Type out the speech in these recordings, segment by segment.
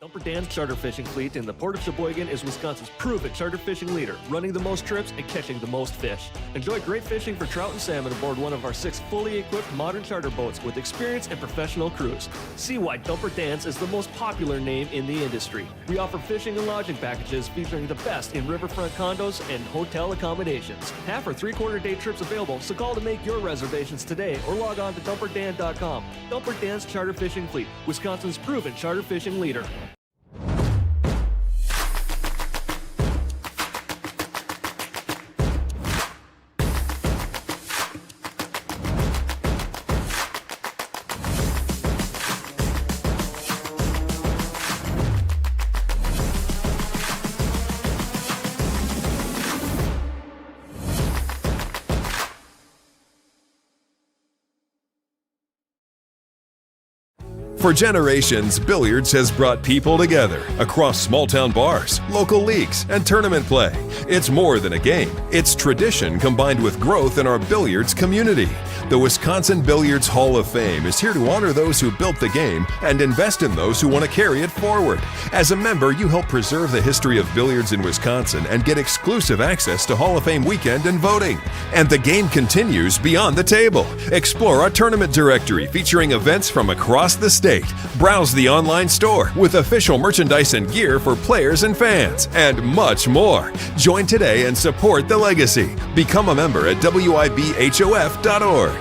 Dumper Dan's charter fishing fleet in the Port of Sheboygan is Wisconsin's proven charter fishing leader, running the most trips and catching the most fish. Enjoy great fishing for trout and salmon aboard one of our 6 fully equipped modern charter boats with experience and professional crews. See why Dumper Dan's is the most popular name in the industry. We offer fishing and lodging packages featuring the best in riverfront condos and hotel accommodations. Half or 3/4 day trips available, so call to make your reservations today or log on to dumperdan.com. Dumper Dan's charter fishing fleet, Wisconsin's proven charter fishing leader. For generations, Billiards has brought people together across small-town bars, local leagues, and tournament play. It's more than a game. It's tradition combined with growth in our billiards community. The Wisconsin Billiards Hall of Fame is here to honor those who built the game and invest in those who want to carry it forward. As a member, you help preserve the history of billiards in Wisconsin and get exclusive access to Hall of Fame weekend and voting. And the game continues beyond the table. Explore our tournament directory featuring events from across the state. Browse the online store with official merchandise and gear for players and fans, and much more. Join today and support the legacy. Become a member at wibhof.org.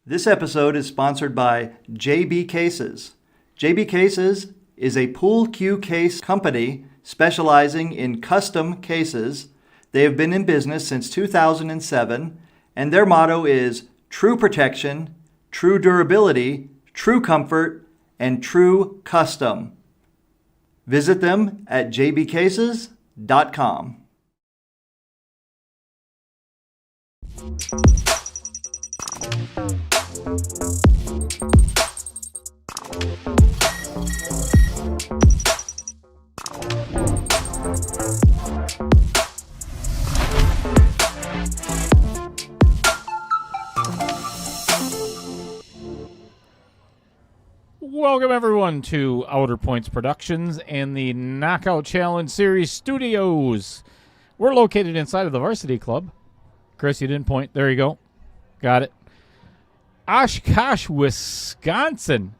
This episode is sponsored by JB Cases. JB Cases is a pool cue case company specializing in custom cases. They have been in business since 2007, and their motto is true protection, true durability, true comfort, and true custom. Visit them at jbcases.com. Welcome, everyone, to Outer Points Productions and the Knockout Challenge Series Studios. We're located inside of the Varsity Club. Chris, you didn't point. There you go. Got it. Oshkosh, Wisconsin.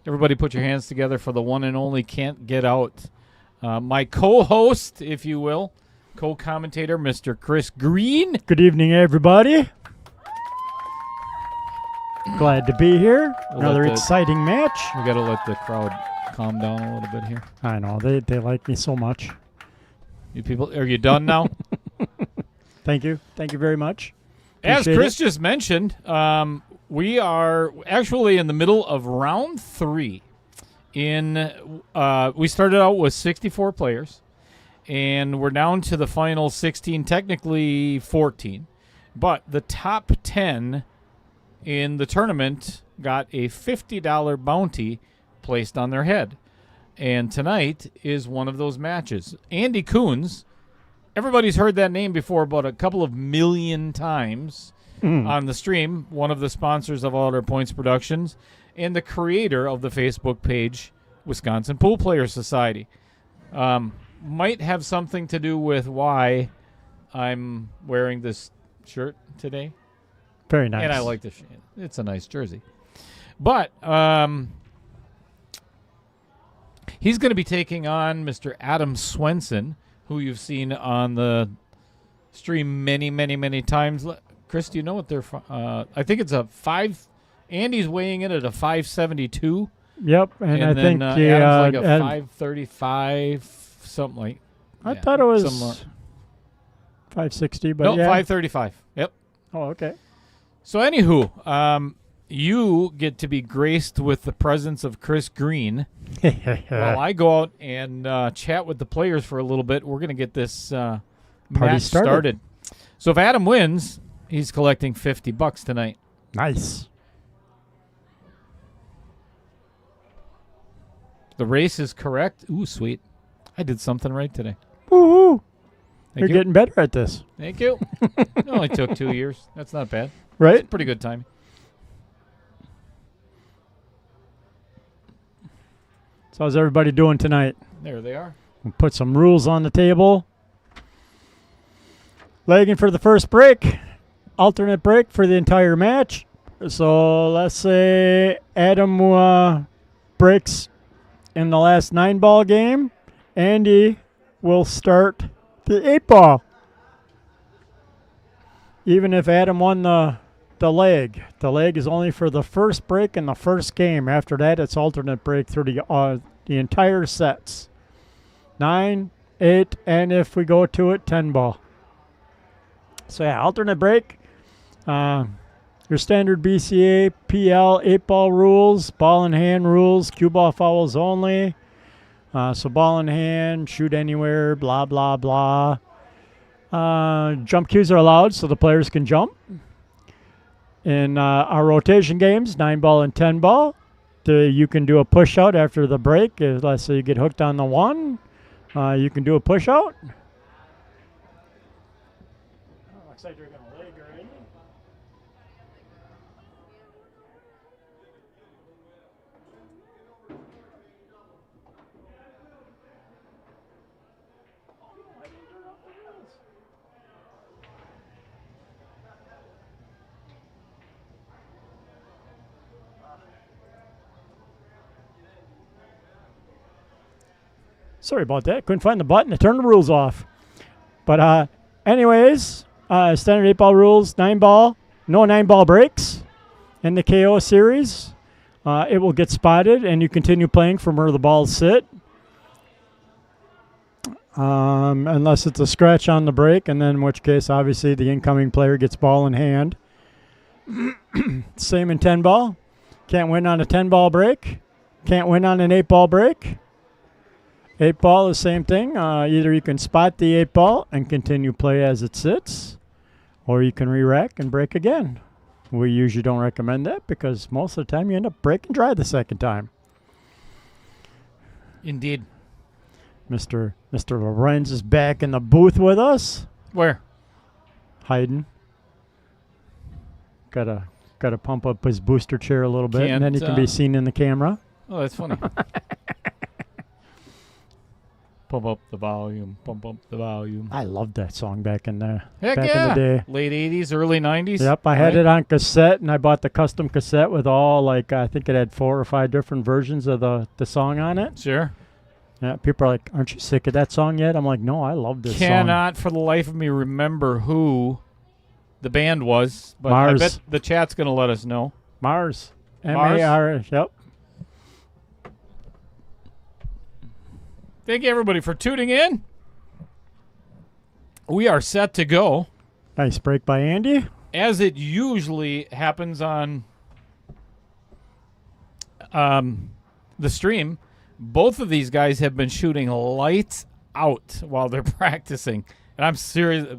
Everybody put your hands together for the one and only Can't Get Out. My co-host, if you will, co-commentator, Mr. Chris Green. Good evening, everybody. Glad to be here. Another exciting match. We got to let the crowd calm down a little bit here. I know. They like me so much. You people, are you done now? Thank you. Thank you very much. As Appreciate Chris it. just mentioned, we are actually in the middle of round 3. We started out with 64 players, and we're down to the final 16, technically 14. But the top 10 in the tournament got a $50 bounty placed on their head. And tonight is one of those matches. Andy Kunz, everybody's heard that name before about a couple of million times on the stream, one of the sponsors of Outer Points Productions, and the creator of the Facebook page, Wisconsin Pool Players Society. Might have something to do with why I'm wearing this shirt today. Very nice. And I like this. It's a nice jersey. But he's going to be taking on Mr. Adam Swenson, who you've seen on the stream many, many, many times. Chris, do you know what they're from? I think it's a 5. Andy's weighing in at a 572. Yep, and I think Adam's like a 535, something like. I thought it was 560, but no, yeah. 535. Yep. Oh, okay. So, anywho, you get to be graced with the presence of Chris Green while I go out and chat with the players for a little bit. We're going to get this match started. So, if Adam wins, he's collecting $50 tonight. Nice. The race is correct. Ooh, sweet. I did something right today. Woo-hoo. You're you. getting better at this. Thank you. It only took 2 years. That's not bad. Right? Pretty good time. So how's everybody doing tonight? There they are. We'll put some rules on the table. Legging for the first break. Alternate break for the entire match. So let's say Adam breaks in the last 9-ball game. Andy will start the 8-ball. Even if Adam won the leg. The leg is only for the first break in the first game. After that, it's alternate break through the entire sets. 9, 8, and if we go to it, 10-ball. So yeah, alternate break. Your standard BCA, PL, 8-ball rules, ball in hand rules, cue ball fouls only. So ball in hand, shoot anywhere, blah, blah, blah. Jump cues are allowed so the players can jump. In our rotation games, 9-ball and 10-ball, you can do a push out after the break. Let's say you get hooked on the 1, you can do a push out. Looks like you're going to leg already. Sorry about that. Couldn't find the button to turn the rules off. But anyways, standard 8-ball rules, 9-ball. No 9-ball breaks in the KO series. It will get spotted, and you continue playing from where the balls sit. Unless it's a scratch on the break, and then in which case, obviously, the incoming player gets ball in hand. Same in 10-ball. Can't win on a 10-ball break. Can't win on an 8-ball break. 8-ball is the same thing. Either you can spot the 8-ball and continue play as it sits, or you can re-rack and break again. We usually don't recommend that because most of the time you end up breaking dry the second time. Indeed. Mr. Lorenz is back in the booth with us. Where? Hiding. Gotta pump up his booster chair a little bit, and then he can be seen in the camera. Oh, that's funny. Pump up the volume. Pump up the volume. I loved that song back in the Heck back yeah. in the day. Late 80s, early 90s. Yep, I had it on cassette, and I bought the custom cassette with all, like, I think it had 4 or 5 different versions of the song on it. Sure. Yeah, people are like, aren't you sick of that song yet? I'm like, no, I love this song. Cannot for the life of me remember who the band was, but Mars. I bet the chat's going to let us know. Mars. Mars? M-A-R-S, yep. Thank you, everybody, for tuning in. We are set to go. Nice break by Andy. As it usually happens on the stream, both of these guys have been shooting lights out while they're practicing. And I'm serious.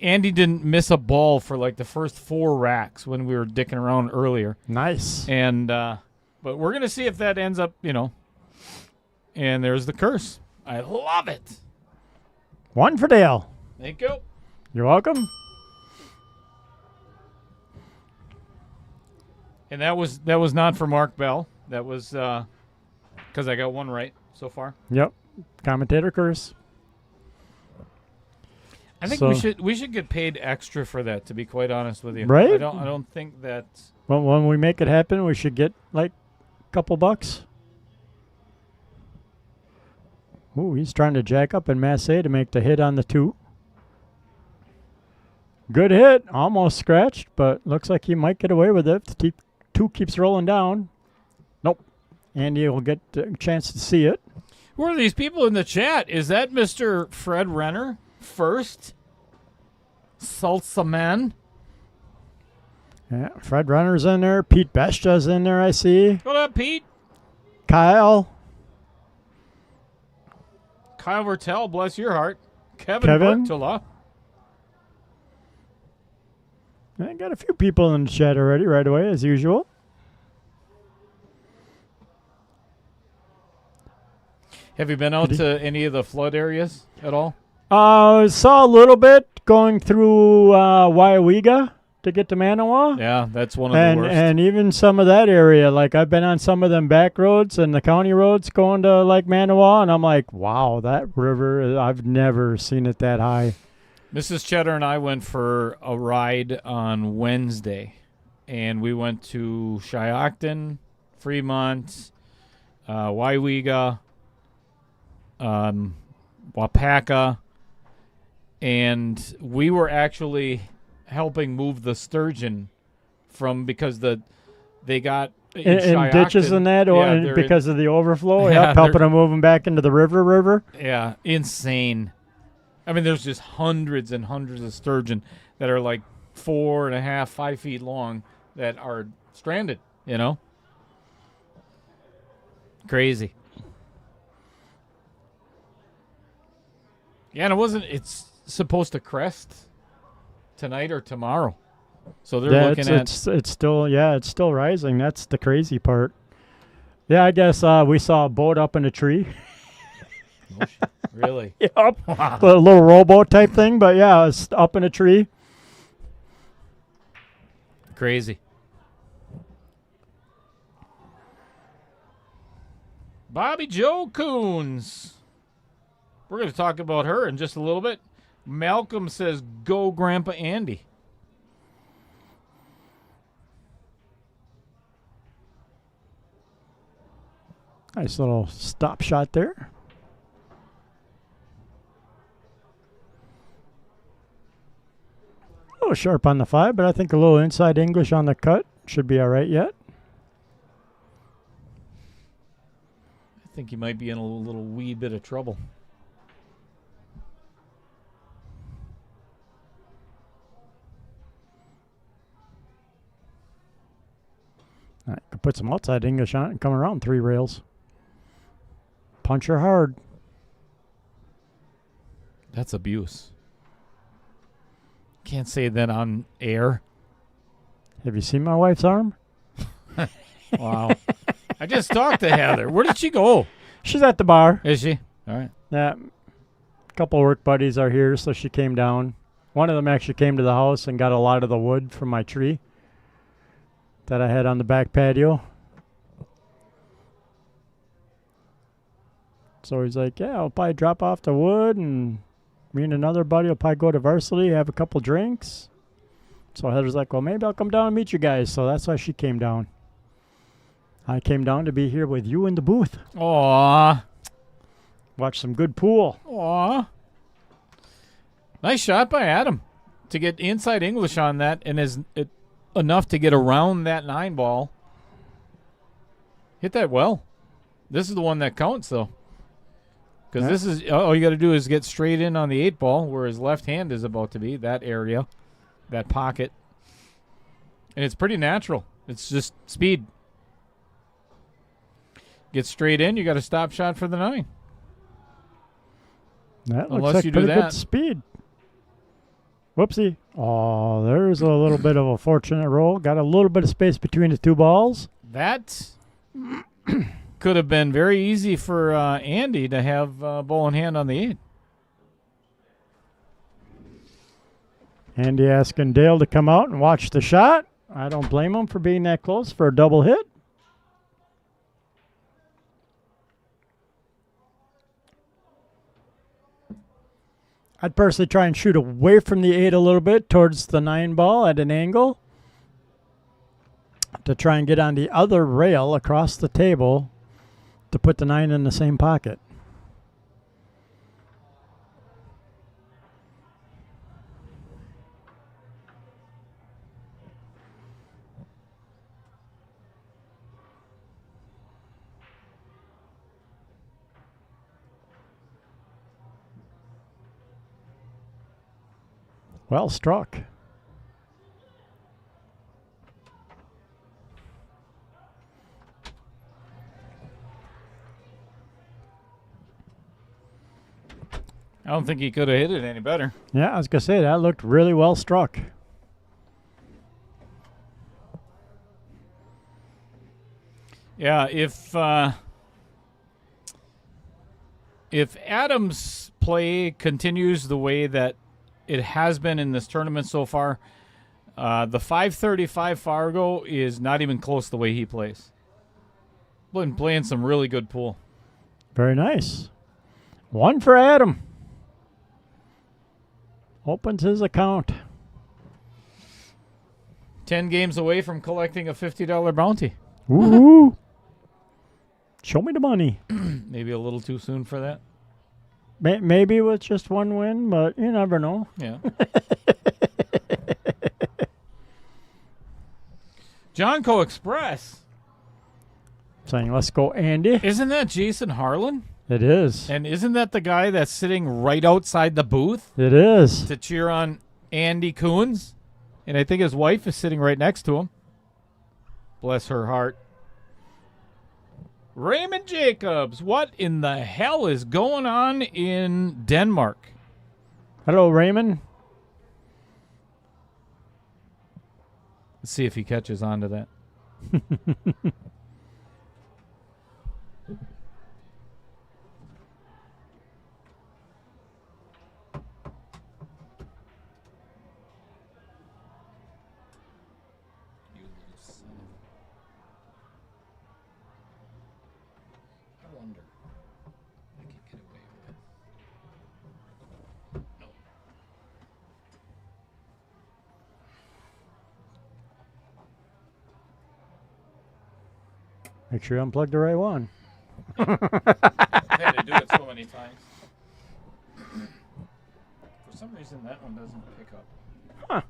Andy didn't miss a ball for like the first 4 racks when we were dicking around earlier. Nice. And but we're going to see if that ends up, and there's the curse. I love it. 1 for Dale. Thank you. You're welcome. And that was not for Mark Bell. That was because I got 1 right so far. Yep. Commentator curse. I think So- we should get paid extra for that, to be quite honest with you. Right? I don't think that. Well, when we make it happen, we should get like a couple bucks. Ooh, he's trying to jack up in Mass A to make the hit on the 2. Good hit. Almost scratched, but looks like he might get away with it if the 2 keeps rolling down. Nope. Andy will get a chance to see it. Who are these people in the chat? Is that Mr. Fred Renner first? Salsa Man? Yeah, Fred Runner's in there. Pete Besta's in there, I see. What up, Pete? Kyle. Kyle Vertel, bless your heart. Kevin Bertola. I got a few people in the chat already right away, as usual. Have you been out to any of the flood areas at all? Saw a little bit going through Waiawega to get to Manawa. Yeah, that's one of the worst. And even some of that area, like I've been on some of them back roads and the county roads going to like Manawa, and I'm like, wow, that river, I've never seen it that high. Mrs. Cheddar and I went for a ride on Wednesday, and we went to Shiocton, Fremont, Waiwiga, Wapaka, and we were actually helping move the sturgeon because they got in ditches and that, because of the overflow. Yeah, helping them move them back into the river. Yeah, insane. I mean, there's just hundreds and hundreds of sturgeon that are like 4.5, 5 feet long that are stranded. Crazy. Yeah, and it's supposed to crest tonight or tomorrow. So they're looking at it's still rising. That's the crazy part. Yeah, I guess we saw a boat up in a tree. Really? Yep. Wow. A little rowboat type thing, but yeah, it's up in a tree. Crazy. Bobby Joe Kunz. We're going to talk about her in just a little bit. Malcolm says, go Grandpa Andy. Nice little stop shot there. A little sharp on the 5, but I think a little inside English on the cut should be all right yet. I think he might be in a little wee bit of trouble. All right, could put some outside English on it and come around 3 rails. Punch her hard. That's abuse. Can't say that on air. Have you seen my wife's arm? Wow. I just talked to Heather. Where did she go? She's at the bar. Is she? All right. Yeah. A couple of work buddies are here, so she came down. One of them actually came to the house and got a lot of the wood from my tree that I had on the back patio. So he's like, yeah, I'll probably drop off the wood, and me and another buddy will probably go to Varsity, have a couple drinks. So Heather's like, well, maybe I'll come down and meet you guys. So that's why she came down. I came down to be here with you in the booth. Aw. Watch some good pool. Aw. Nice shot by Adam to get inside English on that, and is it enough to get around that 9 ball. Hit that well. This is the one that counts, though. Because this is all you got to do is get straight in on the 8 ball where his left hand is about to be, that area, that pocket. And it's pretty natural. It's just speed. Get straight in, you got a stop shot for the 9. That Unless looks like you do pretty that. good speed. Whoopsie. Oh, there's a little bit of a fortunate roll. Got a little bit of space between the 2 balls. That could have been very easy for Andy to have ball in hand on the 8. Andy asking Dale to come out and watch the shot. I don't blame him for being that close for a double hit. I'd personally try and shoot away from the 8 a little bit towards the 9 ball at an angle to try and get on the other rail across the table to put the 9 in the same pocket. Well struck. I don't think he could have hit it any better. Yeah, I was going to say, that looked really well struck. Yeah, if Adams' play continues the way that it has been in this tournament so far, The 535 Fargo is not even close the way he plays. Been playing some really good pool. Very nice. 1 for Adam. Opens his account. 10 games away from collecting a $50 bounty. Woo! Show me the money. Maybe a little too soon for that. Maybe with just 1 win, but you never know. Yeah. Johnco Express. Saying, let's go, Andy. Isn't that Jason Harlan? It is. And isn't that the guy that's sitting right outside the booth It is. to cheer on Andy Kunz? And I think his wife is sitting right next to him. Bless her heart. Raymond Jacobs, what in the hell is going on in Denmark? Hello, Raymond. Let's see if he catches on to that. I wonder. I can get away with it. No. Make sure you unplug the right one. I had to do it so many times. For some reason, that one doesn't pick up. Huh.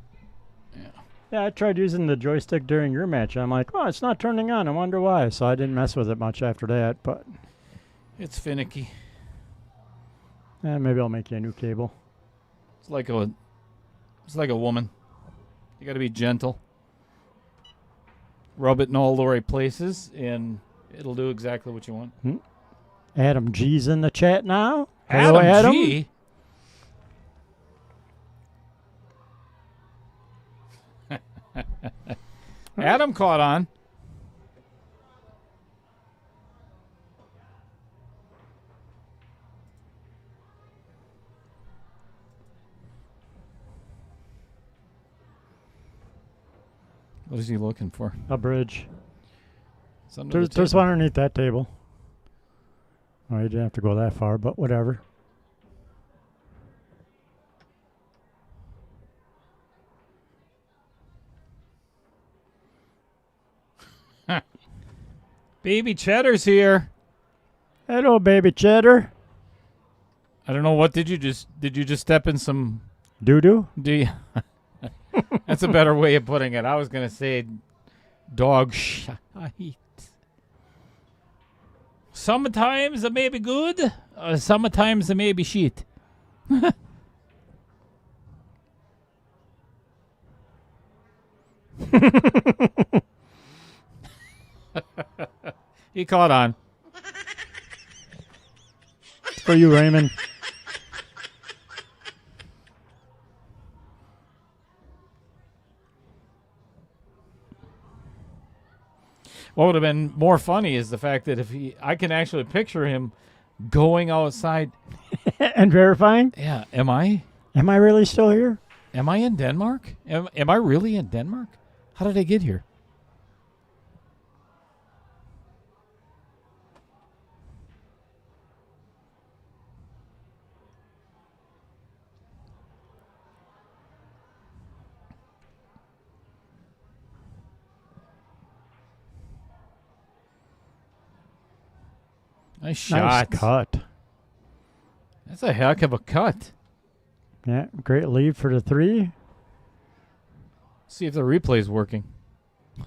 Yeah. Yeah, I tried using the joystick during your match. I'm like, oh, it's not turning on. I wonder why. So I didn't mess with it much after that, but It's finicky. maybe I'll make you a new cable. It's like a woman. You got to be gentle. Rub it in all the right places, and it'll do exactly what you want. Adam G's in the chat now. Hello, Adam. G. Adam caught on. What is he looking for? A bridge. It's under the There's table. one underneath that table. Oh, you didn't have to go that far, but whatever. Baby Cheddar's here. Hello, baby cheddar. I don't know what did you just step in some Doo-doo. That's a better way of putting it. I was going to say dog shite. Sometimes it may be good, sometimes it may be shit. He caught on. It's for you, Raymond. What would have been more funny is the fact that I can actually picture him going outside. And verifying. Yeah, am I really still here? in Denmark? Am I really in Denmark? How did I get here? Nice shot. Nice cut. That's a heck of a cut. Yeah, great lead for the 3. See if the replay's working.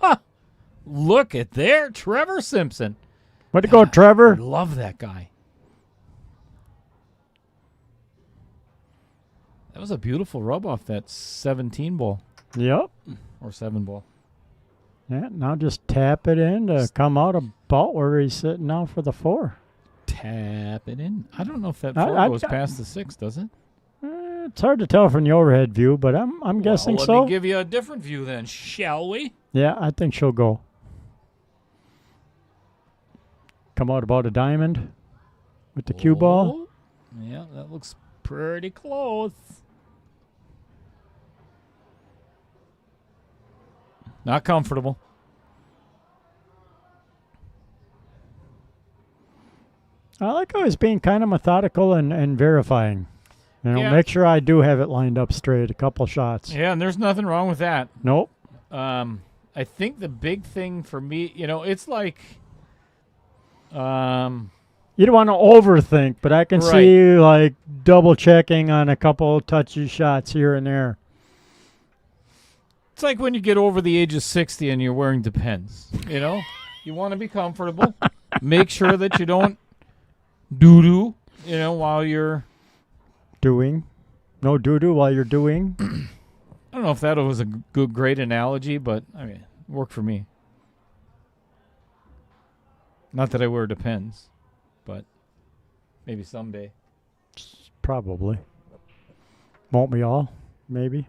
Ha! Look at there, Trevor Simpson. Way to go, I Trevor. love that guy. That was a beautiful rub off that 17 ball Yep. or 7 ball. Yeah, now just tap it in to come out about where he's sitting now for the 4. Tap it in. I don't know if that I- 4 I- goes past the 6, does it? It's hard to tell from the overhead view, but I'm guessing Well, so. let me give you a different view then, shall we? Yeah, I think she'll go. Come out about a diamond with the cue ball. Oh, yeah, that looks pretty close. Not comfortable. I like always being kind of methodical and verifying. Yeah. Make sure I do have it lined up straight, a couple shots. Yeah, and there's nothing wrong with that. Nope. I think the big thing for me, it's like, You don't want to overthink, but I can see you like double checking on a couple touchy shots here and there. it's like when you get over the age of 60 and you're wearing Depends. You want to be comfortable. Make sure that you don't doo-doo, while you're doing. No doo-doo while you're doing. I don't know if that was a great analogy, but I mean, it worked for me. Not that I wear Depends, but maybe someday. Probably. Won't we all? Maybe.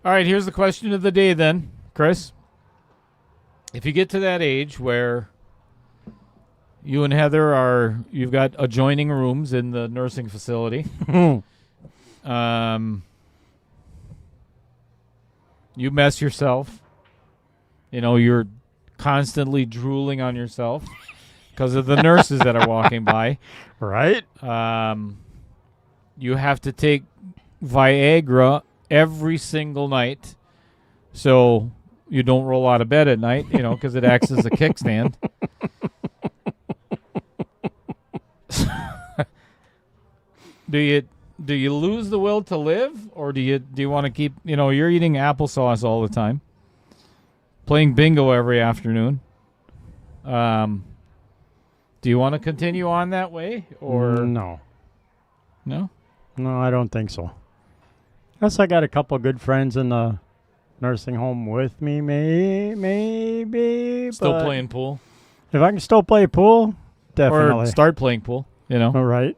All right, here's the question of the day then, Chris. If you get to that age where you and Heather you've got adjoining rooms in the nursing facility. You mess yourself. You're constantly drooling on yourself because of the nurses that are walking by. Right? You have to take Viagra every single night so you don't roll out of bed at night, because it acts as a kickstand. Do you lose the will to live, or do you want to keep? You're eating applesauce all the time, playing bingo every afternoon. Do you want to continue on that way, or no? No, I don't think so. Unless I got a couple good friends in the nursing home with me, maybe. Still playing pool, If I can still play pool, definitely. or start playing pool. All right.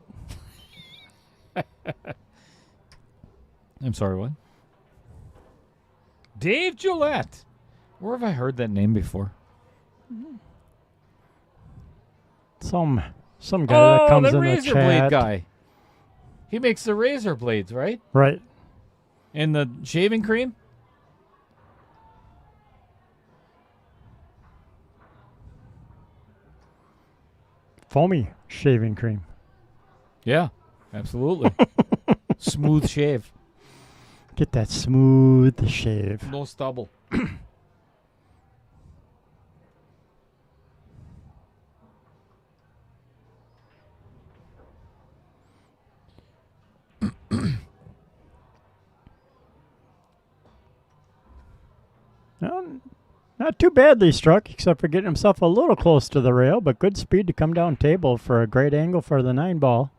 I'm sorry, what? Dave Gillette. Where have I heard that name before? Some guy that comes the in the razor blade chat. guy. He makes the razor blades, right? Right. And the shaving cream? Foamy shaving cream. Yeah, absolutely. Smooth shave. Get that smooth shave. No stubble. Not too badly struck, except for getting himself a little close to the rail, but good speed to come down table for a great angle for the 9-ball.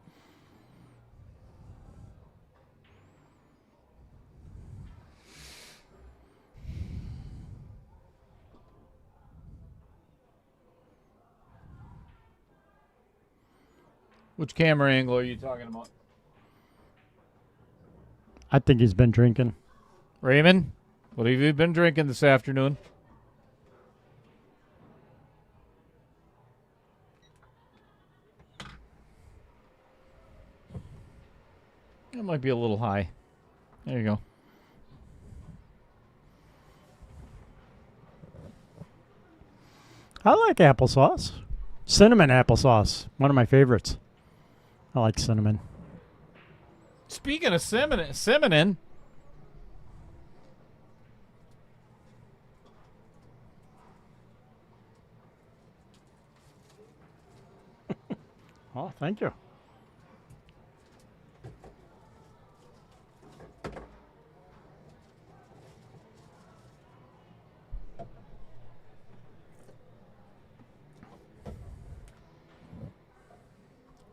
Which camera angle are you talking about? I think he's been drinking. Raymond, what have you been drinking this afternoon? That might be a little high. There you go. I like applesauce. Cinnamon applesauce. One of my favorites. I like cinnamon. Speaking of cinnamon. Oh, thank you.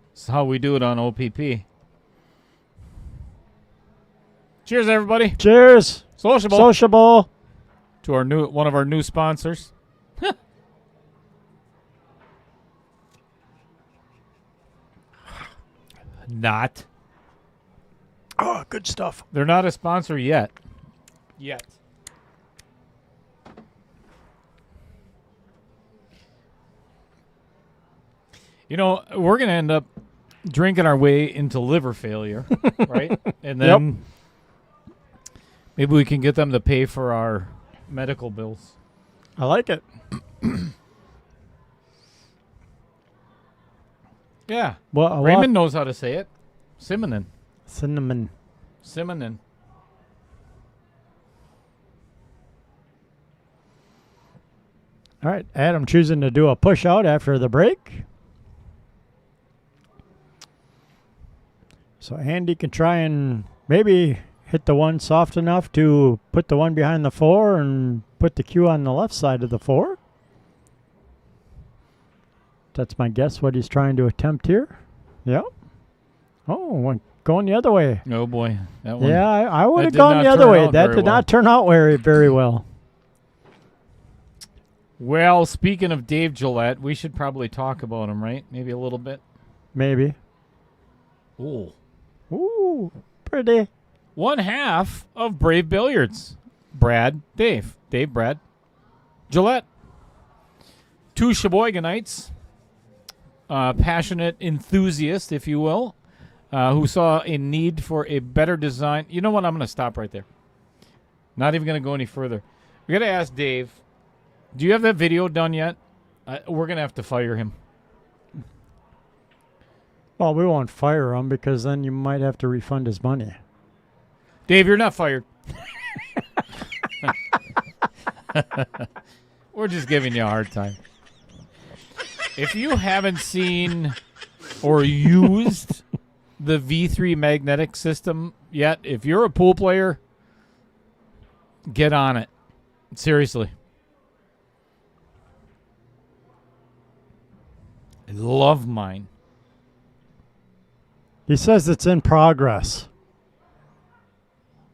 That's how we do it on OPP. Cheers, everybody. Cheers. Sociable. Sociable. To one of our new sponsors. Not. Oh, good stuff. They're not a sponsor yet. We're going to end up drinking our way into liver failure, right? And then Maybe we can get them to pay for our medical bills. I like it. Yeah. Well, Raymond knows how to say it. Simonin. Cinnamon. Simonin. All right, Adam choosing to do a push out after the break. So Andy can try and maybe hit the one soft enough to put the one behind the 4 and put the cue on the left side of the 4. That's my guess what he's trying to attempt here. Yep. Oh, going the other way. Oh, boy. That one. Yeah, I would That have did gone not the other turn way. out That very did well. not turn out very well. Well, speaking of Dave Gillette, we should probably talk about him, right? Maybe a little bit. Maybe. Ooh. Ooh, pretty. One half of Brave Billiards. Brad, Dave, Brad, Gillette. 2 Sheboygonites, passionate enthusiasts, if you will, who saw a need for a better design. You know what? I'm going to stop right there. Not even going to go any further. We got to ask Dave. Do you have that video done yet? We're going to have to fire him. Well, we won't fire him because then you might have to refund his money. Dave, you're not fired. We're just giving you a hard time. If you haven't seen or used the V3 magnetic system yet, if you're a pool player, get on it. Seriously. I love mine. He says it's in progress.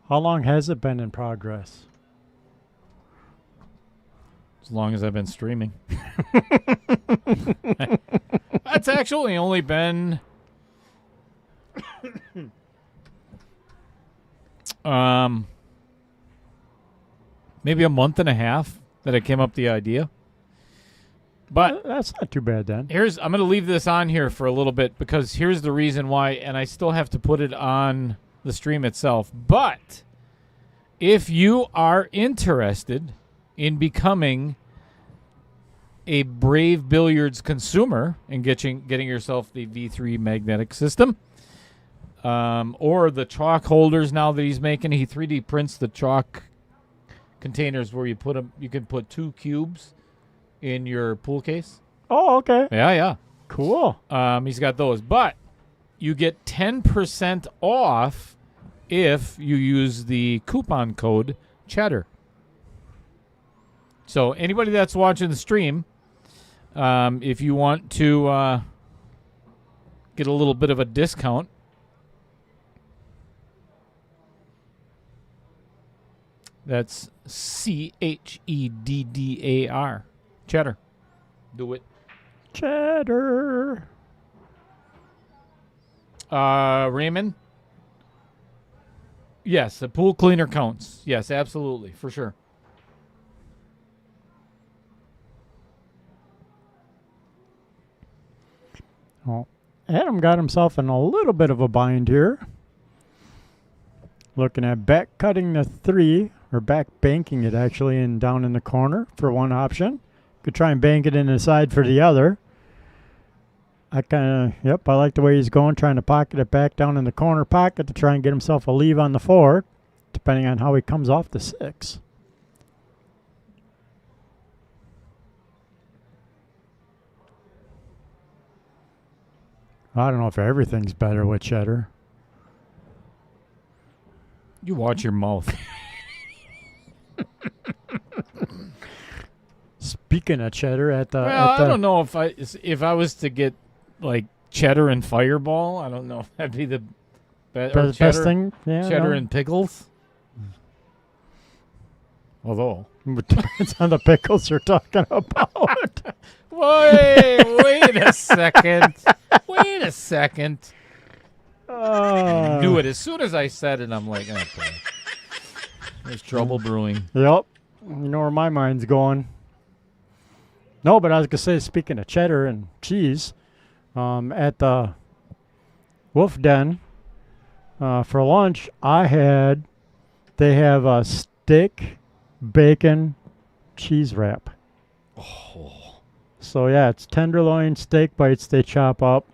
How long has it been in progress? As long as I've been streaming. That's actually only been maybe a month and a half that I came up with the idea. But That's not too bad then. I'm going to leave this on here for a little bit because here's the reason why, and I still have to put it on the stream itself. But if you are interested in becoming a Brave Billiards consumer and getting yourself the V3 magnetic system, or the chalk holders now that he's making, he 3D prints the chalk containers where you put them. You can put 2 cubes in your pool case. Oh, okay. Yeah. Cool. He's got those, but you get 10% off if you use the coupon code Cheddar. So anybody that's watching the stream, if you want to get a little bit of a discount, that's CHEDDAR. Cheddar. Do it. Cheddar. Raymond? Yes, a pool cleaner counts. Yes, absolutely, for sure. Well, Adam got himself in a little bit of a bind here. Looking at back cutting the 3, or back banking it actually, and down in the corner for one option. Could try and bank it in the side for the other. I like the way he's going, trying to pocket it back down in the corner pocket to try and get himself a leave on the 4, depending on how he comes off the 6. I don't know if everything's better with Cheddar. You watch your mouth. Speaking of Cheddar, I don't know if I was to get like Cheddar and Fireball. I don't know if that'd be the best thing. Yeah, Cheddar and pickles. Although it depends on the pickles you're talking about. wait a second. Wait a second. I knew it as soon as I said it. I'm like, okay, there's trouble brewing. Yep, you know where my mind's going. No, but I was gonna say, speaking of cheddar and cheese, at the Wolf Den for lunch, I had They have a steak, bacon, cheese wrap. Oh. So yeah, it's tenderloin steak bites they chop up,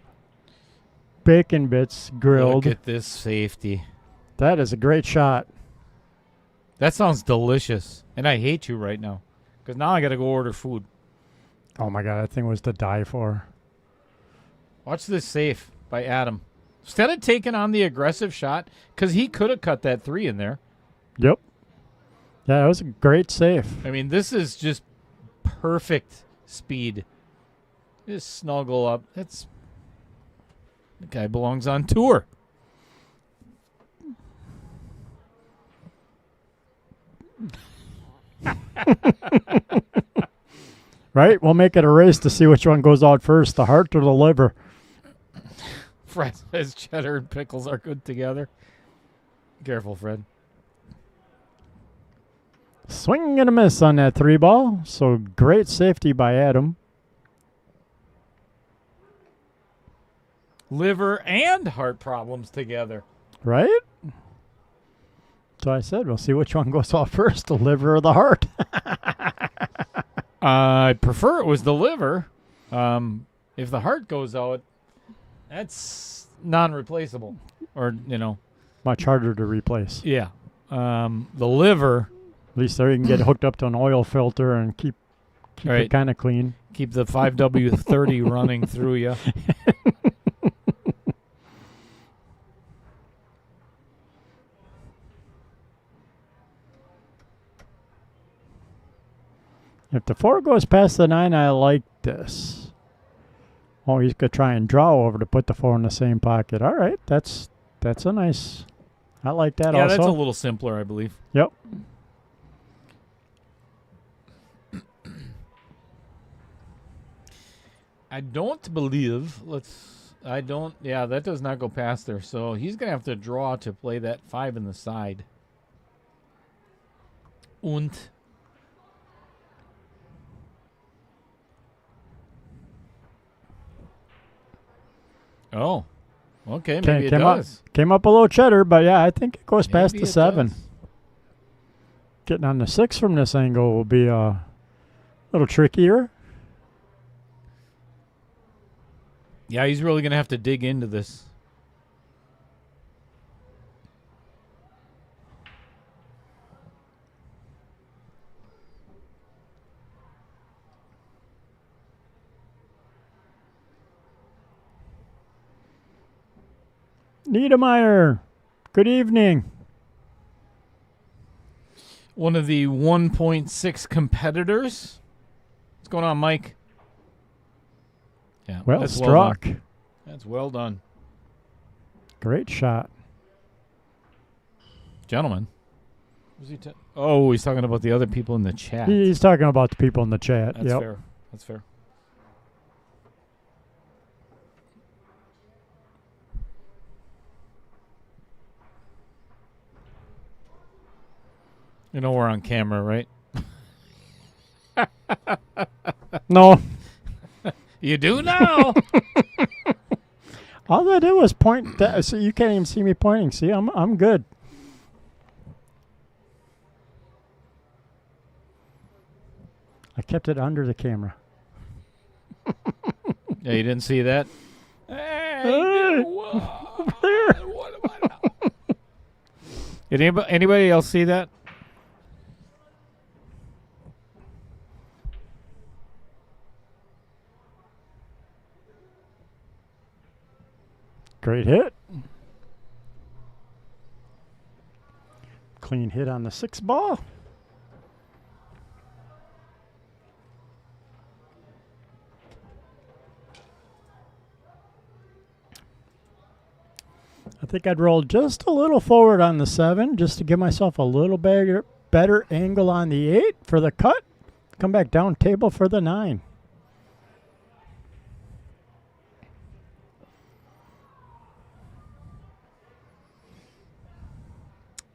bacon bits grilled. Look at this safety. That is a great shot. That sounds delicious. And I hate you right now. Because now I got to go order food. Oh my God, that thing was to die for. Watch this safe by Adam. Instead of taking on the aggressive shot, because he could have cut that 3 in there. Yep. Yeah, that was a great save. I mean, this is just perfect speed. Just snuggle up. The guy belongs on tour. Right? We'll make it a race to see which one goes out first, the heart or the liver. Fred says cheddar and pickles are good together. Careful, Fred. Swing and a miss on that 3 ball. So great safety by Adam. Liver and heart problems together. Right? So I said, we'll see which one goes off first, the liver or the heart. I prefer it was the liver. If the heart goes out, that's non-replaceable. Or, Much harder to replace. yeah. The liver, At least there you can get hooked up to an oil filter and keep Right. it kind of clean. keep the 5W30 running through you. If the 4 goes past the 9, I like this. Oh, he's going to try and draw over to put the 4 in the same pocket. All right, that's a nice. I like that Yeah, also. that's a little simpler, I believe. Yep. I don't believe. Yeah, that does not go past there. So he's going to have to draw to play that 5 in the side. Und. Oh. Okay, maybe it does. Came up a little cheddar, but yeah, I think it goes past Maybe the it 7. does. Getting on the 6 from this angle will be a little trickier. Yeah, he's really going to have to dig into this. Niedermeyer, good evening. One of the 1.6 competitors. What's going on, Mike? Yeah, Well that's struck. Well done. That's well done. Great shot. Gentlemen. Was he he's talking about the other people in the chat. He's talking about the people in the chat. That's Yep. fair. That's fair. You know we're on camera, right? No. You do now. All I did was point. So you can't even see me pointing. See, I'm good. I kept it under the camera. Yeah, you didn't see that? Hey, over there. Did anybody else see that? Great hit. Clean hit on the 6 ball. I think I'd roll just a little forward on the 7 just to give myself a little better angle on the 8 for the cut. Come back down table for the 9.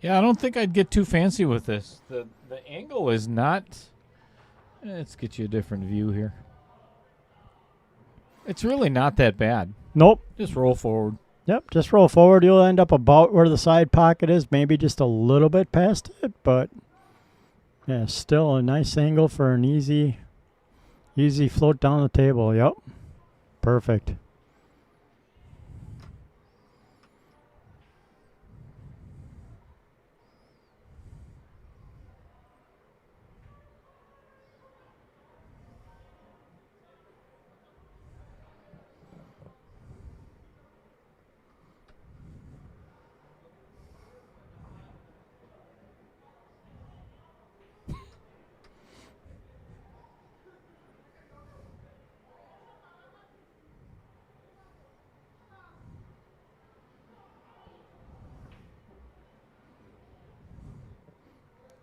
Yeah, I don't think I'd get too fancy with this. The angle is not... Let's get you a different view here. It's really not that bad. Nope. Just roll forward. Yep, just roll forward. You'll end up about where the side pocket is, maybe just a little bit past it, but yeah, still a nice angle for an easy float down the table. Yep, perfect.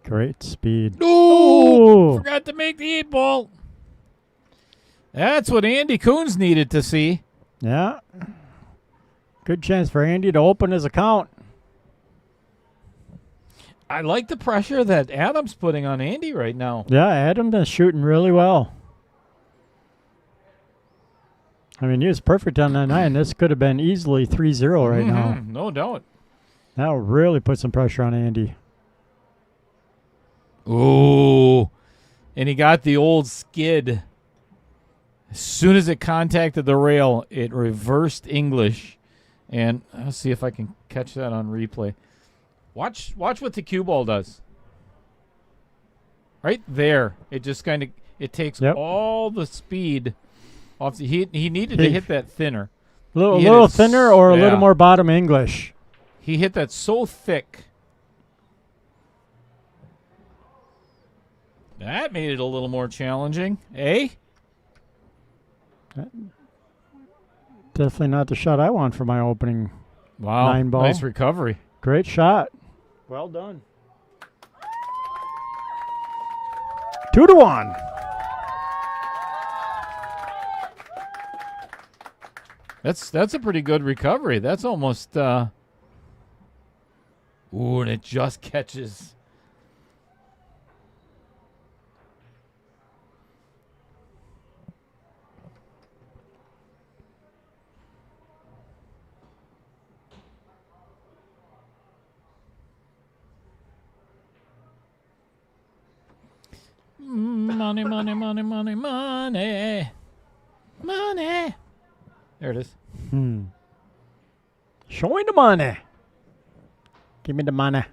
Great speed. No! Forgot to make the 8-ball. That's what Andy Kunz needed to see. Yeah. Good chance for Andy to open his account. I like the pressure that Adam's putting on Andy right now. Yeah, Adam is shooting really well. I mean, he was perfect on that 9. This could have been easily 3-0 right now. No doubt. That'll really put some pressure on Andy. Ooh. And he got the old skid. As soon as it contacted the rail, it reversed English. And I'll see if I can catch that on replay. Watch what the cue ball does. Right there. It just kind of it takes all the speed off the, he needed to hit that thinner. A little thinner or a little more bottom English. He hit that so thick. That made it a little more challenging, eh? Definitely not the shot I want for my opening 9-ball. Nice recovery. Great shot. Well done. 2-1. That's a pretty good recovery. That's almost ooh, and it just catches. Money, money, money, money, money. Money. There it is. Show me the money. Give me the money.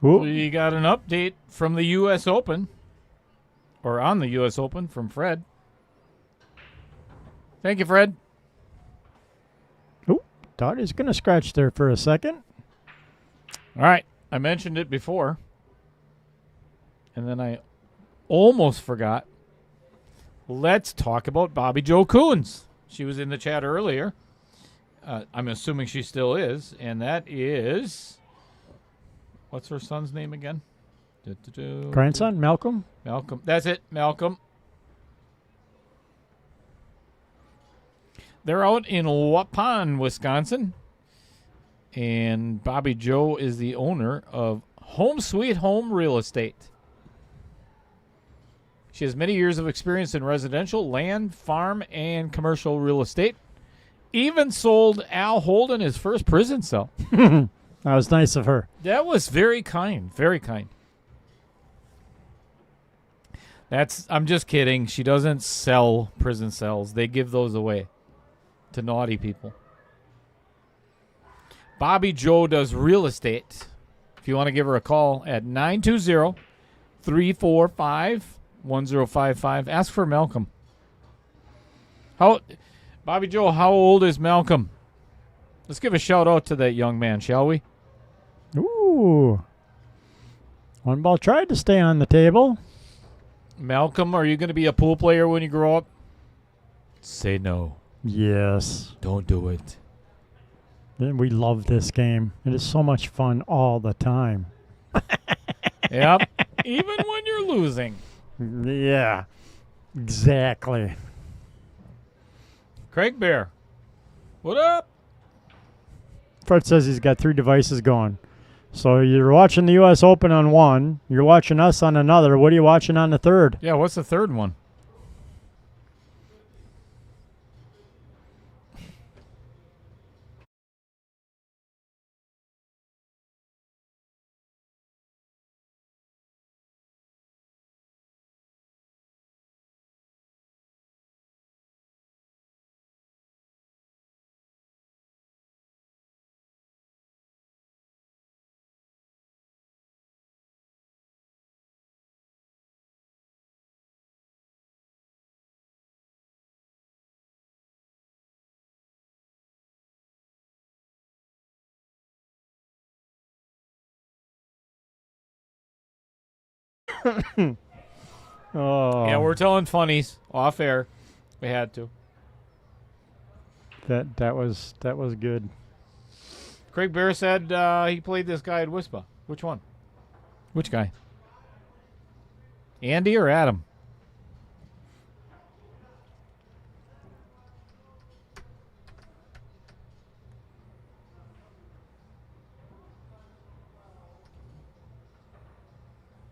Oh, we got an update from the U.S. Open, or on the U.S. Open from Fred. Thank you, Fred. Oh, thought he was going to scratch there for a second. All right, I mentioned it before, and then I almost forgot. Let's talk about Bobby Joe Kunz. She was in the chat earlier. I'm assuming she still is, and that is... What's her son's name again? Grandson, Malcolm? Malcolm. That's it, Malcolm. They're out in Waupun, Wisconsin. And Bobby Joe is the owner of Home Sweet Home Real Estate. She has many years of experience in residential, land, farm, and commercial real estate. Even sold Al Holden his first prison cell. That was nice of her. That was very kind. Very kind. I'm just kidding. She doesn't sell prison cells. They give those away to naughty people. Bobby Joe does real estate. If you want to give her a call at 920-345-1055. Ask for Malcolm. Bobby Joe, how old is Malcolm? Let's give a shout out to that young man, shall we? Ooh. 1-ball tried to stay on the table. Malcolm, are you going to be a pool player when you grow up? Say no. Yes. Don't do it. And we love this game. It is so much fun all the time. Yep. Even when you're losing. Yeah, exactly. Craig Bear. What up? Fred says he's got 3 devices going. So you're watching the U.S. Open on one. You're watching us on another. What are you watching on the third? Yeah, what's the third one? Oh, Yeah, we're telling funnies off air. We had to. that was good. Craig Bear said he played this guy at Wispa. Which one? Which guy? Andy or Adam?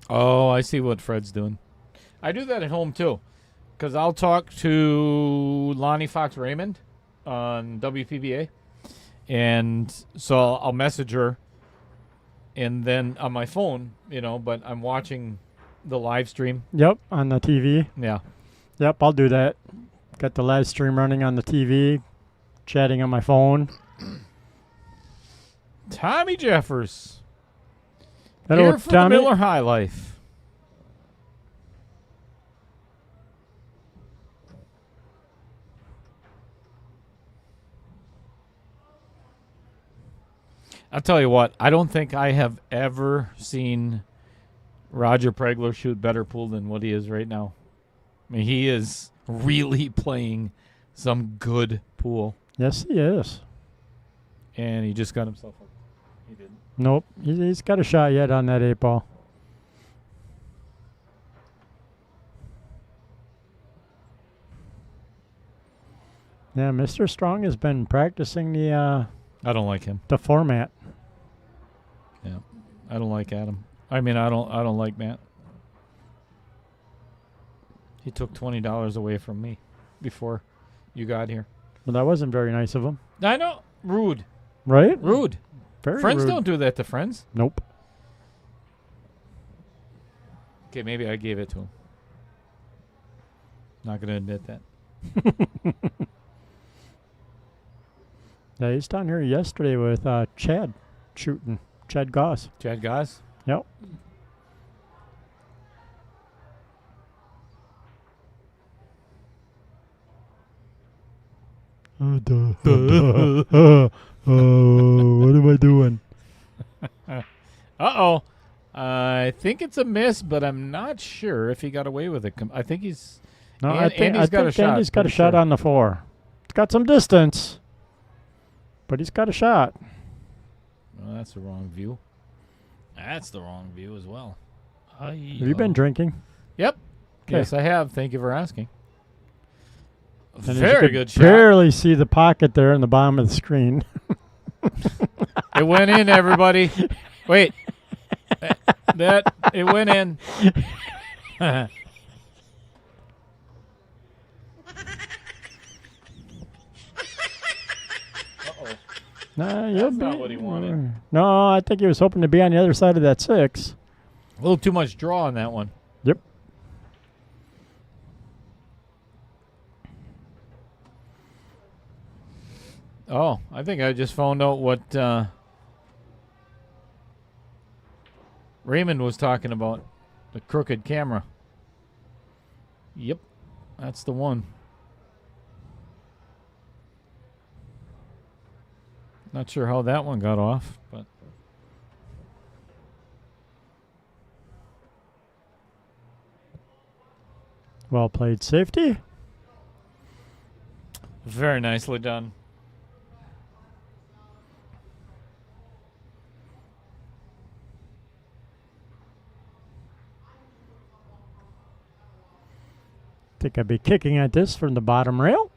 Oh, I see what Fred's doing. I do that at home too, because I'll talk to Lonnie Fox Raymond on WPBA, and so I'll message her, and then on my phone, but I'm watching the live stream. Yep, on the TV. Yeah. Yep, I'll do that. Got the live stream running on the TV, chatting on my phone. Tommy Jeffers. Hello, Here for Tommy. the Miller High Life. I'll tell you what, I don't think I have ever seen Roger Pregler shoot better pool than what he is right now. I mean, he is really playing some good pool. Yes, he is. And he just got himself up. He didn't. Nope, he's got a shot yet on that 8-ball. Yeah, Mr. Strong has been practicing I don't like him. the format. Yeah. I don't like Adam. I mean, I don't like Matt. He took $20 away from me before you got here. Well, that wasn't very nice of him, I know. Rude. right? Rude. Very Friends rude. don't do that to friends. Nope. Okay, maybe I gave it to him. Not going to admit that. Yeah, he's down here yesterday with Chad shooting. Chad Goss. Chad Goss? Yep. What am I doing? Uh-oh. I think it's a miss, but I'm not sure if he got away with it. I think he's... No, And- I think Andy's got a shot, Andy's got a pretty shot sure. on the 4. It's got some distance, but he's got a shot. Well, that's the wrong view. That's the wrong view as well. Have you been drinking? Yep. 'Kay. Yes, I have. Thank you for asking. And as you Very could good shot. Barely see the pocket there in the bottom of the screen. It went in, everybody. Wait. It went in. Nah, you'll That's be. not what he wanted. No, I think he was hoping to be on the other side of that 6. A little too much draw on that one. Yep. Oh, I think I just found out what Raymond was talking about. The crooked camera. Yep. That's the one. Not sure how that one got off, but Well played, safety. very nicely done. Think I'd be kicking at this from the bottom rail.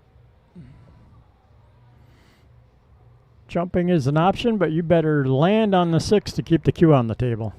Jumping is an option, but you better land on the 6 to keep the cue on the table.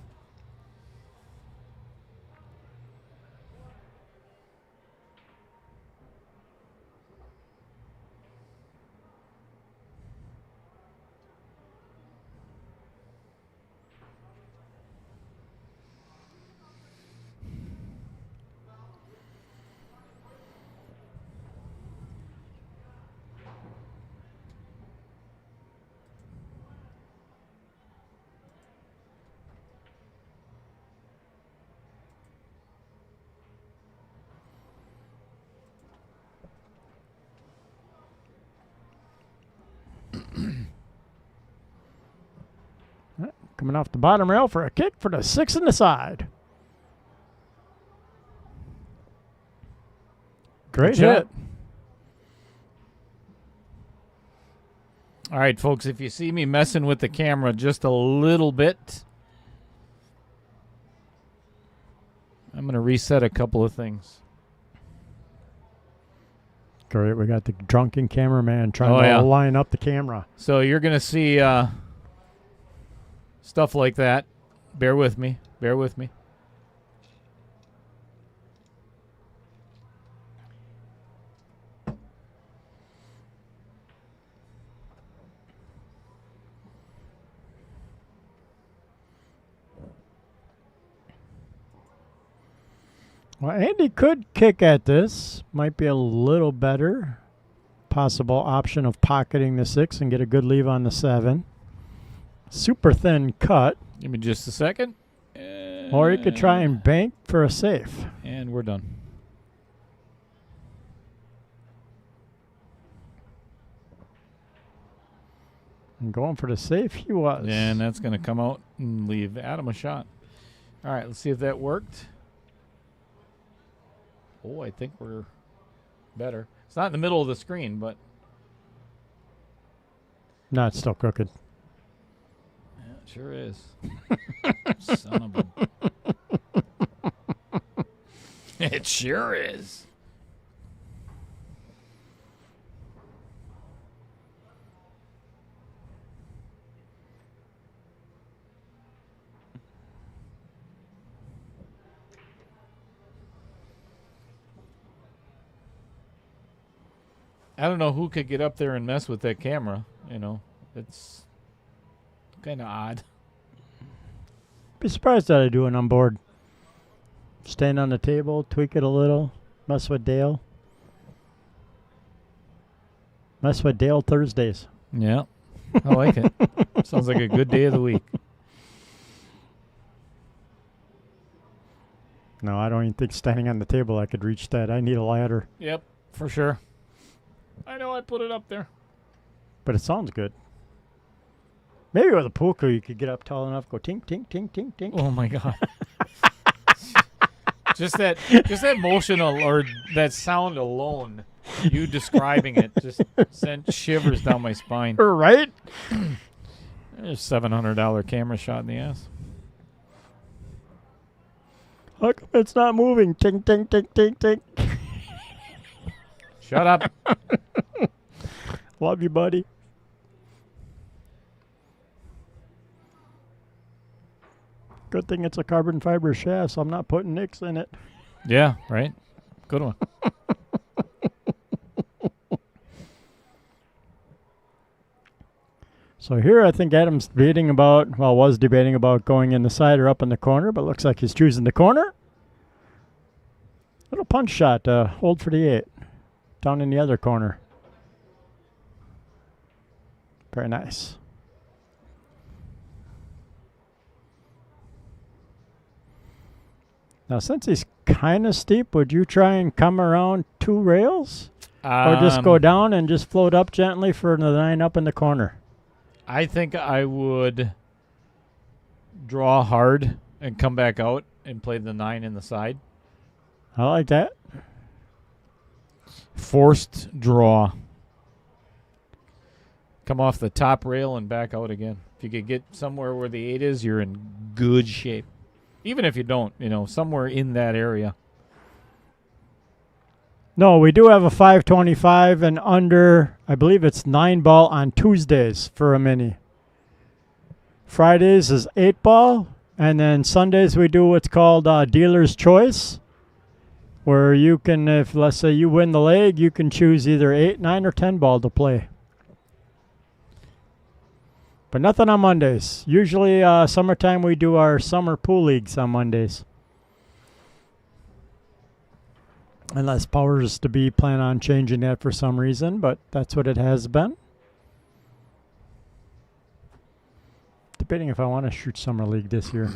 Coming off the bottom rail for a kick for the 6 in the side. Great hit. All right, folks, if you see me messing with the camera just a little bit, I'm going to reset a couple of things. Great. We got the drunken cameraman trying to line up the camera. So you're going to see stuff like that. Bear with me. Bear with me. Well, Andy could kick at this. Might be a little better. Possible option of pocketing the 6 and get a good leave on the 7. Super thin cut. Give me just a second. Or you could try and bank for a safe. And we're done. And going for the safe, he was. And that's going to come out and leave Adam a shot. All right, let's see if that worked. Oh, I think we're better. It's not in the middle of the screen, but... No, it's still crooked. Yeah, it sure is. Son of a... It sure is. I don't know who could get up there and mess with that camera. You know, it's kind of odd. Be surprised that I do it on board. Stand on the table, tweak it a little, mess with Dale. Mess with Dale Thursdays. Yeah, I like it. Sounds like a good day of the week. No, I don't even think standing on the table I could reach that. I need a ladder. Yep, for sure. I know I put it up there. But it sounds good. Maybe with a pool cue you could get up tall enough, go tink, tink, tink, tink, tink. Oh my God. just that motion or that sound alone, you describing it, just sent shivers down my spine. Right? There's $700 camera shot in the ass. How come it's not moving? Tink, tink, tink, tink, tink. Shut up. Love you, buddy. Good thing it's a carbon fiber shaft, so I'm not putting nicks in it. Yeah, right? Good one. So here I think Adam's was debating about going in the side or up in the corner, but looks like he's choosing the corner. Little punch shot, hold for the 8. Down in the other corner. Very nice. Now, since he's kind of steep, would you try and come around 2 rails? Or just go down and just float up gently for the 9 up in the corner? I think I would draw hard and come back out and play the 9 in the side. I like that. Forced draw. Come off the top rail and back out again. If you could get somewhere where the 8 is, you're in good shape. Even if you don't, somewhere in that area. No, we do have a 525 and under. I believe it's 9-ball on Tuesdays for a mini. Fridays is 8-ball, and then Sundays we do what's called dealer's choice, where you can, if let's say you win the leg, you can choose either 8, 9, or 10-ball to play. But nothing on Mondays. Usually summertime we do our summer pool leagues on Mondays. Unless powers to be plan on changing that for some reason, but that's what it has been. Debating if I want to shoot summer league this year.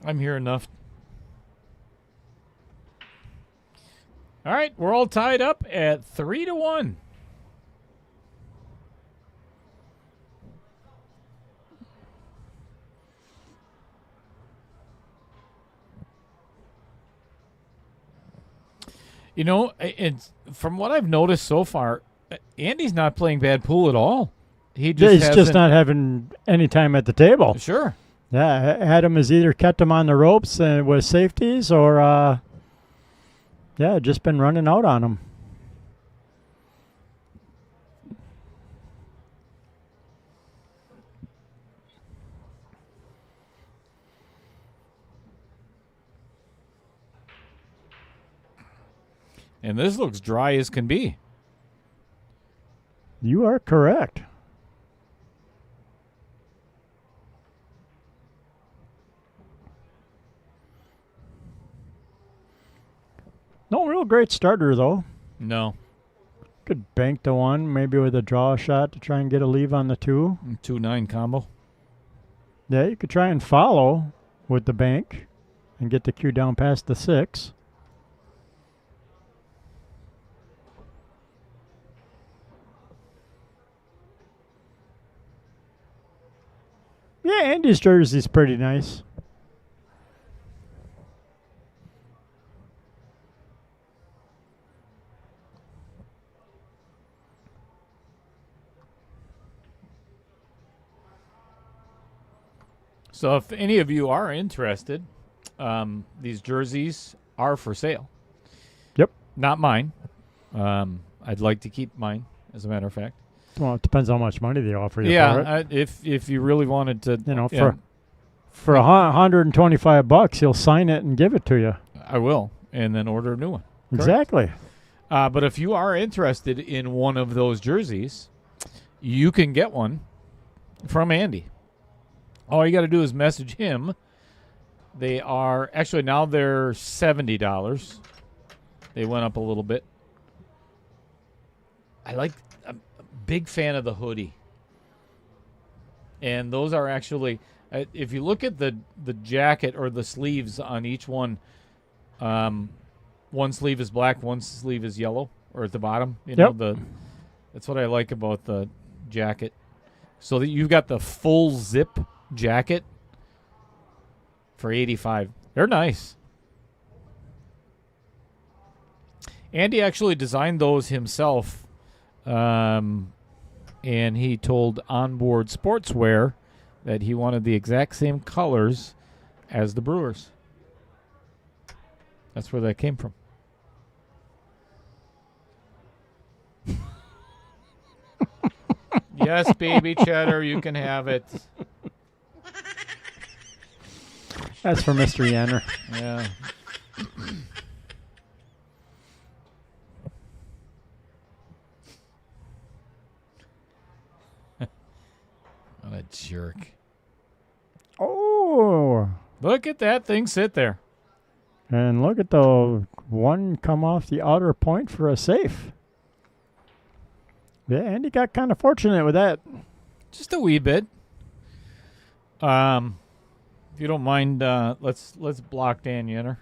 I'm here enough. All right, we're all tied up at 3-1. You know, it's, from what I've noticed so far, Andy's not playing bad pool at all. He's just not having any time at the table. Sure. Yeah, Adam has either kept him on the ropes with safeties or, just been running out on him. And this looks dry as can be. You are correct. No real great starter, though. No. Could bank the one, maybe with a draw shot to try and get a leave on the 2. 2-9 combo. Yeah, you could try and follow with the bank and get the cue down past the 6. Yeah, Andy's jersey's pretty nice. So if any of you are interested, these jerseys are for sale. Yep. Not mine. I'd like to keep mine, as a matter of fact. Well, it depends how much money they offer you for it. Yeah, if you really wanted to, for $125, he'll sign it and give it to you. I will, and then order a new one. Exactly. But if you are interested in one of those jerseys, you can get one from Andy. All you got to do is message him. They are actually now they're $70. They went up a little bit. I'm a big fan of the hoodie. And those are actually, if you look at the jacket or the sleeves on each one, one sleeve is black, one sleeve is yellow, or at the bottom. That's what I like about the jacket. So that you've got the full zip jacket for $85. They're nice. Andy actually designed those himself. And he told Onboard Sportswear that he wanted the exact same colors as the Brewers. That's where that came from. Yes, baby cheddar, you can have it. That's for Mr. Yanner. Yeah. What a jerk. Oh. Look at that thing sit there. And look at the one come off the outer point for a safe. Yeah, Andy got kind of fortunate with that. Just a wee bit. If you don't mind, let's block Dan Yenner.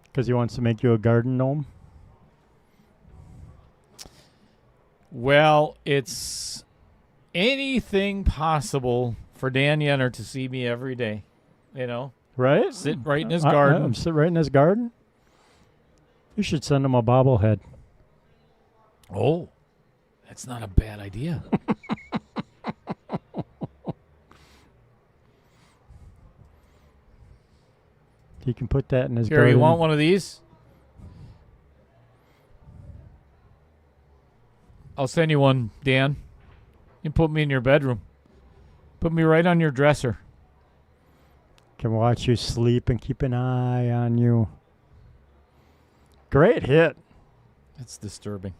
Because he wants to make you a garden gnome? Well, it's anything possible for Dan Yenner to see me every day. You know? Right? Sit right in his garden. Sit right in his garden? You should send him a bobblehead. Oh, that's not a bad idea. He can put that in his Here, you garden. want one of these? I'll send you one, Dan. You put me in your bedroom. Put me right on your dresser. Can watch you sleep and keep an eye on you. Great hit. That's disturbing.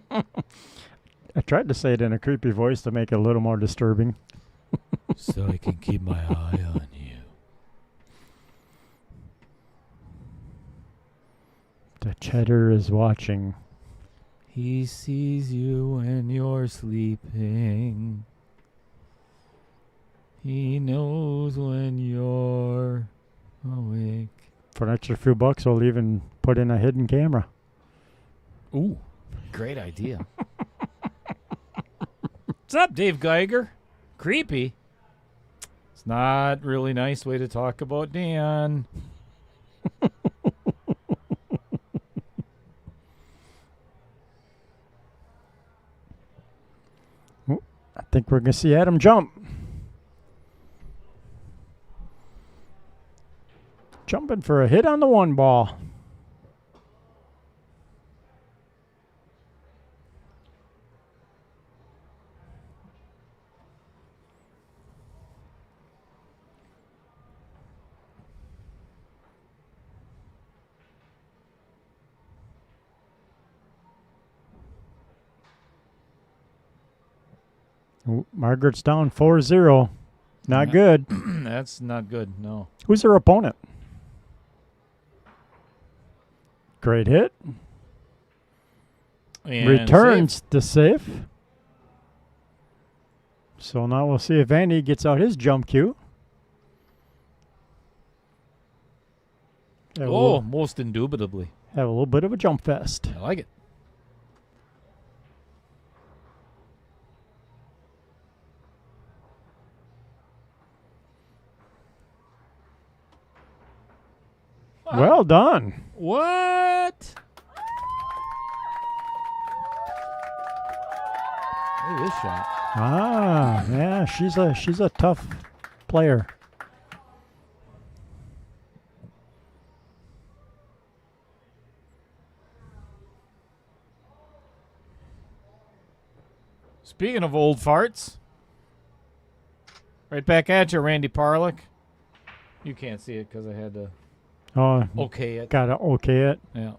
I tried to say it in a creepy voice to make it a little more disturbing. So I can keep my eye on you. The cheddar is watching. He sees you when you're sleeping. He knows when you're awake. For an extra few bucks, we'll even put in a hidden camera. Ooh, great idea. What's up, Dave Geiger? Creepy. It's not really nice way to talk about Dan. I think we're going to see Adam jump. Jumping for a hit on the one ball. Ooh, Margaret's down 4-0. Not good. That's not good, no. Who's her opponent? Great hit. And Returns save. the safe. So now we'll see if Andy gets out his jump cue. Oh, most indubitably. Have a little bit of a jump fest. I like it. Well done. What? Look at this shot. Ah, yeah, she's a tough player. Speaking of old farts, right back at you, Randy Parlick. You can't see it because I had to okay it. Gotta okay it. Yeah.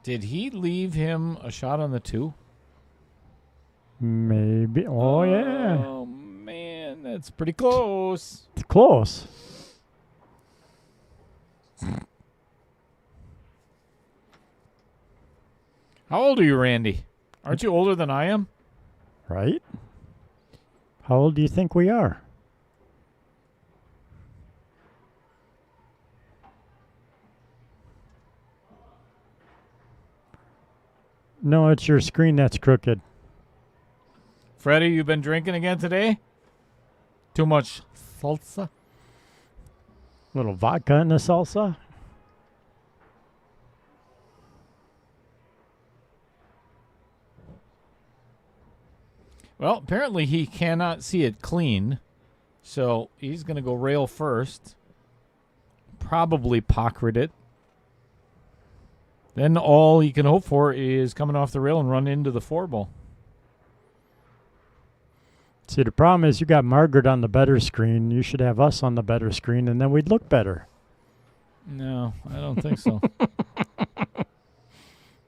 Did he leave him a shot on the 2? Maybe. Oh, yeah. Oh, man, that's pretty close. It's close. How old are you, Randy? Aren't you older than I am? Right? How old do you think we are? No, it's your screen that's crooked. Freddie, you been drinking again today? Too much salsa? Little vodka in the salsa. Well, apparently he cannot see it clean, so he's going to go rail first. Probably pocket it. Then all he can hope for is coming off the rail and run into the 4-ball. See, the problem is you got Margaret on the better screen. You should have us on the better screen, and then we'd look better. No, I don't think so.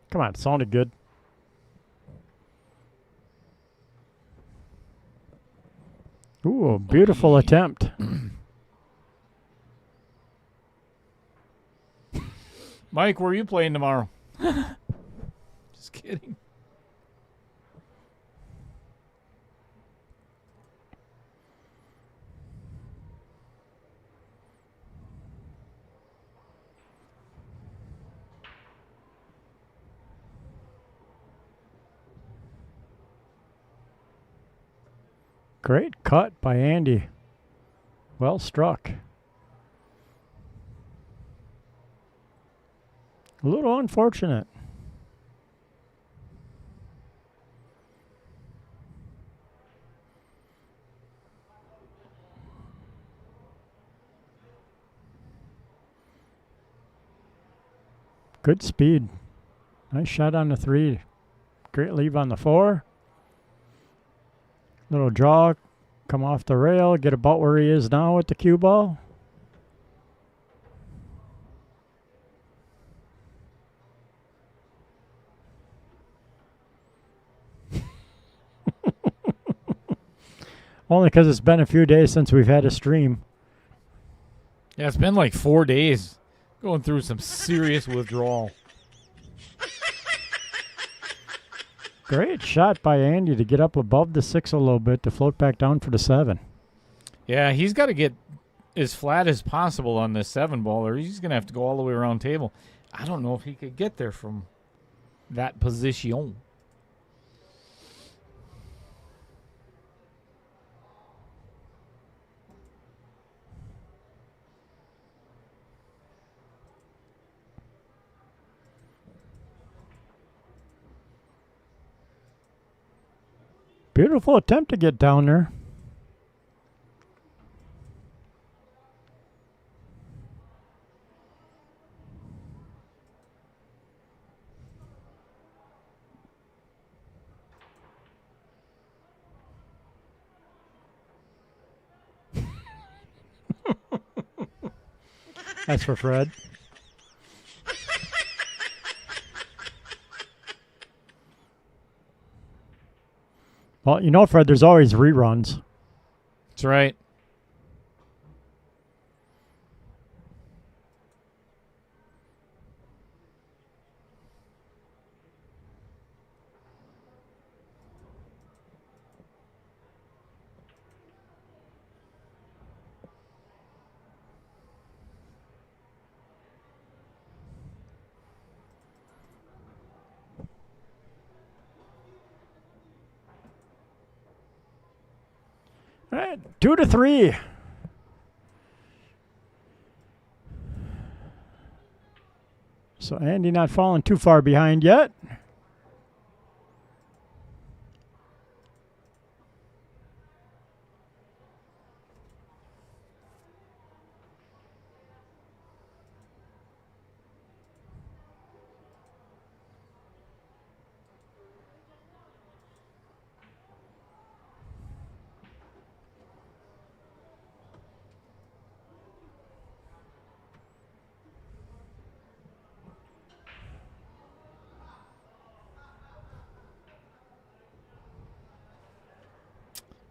Come on, it sounded good. Ooh, a beautiful attempt. Mike, where are you playing tomorrow? Just kidding. Great cut by Andy. Well struck. A little unfortunate. Good speed. Nice shot on the 3. Great leave on the 4. Little draw. Come off the rail. Get about where he is now with the cue ball. Only because it's been a few days since we've had a stream. Yeah, it's been like 4 days. Going through some serious withdrawal. Great shot by Andy to get up above the 6 a little bit to float back down for the 7. Yeah, he's got to get as flat as possible on this 7 ball, or he's going to have to go all the way around table. I don't know if he could get there from that position. Beautiful attempt to get down there. That's for Fred. Well, you know, Fred, there's always reruns. That's right. All right, 2 to 3. So Andy not falling too far behind yet.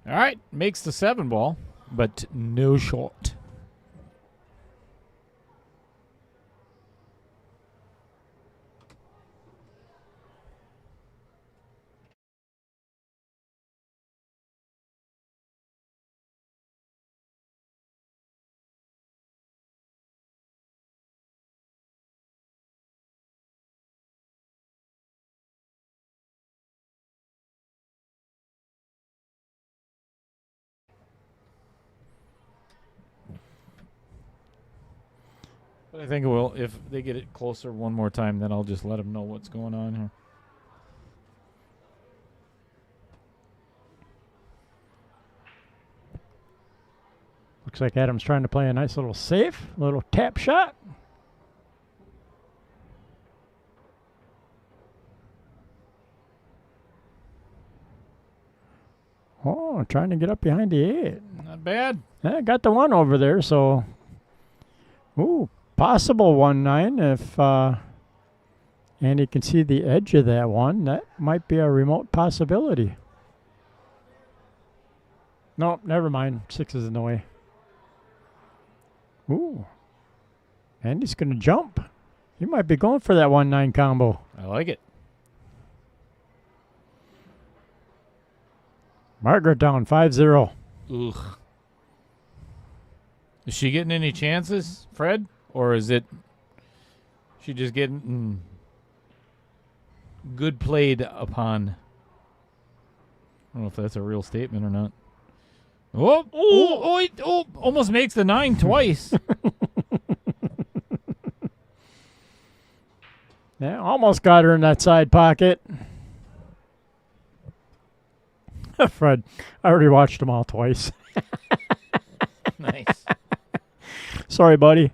All right, makes the 7 ball, but no shot. But I think it will. If they get it closer one more time, then I'll just let them know what's going on here. Looks like Adam's trying to play a nice little safe, little tap shot. Oh, trying to get up behind the 8. Not bad. Yeah, got the 1 over there, so... Ooh, possible 1-9 if Andy can see the edge of that one. That might be a remote possibility. No, never mind. 6 is in the way. Ooh. Andy's going to jump. He might be going for that 1-9 combo. I like it. Margaret down 5-0. Ugh. Is she getting any chances, Fred? Or is it she just getting good played upon? I don't know if that's a real statement or not. Oh, almost makes the 9 twice. Yeah, almost got her in that side pocket. Fred, I already watched them all twice. Nice. Sorry, buddy.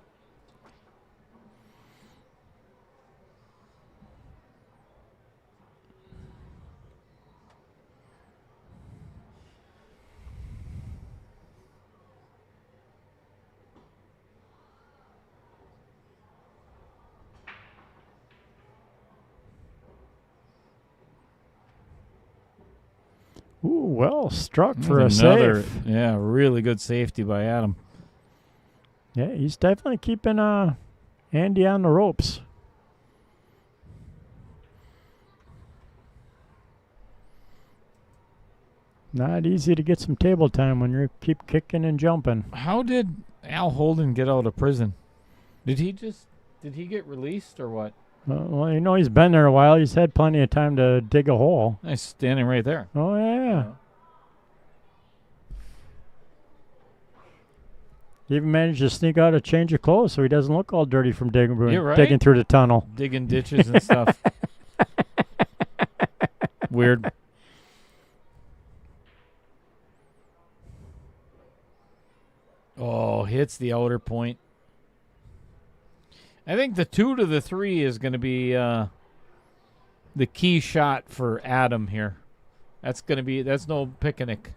Ooh, well struck for a Another, save. yeah, really good safety by Adam. Yeah, he's definitely keeping Andy on the ropes. Not easy to get some table time when you keep kicking and jumping. How did Al Holden get out of prison? Did he get released or what? Well, you know, he's been there a while. He's had plenty of time to dig a hole. He's standing right there. Oh, yeah. He even managed to sneak out a change of clothes so he doesn't look all dirty from You're right. digging through the tunnel. Digging ditches and stuff. Weird. Oh, hits the outer point. I think the 2 to the 3 is going to be the key shot for Adam here. That's no picnic.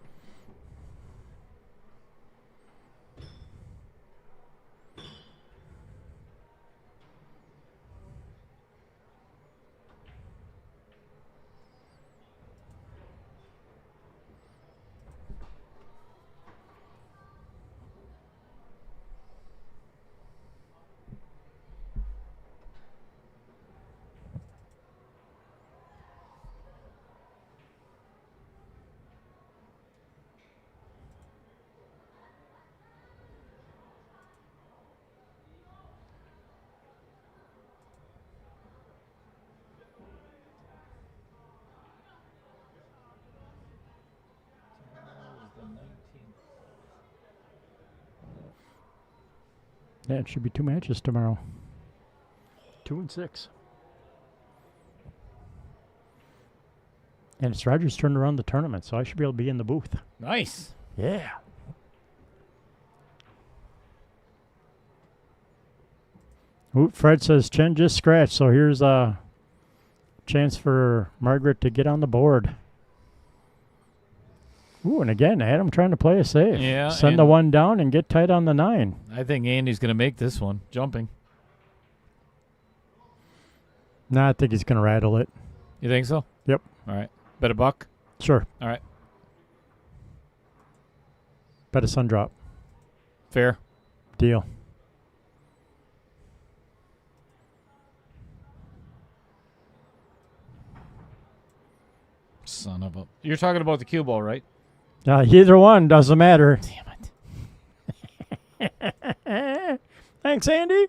Yeah, it should be 2 matches tomorrow. 2 and 6. And it's Roger's turn to run the tournament, so I should be able to be in the booth. Nice. Yeah. Ooh, Fred says Chen just scratched, so here's a chance for Margaret to get on the board. Ooh, and again, Adam trying to play a safe. Yeah, Send the 1 down and get tight on the 9. I think Andy's going to make this one, jumping. Nah, I think he's going to rattle it. You think so? Yep. All right. Bet a buck? Sure. All right. Bet a sun drop. Fair. Deal. Son of a... You're talking about the cue ball, right? Either one doesn't matter. Damn it. Thanks, Andy.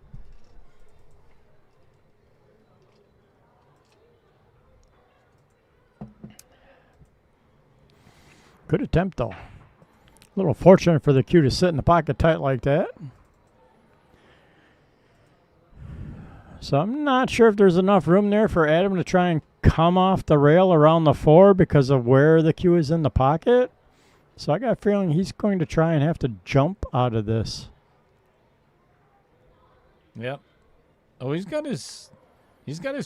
Good attempt, though. A little fortunate for the cue to sit in the pocket tight like that. So I'm not sure if there's enough room there for Adam to try and come off the rail around the 4 because of where the cue is in the pocket. So I got a feeling he's going to try and have to jump out of this. Yep. Oh, he's got his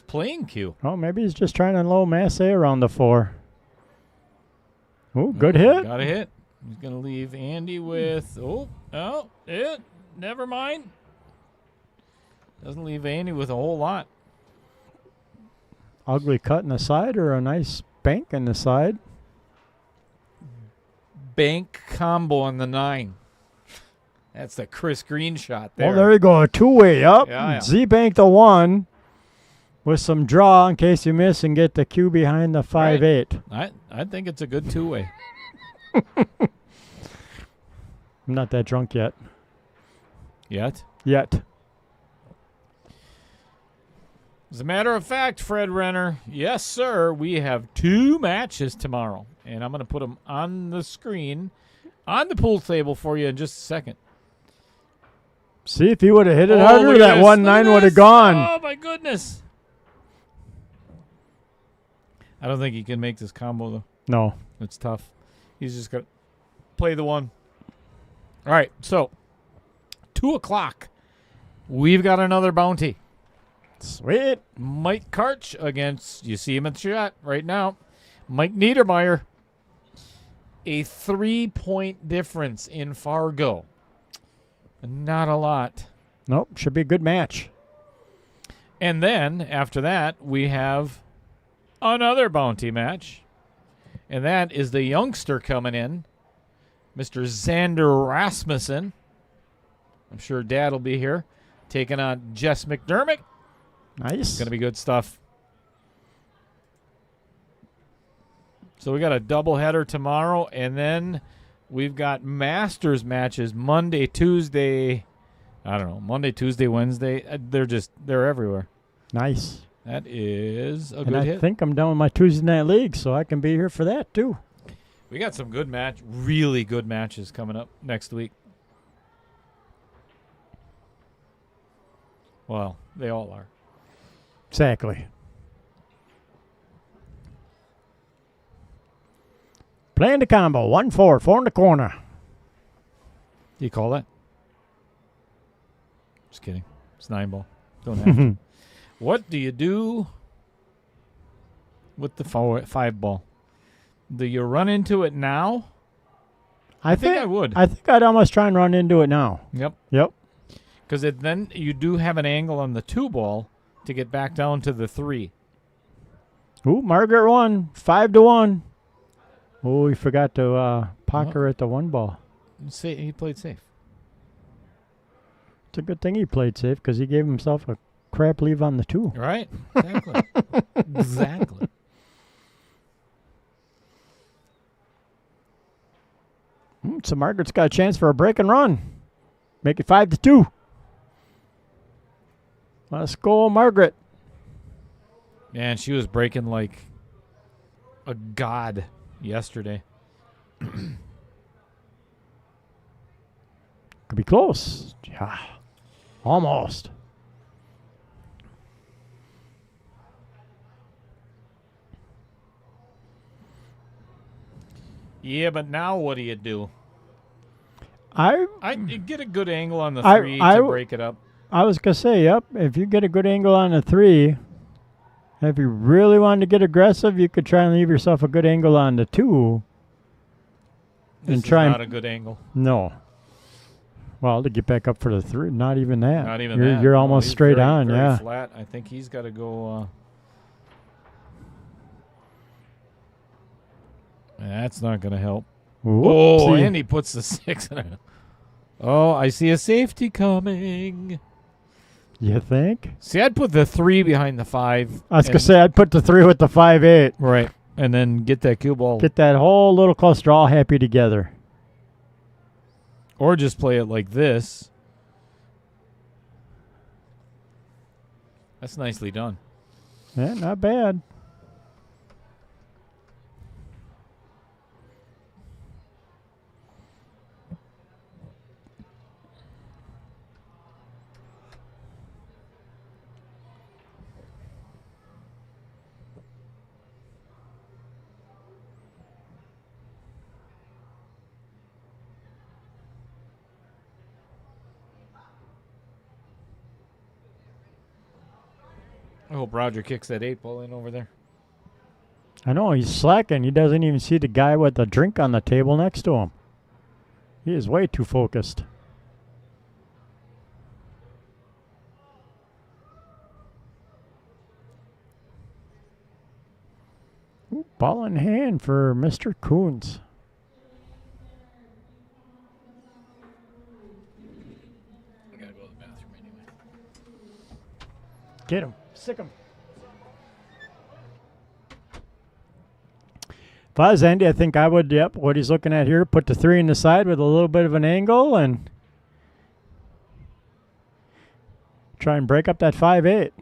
playing cue. Oh, maybe he's just trying to low masse around the 4. Ooh, good hit. Got a hit. He's going to leave Andy with... never mind. Doesn't leave Andy with a whole lot. Ugly cut in the side or a nice bank in the side? Bank combo on the 9. That's the Chris Green shot there. Well, there you go. A 2-way up. Yeah. Z-bank the 1 with some draw in case you miss and get the cue behind the 5-8. I think it's a good 2-way. I'm not that drunk yet. Yet? As a matter of fact, Fred Renner, yes, sir, we have 2 matches tomorrow. And I'm going to put them on the screen, on the pool table for you in just a second. See, if he would have hit it look harder, at that this. 1-9 Look would at have this. gone. Oh, my goodness. I don't think he can make this combo, though. No. It's tough. He's just going to play the 1. All right, so 2 o'clock. We've got another bounty. Sweet. Mike Karch against, you see him at the shot right now, Mike Niedermeyer. A 3-point difference in Fargo. Not a lot. Nope, should be a good match. And then, after that, we have another bounty match And that is the youngster coming in, Mr. Xander Rasmussen. I'm sure Dad will be here, taking on Jess McDermott. Nice. Going to be good stuff. So we got a doubleheader tomorrow, and then we've got Masters matches Monday, Tuesday. I don't know, Monday, Tuesday, Wednesday. They're everywhere. Nice. That is a And good I hit. think I'm done with my Tuesday night league, so I can be here for that too. We got some really good matches coming up next week. Well, they all are. Exactly. Playing the combo. 1-4. 4 in the corner. Do you call that? Just kidding. It's 9-ball. Don't have to. What do you do with the 5-ball? Do you run into it now? I think I would. I think I'd almost try and run into it now. Yep. Yep. Because then you do have an angle on the 2-ball to get back down to the 3. Ooh, Margaret won. 5-1. Oh, he forgot to poker at the 1 ball. He played safe. It's a good thing he played safe because he gave himself a crap leave on the 2. Right? Exactly. Exactly. So Margaret's got a chance for a break and run. Make it 5-2. Let's go, Margaret. Man, she was breaking like a god yesterday. Could be close. Yeah. Almost. Yeah, but now what do you do? I get a good angle on the 3 to break it up. I was going to say, yep, if you get a good angle on the 3, if you really wanted to get aggressive, you could try and leave yourself a good angle on the 2. This and try is not a good angle. No. Well, to get back up for the 3, not even that. Not even you're, that. You're No, almost he's straight very, on, very yeah. flat. I think he's got to go. That's not going to help. Oh, Whoopsie. and he puts the 6 in it. Oh, I see a safety coming. You think? See, I'd put the 3 behind the 5. I was going to say, I'd put the 3 with the 5-8. Right. And then get that cue ball. Get that whole little cluster all happy together. Or just play it like this. That's nicely done. Yeah, not bad. I hope Roger kicks that 8-ball in over there. I know, he's slacking. He doesn't even see the guy with the drink on the table next to him. He is way too focused. Ooh, ball in hand for Mr. Kunz. I gotta go to the bathroom anyway. Get him. Sick him. If I was Andy, I think I would, yep, what he's looking at here, put the 3 in the side with a little bit of an angle and try and break up that 5-8.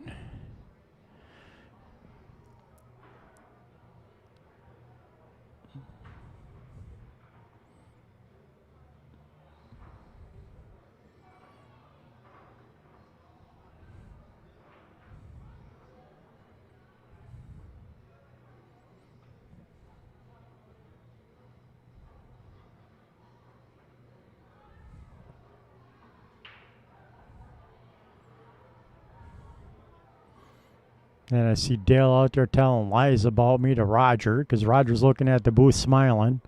And I see Dale out there telling lies about me to Roger because Roger's looking at the booth smiling.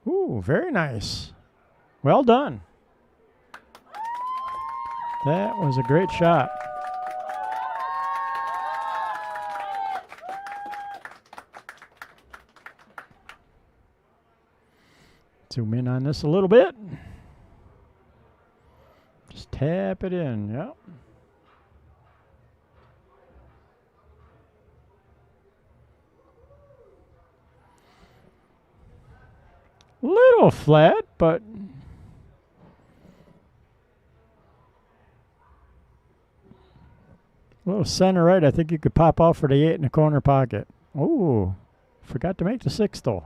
Ooh, very nice. Well done. That was a great shot. Zoom in on this a little bit. Just tap it in. Yep. Little flat, but a little center right. I think you could pop off for the 8 in the corner pocket. Oh, forgot to make the 6 though.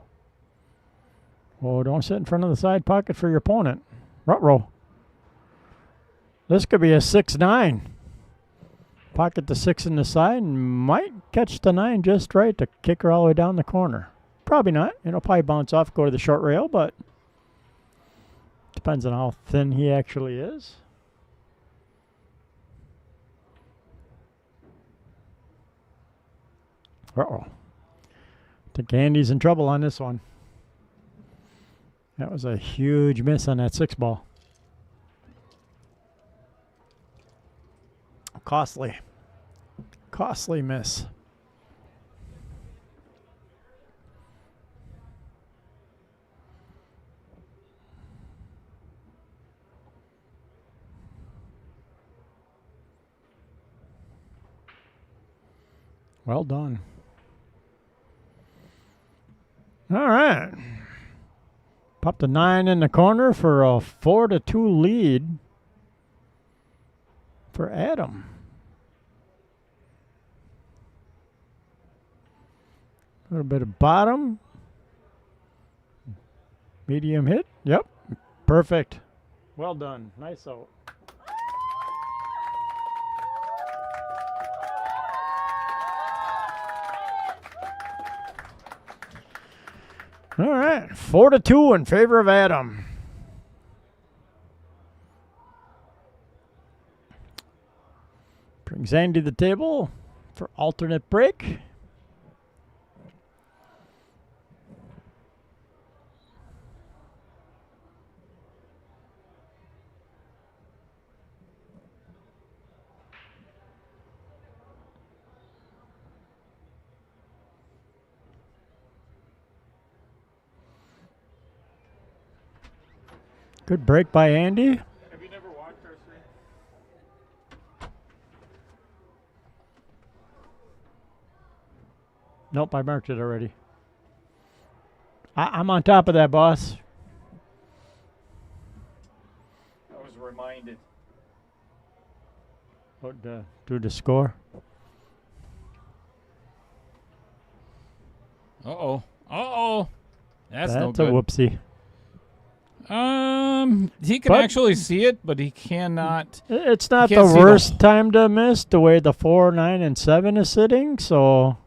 Oh, don't sit in front of the side pocket for your opponent. Ruh-roh. This could be a 6-9. Pocket the 6 in the side and might catch the 9 just right to kick her all the way down the corner. Probably not. It'll probably bounce off, go to the short rail, but depends on how thin he actually is. Uh-oh. I think Andy's in trouble on this one. That was a huge miss on that 6 ball. Costly. Costly miss. Well done. All right. Popped a 9 in the corner for a 4-2 lead for Adam. A little bit of bottom. Medium hit. Yep. Perfect. Well done. Nice out. All right, 4-2 in favor of Adam. Brings Andy to the table for alternate break. Good break by Andy. Have you never watched our stream? Nope, I marked it already. I'm on top of that, boss. I was reminded. What, do the score? Uh-oh. Uh-oh. That's no a good. whoopsie. He can But- actually see it, but he cannot. It's not can't the see worst time to miss the way the 4, 9, and 7 is sitting, so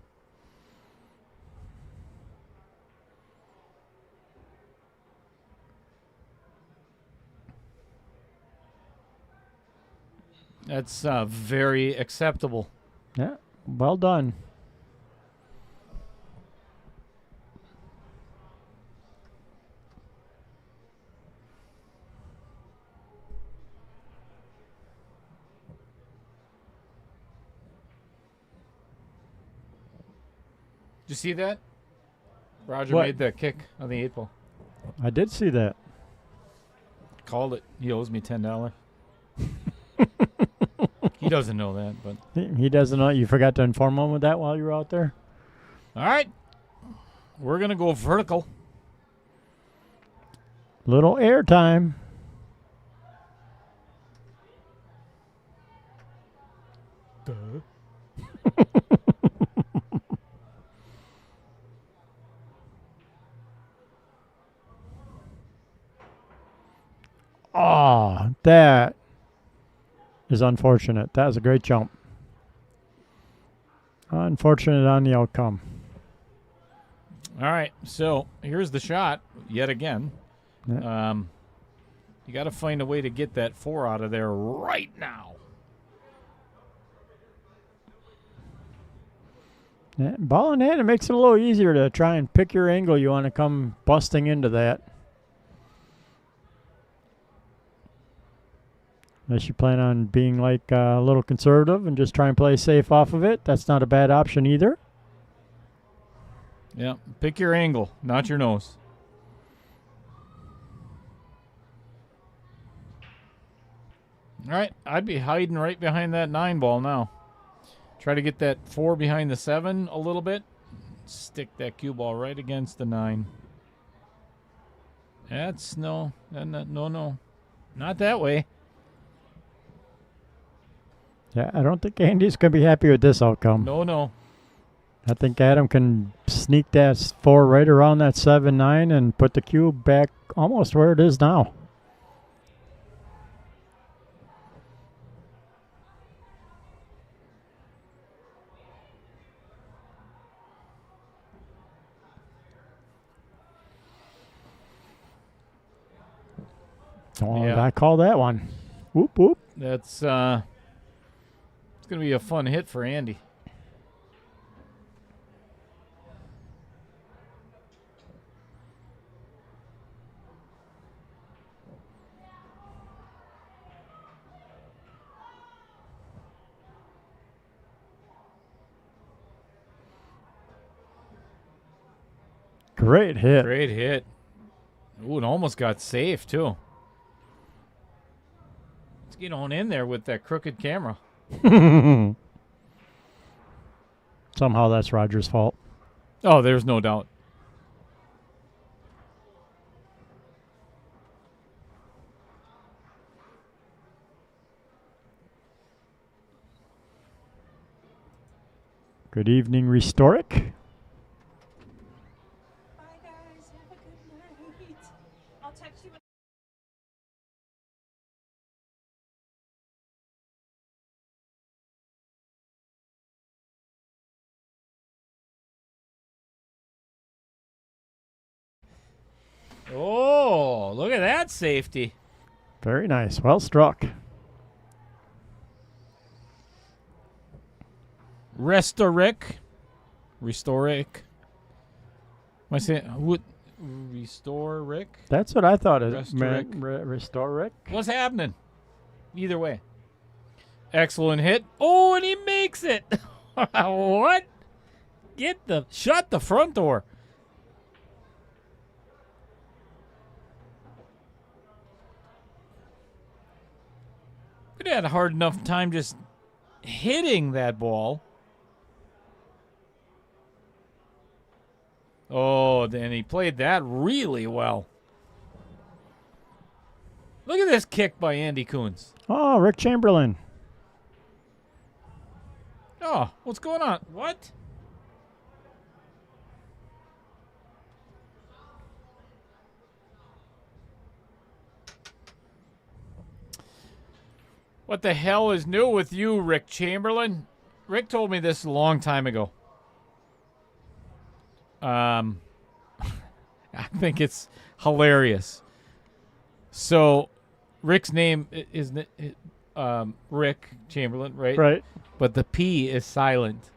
That's very acceptable. yeah, well done. Did you see that? Roger What? made the kick on the 8 ball. I did see that. Called it. He owes me $10. He doesn't know that, but He doesn't know. You forgot to inform him of that while you were out there? all right. We're gonna go vertical. Little air time. Oh, that is unfortunate. That was a great jump. Unfortunate on the outcome. All right. So here's the shot yet again. Yeah. You got to find a way to get that 4 out of there right now. Yeah, ball in hand, it makes it a little easier to try and pick your angle you want to come busting into that. Unless you plan on being like a little conservative and just try and play safe off of it. That's not a bad option either. Yeah. Pick your angle, not your nose. All right, I'd be hiding right behind that 9 ball now. Try to get that 4 behind the 7 a little bit. Stick that cue ball right against the 9. That's no, not that way. Yeah, I don't think Andy's going to be happy with this outcome. No. I think Adam can sneak that 4 right around that 7-9 and put the cue back almost where it is now. Oh, Yeah. I call that one. Whoop, whoop. That's it's going to be a fun hit for Andy. Great hit. Great hit. Ooh, it almost got safe, too. Let's get on in there with that crooked camera. Somehow that's Roger's fault. Oh, there's no doubt. Good evening, Restoric. Bye, guys. Have a good night. I'll text you. Oh, look at that safety. Very nice. Well struck. Restoric. Am I saying what? Restoric? That's what I thought it meant. Restoric. Restoric. What's happening? Either way. Excellent hit. Oh, and he makes it. What? Shut the front door. It had a hard enough time just hitting that ball. Oh, then he played that really well. Look at this kick by Andy Kunz. Oh, Rick Chamberlain. Oh, what's going on? What? What the hell is new with you, Rick Chamberlain? Rick told me this a long time ago. I think it's hilarious. So, Rick's name is Rick Chamberlain, right? Right. But the P is silent.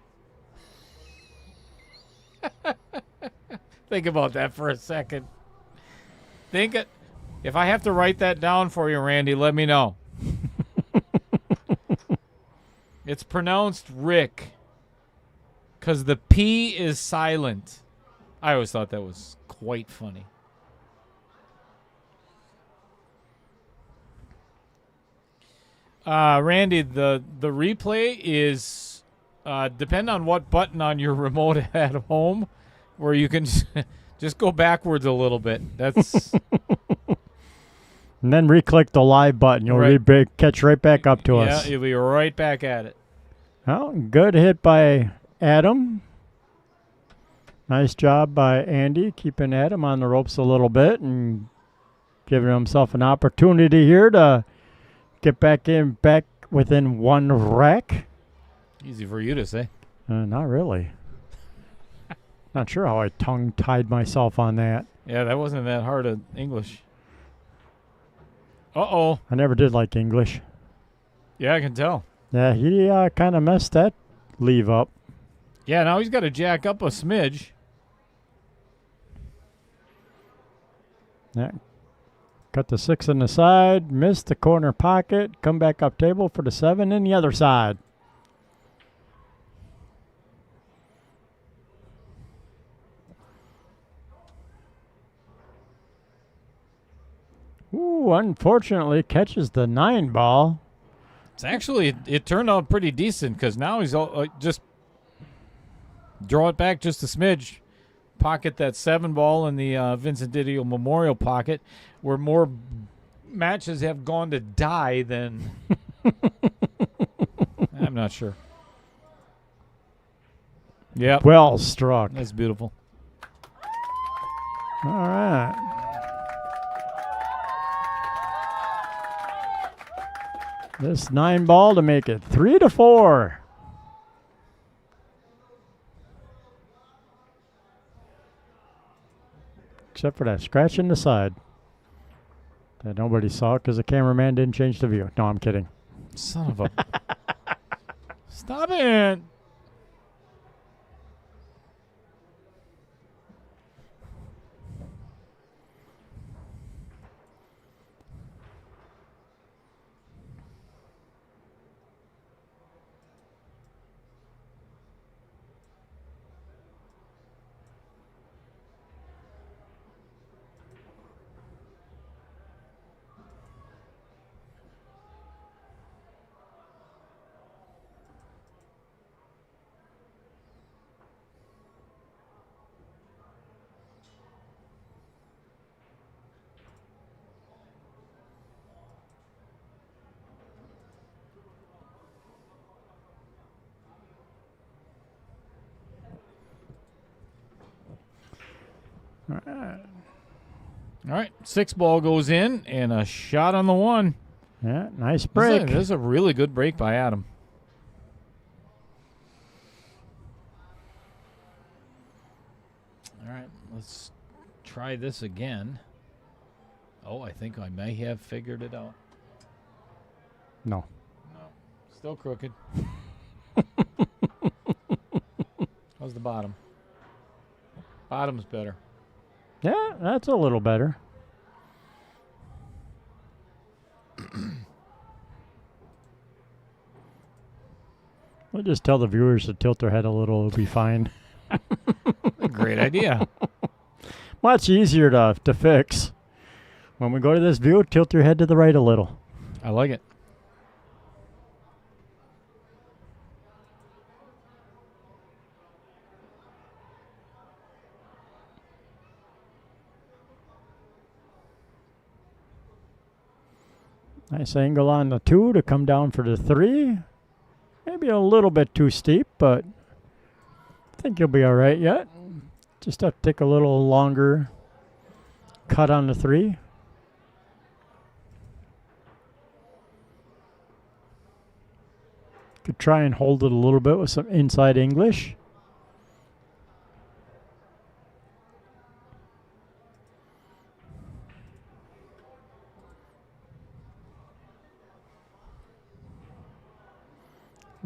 Think about that for a second. If I have to write that down for you, Randy, let me know. It's pronounced Rick because the P is silent. I always thought that was quite funny. Randy, the replay is depend on what button on your remote at home, where you can just go backwards a little bit. That's And then re-click the live button. You'll Right. catch right back up to yeah, us. you'll be right back at it. Well, good hit by Adam. Nice job by Andy, keeping Adam on the ropes a little bit and giving himself an opportunity here to get back within one rack. Easy for you to say. Not really. Not sure how I tongue-tied myself on that. Yeah, that wasn't that hard of English. Uh-oh. I never did like English. Yeah, I can tell. Yeah, he kind of messed that leave up. Yeah, now he's got to jack up a smidge. Yeah. Cut the 6 on the side, missed the corner pocket, come back up table for the 7 in the other side. Ooh, unfortunately catches the 9 ball. It's actually, it turned out pretty decent because now he's just draw it back just a smidge, pocket that 7 ball in the Vincent Didio Memorial pocket, where more matches have gone to die than I'm not sure. Yep. Well struck. That's beautiful. All right. This 9 ball to make it 3-4. Except for that scratch in the side that nobody saw because the cameraman didn't change the view. No, I'm kidding. Son of a... Stop it. All right, 6 ball goes in, and a shot on the 1. Yeah, nice break. This is a really good break by Adam. All right, let's try this again. Oh, I think I may have figured it out. No. No, still crooked. How's the bottom? Bottom's better. Yeah, that's a little better. We'll just tell the viewers to tilt their head a little. It'll be fine. Great idea. Much easier to fix. When we go to this view, tilt your head to the right a little. I like it. Nice angle on the 2 to come down for the 3. Maybe a little bit too steep, but I think you'll be all right yet. Just have to take a little longer cut on the 3. Could try and hold it a little bit with some inside English.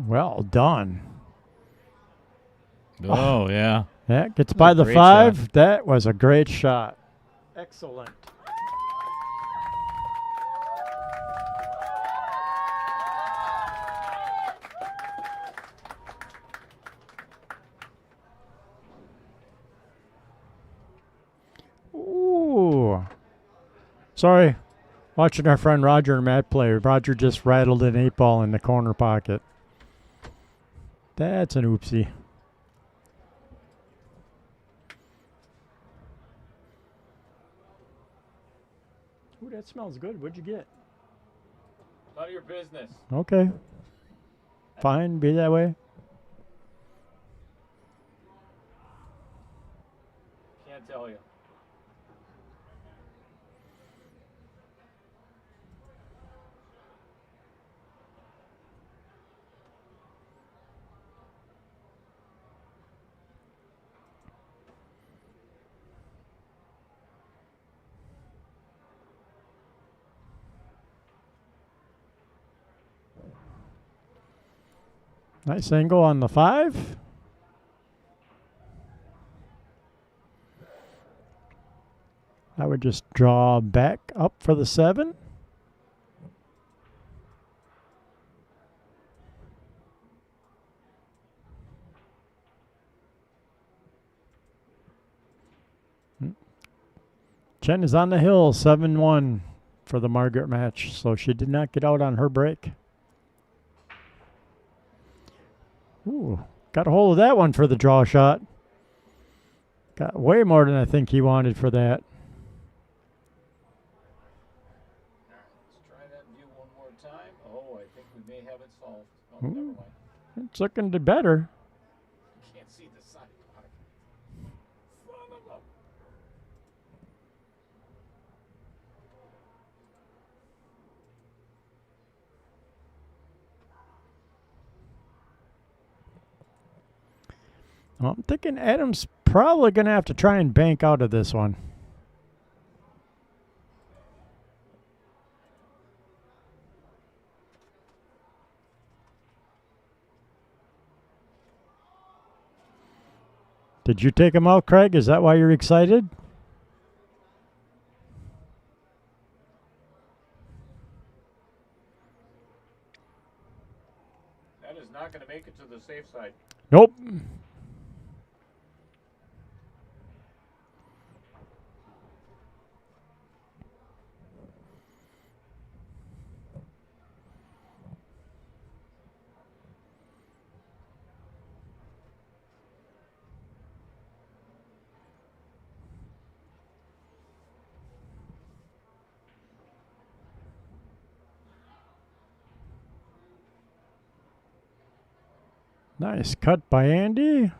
Well done. Oh, yeah. That gets by the great 5. shot. That was a great shot. Excellent. Ooh. Sorry. Watching our friend Roger and Matt play. Roger just rattled an 8 ball in the corner pocket. That's an oopsie. Ooh, that smells good. What'd you get? None of your business. Okay. Fine, be that way. Can't tell you. Nice angle on the 5. I would just draw back up for the 7. Jen is on the hill, 7-1 for the Margaret match, so she did not get out on her break. Ooh, got a hold of that one for the draw shot. Got way more than I think he wanted for that. Let's try that view one more time. Oh, I think we may have it solved. Oh, never mind. It's looking better. Can't see the side pocket. Son of a... Well, I'm thinking Adam's probably going to have to try and bank out of this one. Did you take him out, Craig? Is that why you're excited? That is not going to make it to the safe side. Nope. Nice cut by Andy.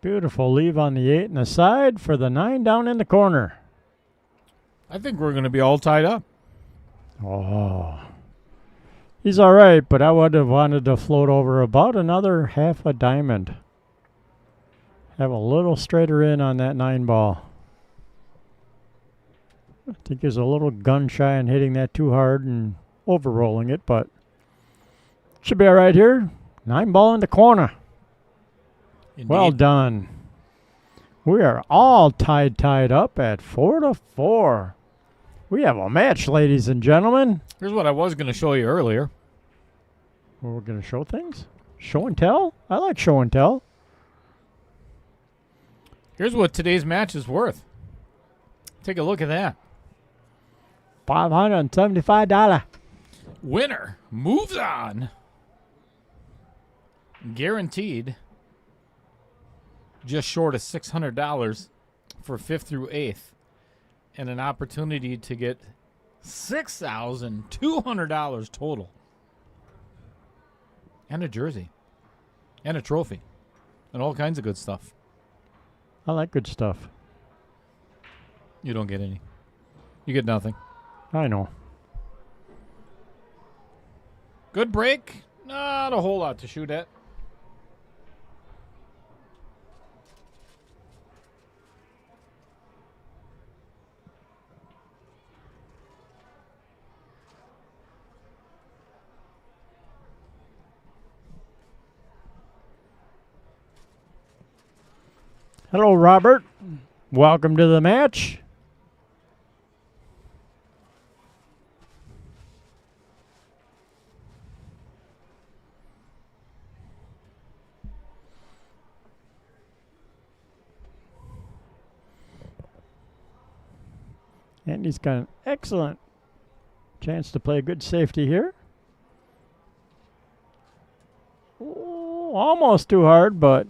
Beautiful leave on the 8 and the side for the 9 down in the corner. I think we're going to be all tied up. Oh. He's all right, but I would have wanted to float over about another half a diamond. Have a little straighter in on that 9 ball. I think he's a little gun shy and hitting that too hard and over-rolling it, but should be all right here. 9 ball in the corner. Indeed. Well done. We are all tied up at 4-4. We have a match, ladies and gentlemen. Here's what I was going to show you earlier. Well, we're going to show things? Show and tell? I like show and tell. Here's what today's match is worth. Take a look at that. $575. Winner moves on. Guaranteed just short of $600 for 5th through 8th. And an opportunity to get $6,200 total. And a jersey. And a trophy. And all kinds of good stuff. I like good stuff. You don't get any. You get nothing. I know. Good break. Not a whole lot to shoot at. Hello, Robert. Welcome to the match. And he's got an excellent chance to play a good safety here. Oh, almost too hard, but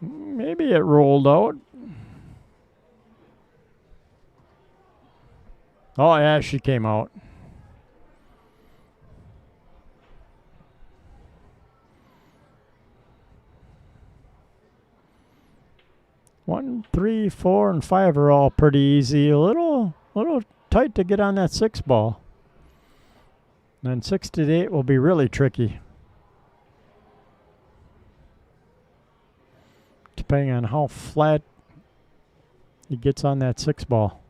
maybe it rolled out. Oh, yeah, she came out. One, 3, 4, and 5 are all pretty easy. A little tight to get on that 6 ball. And then 6 to 8 will be really tricky. Depending on how flat he gets on that 6 ball.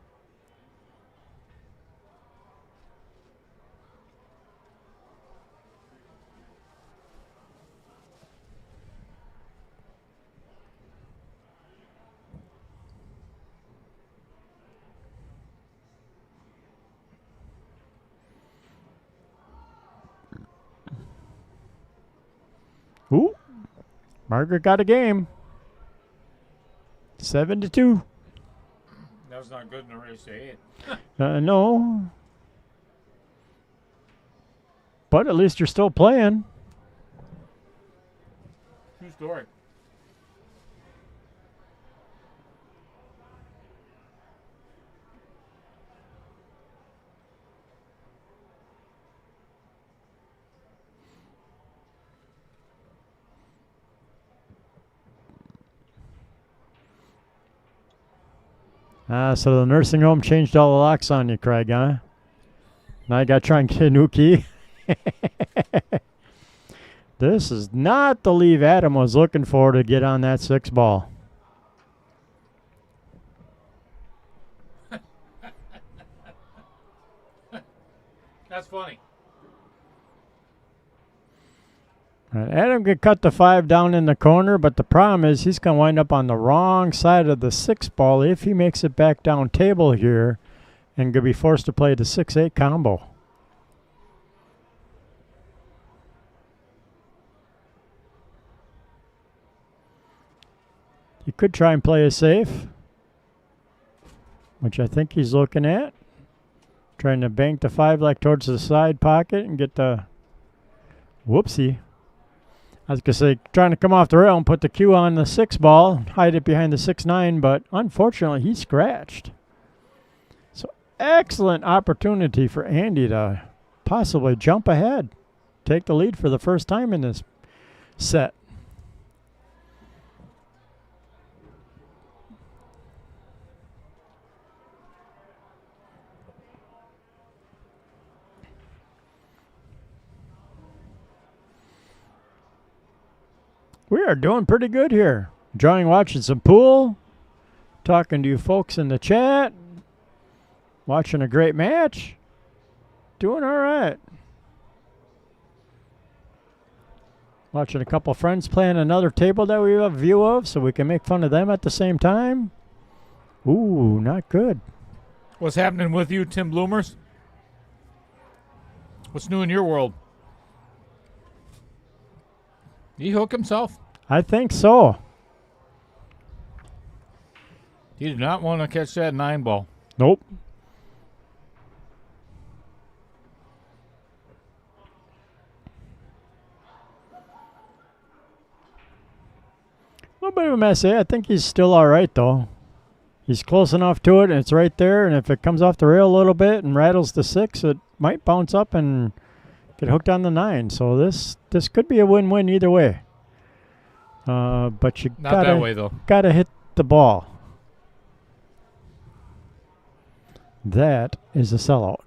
Ooh, Margaret got a game. 7-2. That was not good in a race to 8. No. But at least you're still playing. True story. So the nursing home changed all the locks on you, Craig, huh? Now I got to try and get a new key. This is not the leave Adam was looking for to get on that 6 ball. That's funny. And Adam could cut the 5 down in the corner, but the problem is he's going to wind up on the wrong side of the 6 ball if he makes it back down table here and could be forced to play the 6-8 combo. You could try and play a safe, which I think he's looking at. Trying to bank the 5 like towards the side pocket and get the whoopsie. I was going to say, trying to come off the rail and put the cue on the 6 ball, hide it behind the 6-9, but unfortunately he scratched. So excellent opportunity for Andy to possibly jump ahead, take the lead for the first time in this set. We are doing pretty good here. Enjoying watching some pool, talking to you folks in the chat, watching a great match. Doing all right. Watching a couple friends playing another table that we have a view of so we can make fun of them at the same time. Ooh, not good. What's happening with you, Tim Bloomers? What's new in your world? Did he hook himself? I think so. He did not want to catch that 9 ball. Nope. A little bit of a mess, eh? I think he's still all right, though. He's close enough to it, and it's right there, and if it comes off the rail a little bit and rattles the 6, it might bounce up and get hooked on the 9. So this could be a win-win either way. But you Not that way, though. gotta hit the ball. That is a sellout.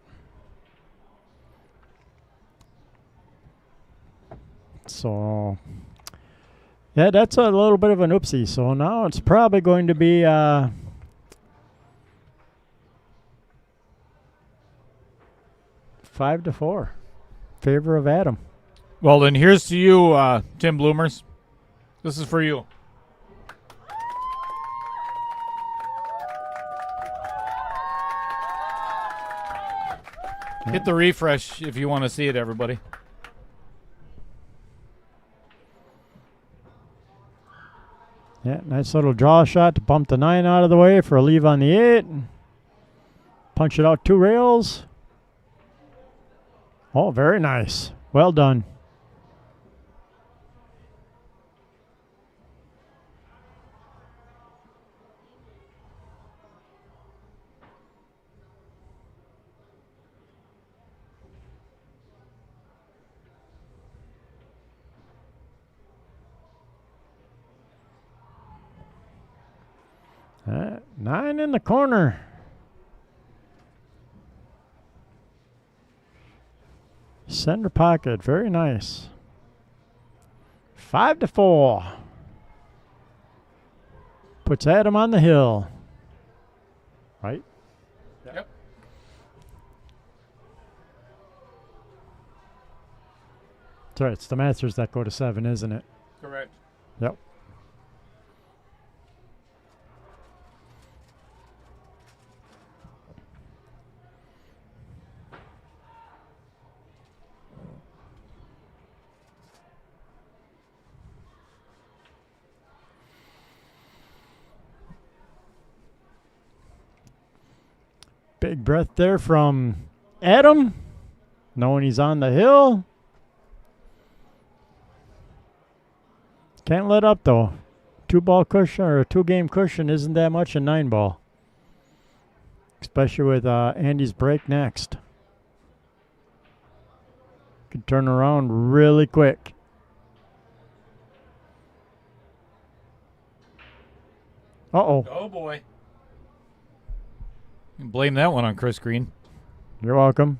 So, yeah, that's a little bit of an oopsie. So now it's probably going to be 5-4, favor of Adam. Well, then here's to you, Tim Bloomers. This is for you. Hit the refresh if you want to see it, everybody. Yeah, nice little draw shot to bump the 9 out of the way for a leave on the 8. Punch it out 2 rails. Oh, very nice. Well done. Nine in the corner. Center pocket, very nice. 5-4. Puts Adam on the hill. Right? Yep. That's right, it's the Masters that go to 7, isn't it? Correct. Yep. Big breath there from Adam, knowing he's on the hill. Can't let up, though. 2-ball cushion or a 2-game cushion isn't that much in 9-ball. Especially with Andy's break next. Could turn around really quick. Uh-oh. Oh, boy. You can blame that one on Chris Green. You're welcome.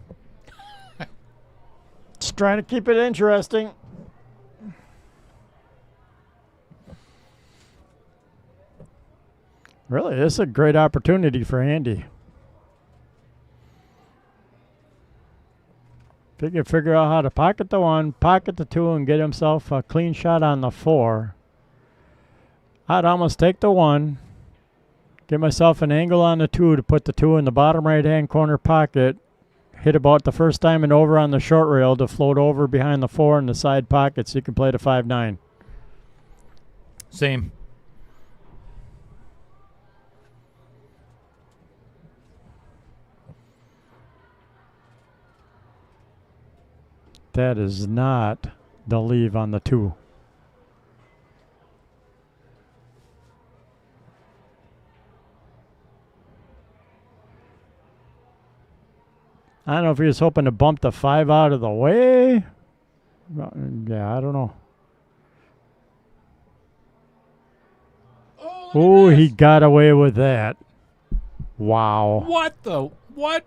Just trying to keep it interesting. Really, this is a great opportunity for Andy. If he can figure out how to pocket the 1, pocket the 2, and get himself a clean shot on the 4, I'd almost take the 1, get myself an angle on the 2 to put the 2 in the bottom right-hand corner pocket, hit about the first time and over on the short rail to float over behind the 4 in the side pocket so you can play the 5-9. Same. That is not the leave on the 2. I don't know if he was hoping to bump the 5 out of the way. Yeah, I don't know. Oh, he got away with that. Wow. What the? What?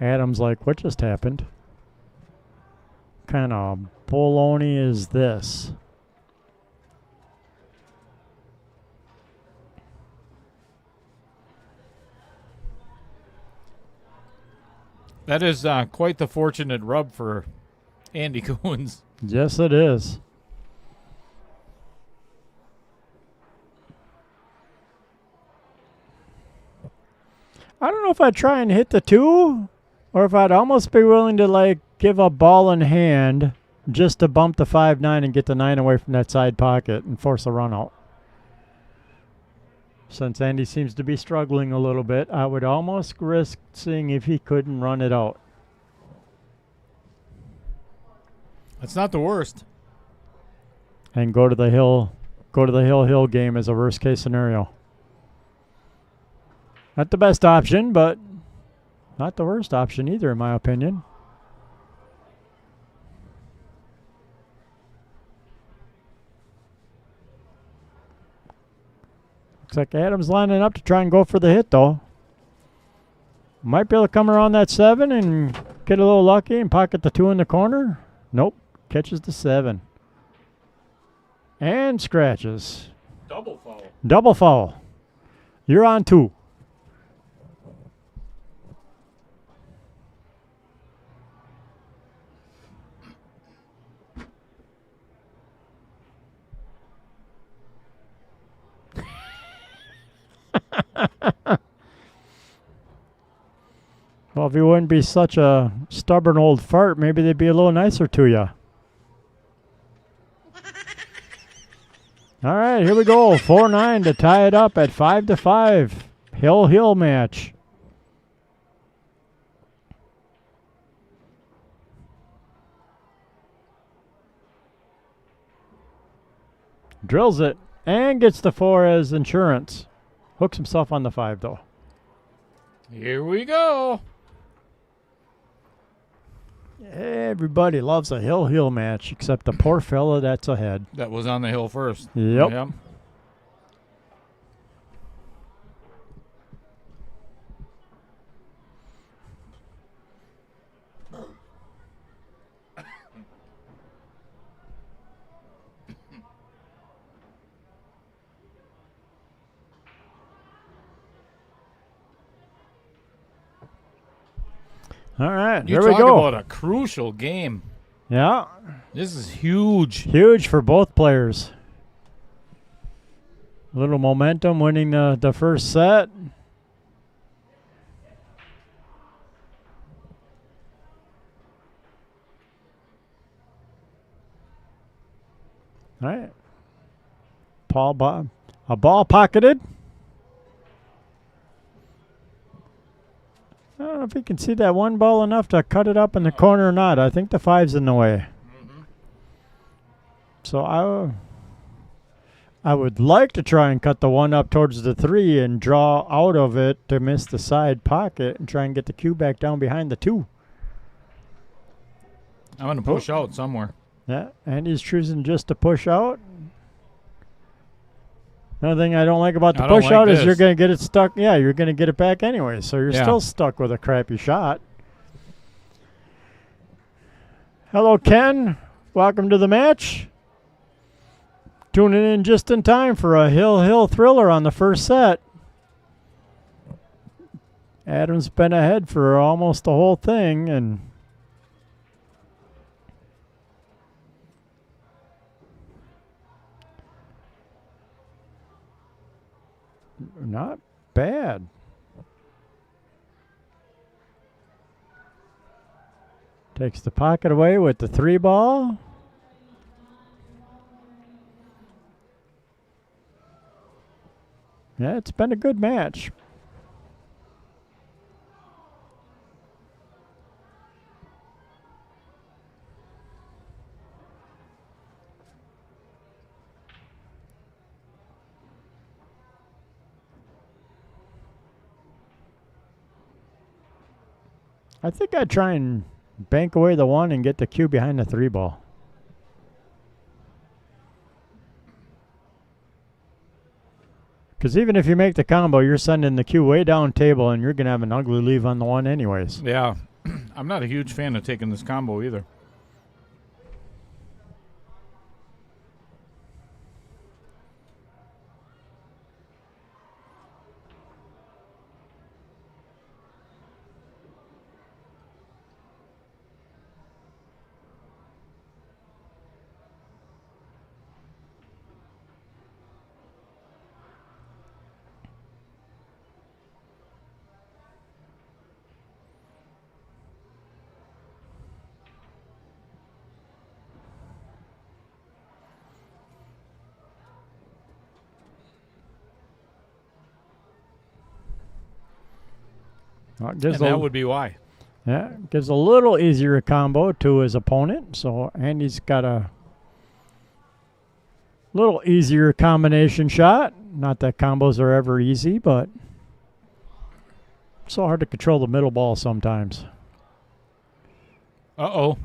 Adam's like, what just happened? Kind of baloney is this? That is quite the fortunate rub for Andy Kunz. Yes, it is. I don't know if I'd try and hit the 2, or if I'd almost be willing to like give a ball in hand just to bump the 5-9 and get the 9 away from that side pocket and force a run out. Since Andy seems to be struggling a little bit, I would almost risk seeing if he couldn't run it out. That's not the worst. And go to the hill game as a worst case scenario. Not the best option, but not the worst option either, in my opinion. Looks like Adam's lining up to try and go for the hit, though. Might be able to come around that 7 and get a little lucky and pocket the 2 in the corner. Nope. Catches the 7. And scratches. Double foul. Double foul. You're on 2. Well, if you wouldn't be such a stubborn old fart, maybe they'd be a little nicer to you. All right, here we go. 4-9 to tie it up at 5-5. Hill match. Drills it and gets the 4 as insurance. Hooks himself on the 5, though. Here we go. Everybody loves a hill match except the poor fella that's ahead. That was on the hill first. Yep. All right, You here we talk go. about a crucial game. Yeah, This is huge. huge for both players. A little momentum winning the first set. All right. A ball pocketed. I don't know if you can see that one ball enough to cut it up in the corner or not. I think the 5's in the way. So I would like to try and cut the 1 up towards the 3 and draw out of it to miss the side pocket and try and get the cue back down behind the 2. I'm going to push out somewhere. Yeah, and he's choosing just to push out. Another thing I don't like about the push out is you're going to get it stuck. Yeah, you're going to get it back anyway, so you're still stuck with a crappy shot. Hello, Ken. Welcome to the match. Tuning in just in time for a hill thriller on the first set. Adam's been ahead for almost the whole thing, and not bad. Takes the pocket away with the 3 ball. Yeah, it's been a good match. I think I'd try and bank away the 1 and get the cue behind the 3 ball. Because even if you make the combo, you're sending the cue way down table, and you're going to have an ugly leave on the 1 anyways. Yeah. I'm not a huge fan of taking this combo either. Well, And that would be why. Yeah, gives a little easier combo to his opponent. So Andy's got a little easier combination shot. Not that combos are ever easy, but so hard to control the middle ball sometimes. Uh-oh.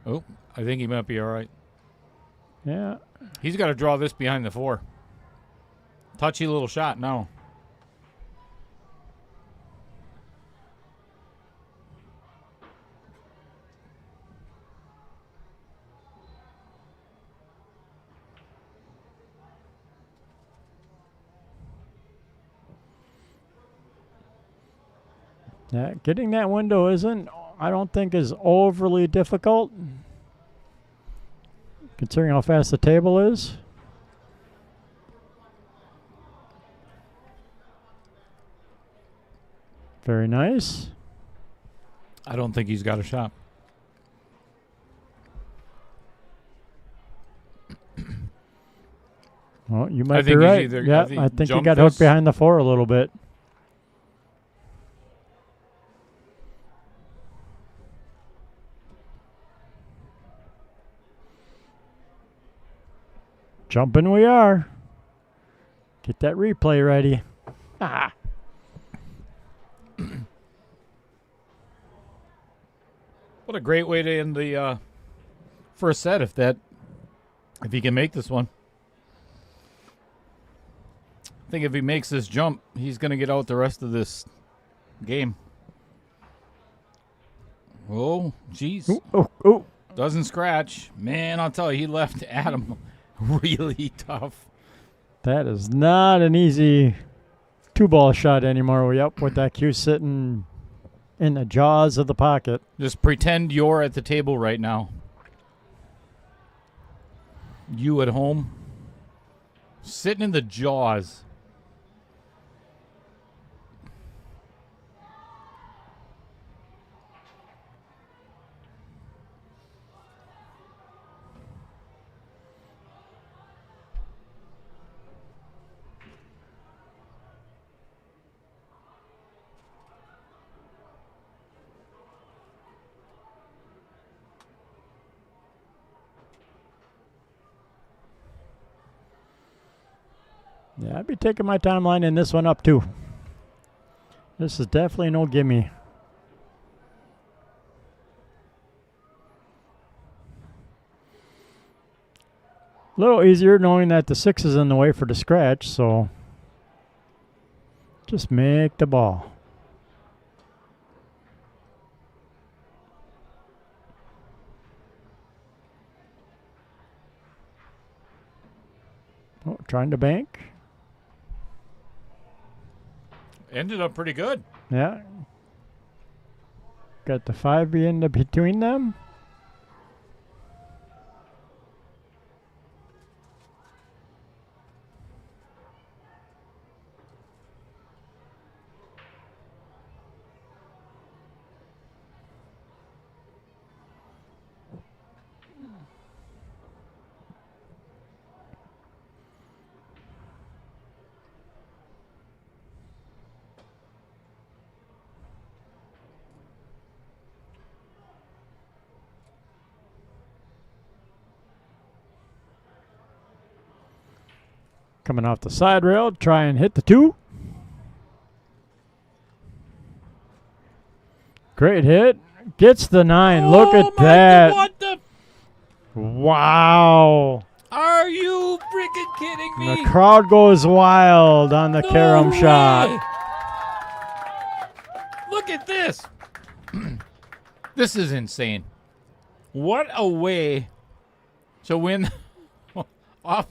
Oh, I think he might be all right. Yeah. He's got to draw this behind the 4. Touchy little shot now. Yeah, getting that window isn't, I don't think, is overly difficult, considering how fast the table is. Very nice. I don't think he's got a shot. Well, you might I be think he's right. either- Yeah, I think I think he jump got hooked this. behind the 4 a little bit. Jumping we are. Get that replay ready. Ah. What a great way to end the first set if he can make this one. I think if he makes this jump, he's going to get out the rest of this game. Oh, jeez. Ooh, ooh, ooh. Doesn't scratch. Man, I'll tell you, he left Adam really tough. That is not an easy 2-ball shot anymore. Yep, with that cue sitting in the jaws of the pocket. Just pretend you're at the table right now. You at home. Sitting in the jaws. Yeah, I'd be taking my timeline in this one up too. This is definitely no gimme. A little easier knowing that the 6 is in the way for the scratch, so just make the ball. Oh, trying to bank. Ended up pretty good. Yeah. Got the 5 in between them. Coming off the side rail, try and hit the 2. Great hit. Gets the 9. Look at that. What the? Wow. Are you freaking kidding me? The crowd goes wild on the carom shot. way. Look at this. This is insane. What a way to win off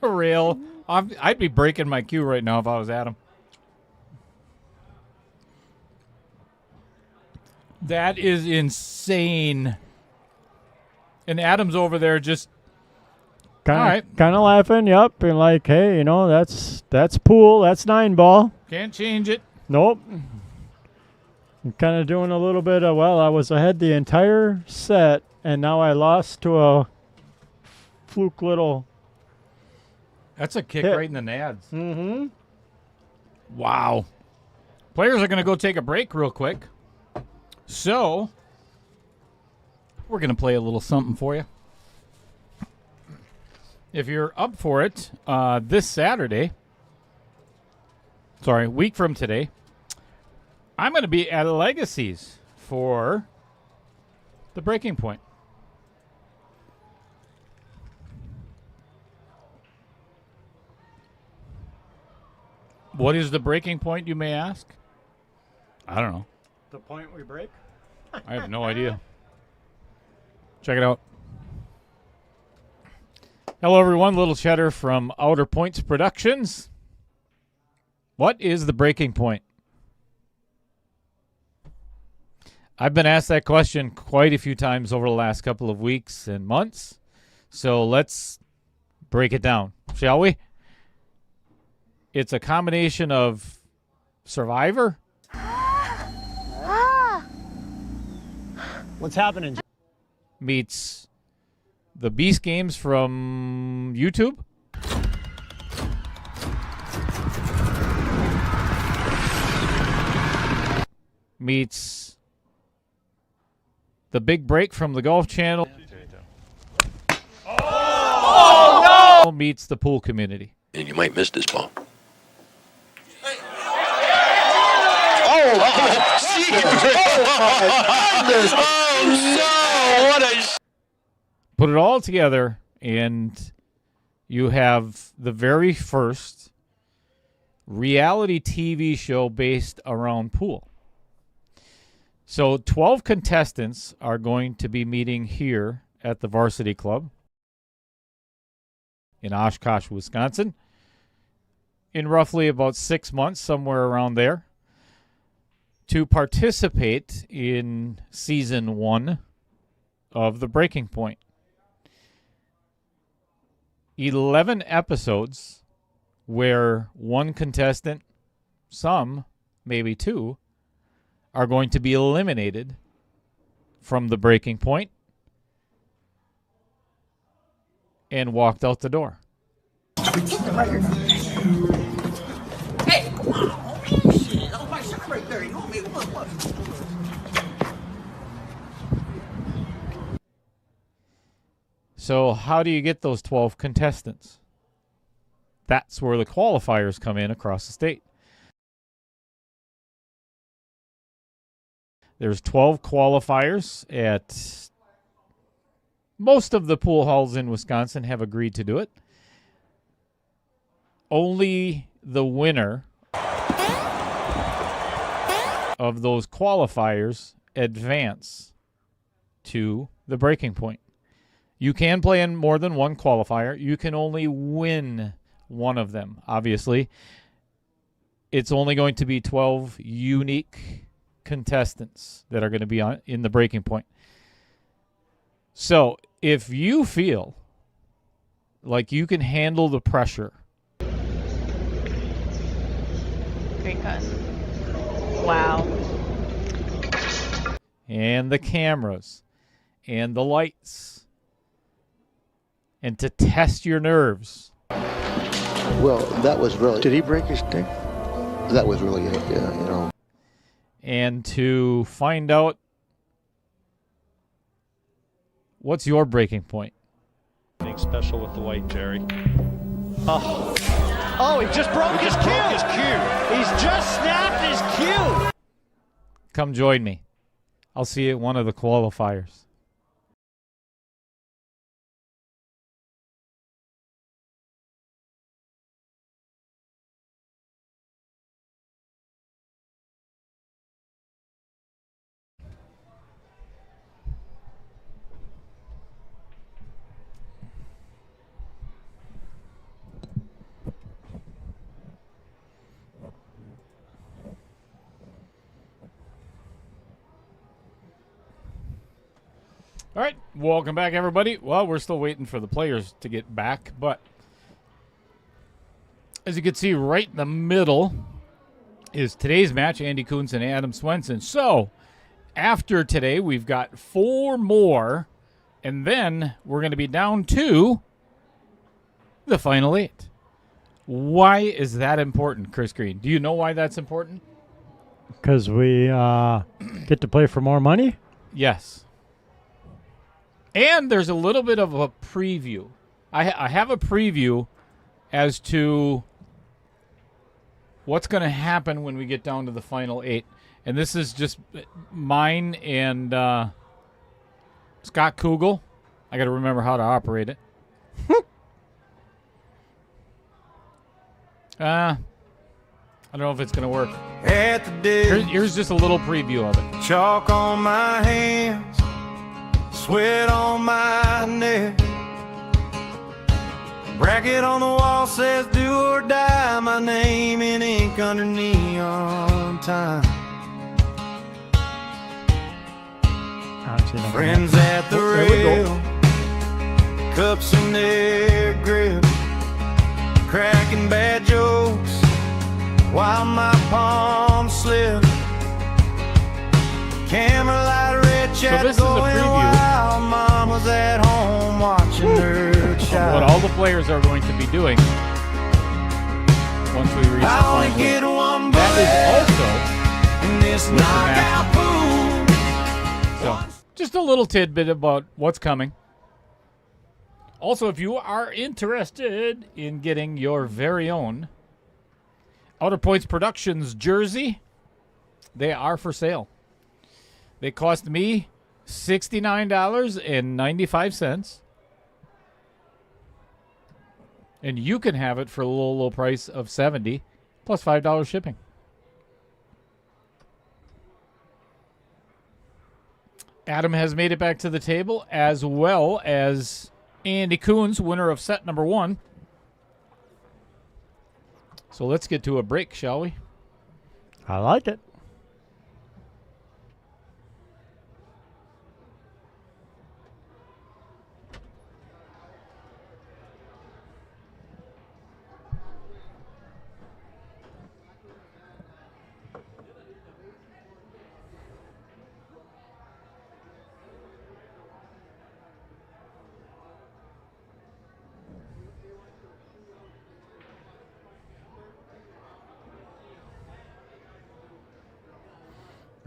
the rail. I'd be breaking my cue right now if I was Adam. That is insane. And Adam's over there just Kind of laughing, yep, and like, hey, you know, that's pool, that's 9 ball. can't change it. Nope. I'm kind of doing a little bit of, well, I was ahead the entire set, and now I lost to a fluke little. That's a kick hit. right in the nads. Mm-hmm. Wow. Players are going to go take a break real quick. So, we're going to play a little something for you. If you're up for it, this Saturday, week from today, I'm going to be at Legacies for the Breaking Point. What is the Breaking Point, you may ask? I don't know. The point we break? I have no idea. Check it out. Hello, everyone. Little Cheddar from Outer Points Productions. What is the breaking point? I've been asked that question quite a few times over the last couple of weeks and months. So let's break it down, shall we? It's a combination of Survivor. What's happening? Meets the Beast Games from YouTube. Meets the Big Break from the Golf Channel. Oh, no! Meets the pool community. And you might miss this ball. Put it all together, and you have the very first reality TV show based around pool. So 12 contestants are going to be meeting here at the Varsity Club in Oshkosh, Wisconsin, in roughly about 6 months, somewhere around there, to participate in season 1 of The Breaking Point. 11 episodes where one contestant, some, maybe two, are going to be eliminated from the breaking point and walked out the door. Hey, come on. Oh, shit. Oh, my shot right there. You know what I mean? Look. So how do you get those 12 contestants? That's where the qualifiers come in across the state. There's 12 qualifiers at most of the pool halls in Wisconsin have agreed to do it. Only the winner of those qualifiers advance to the breaking point. You can play in more than one qualifier. You can only win one of them, obviously. It's only going to be 12 unique contestants that are going to be in the breaking point. So if you feel like you can handle the pressure. Great cut. Wow. And the cameras and the lights, and to test your nerves. Well, that was really... Did he break his stick? That was really it, yeah, you know. And to find out what's your breaking point. Anything special with the white, Jerry? Oh, he just broke his cue. He's just snapped his cue. Come join me. I'll see you at one of the qualifiers. All right, welcome back, everybody. Well, we're still waiting for the players to get back, but as you can see, right in the middle is today's match, Andy Kunz and Adam Swenson. So after today, we've got 4 more, and then we're going to be down to the final 8. Why is that important, Chris Green? Do you know why that's important? Because we get to play for more money? Yes. And there's a little bit of a preview. I have a preview as to what's going to happen when we get down to the final 8. And this is just mine and Scott Kugel. I got to remember how to operate it. I don't know if it's going to work. At the day, Here's just a little preview of it. chalk on my hands, sweat on my neck. Bracket on the wall says do or die, my name in ink under neon time. Friends at the rail, cups in their grip, cracking bad jokes while my palms slip. Camera light, red chat this is a going preview wild. Mom was at home watching her child. What all the players are going to be doing once we reach the I only final get 8. one That bullet in this with the knockout pool. is also, so just a little tidbit about what's coming. Also, if you are interested in getting your very own Outer Points Productions jersey, they are for sale. They cost me $69.95. And you can have it for a low price of $70 plus $5 shipping. Adam has made it back to the table, as well as Andy Kunz, winner of set number 1. So let's get to a break, shall we? I like it.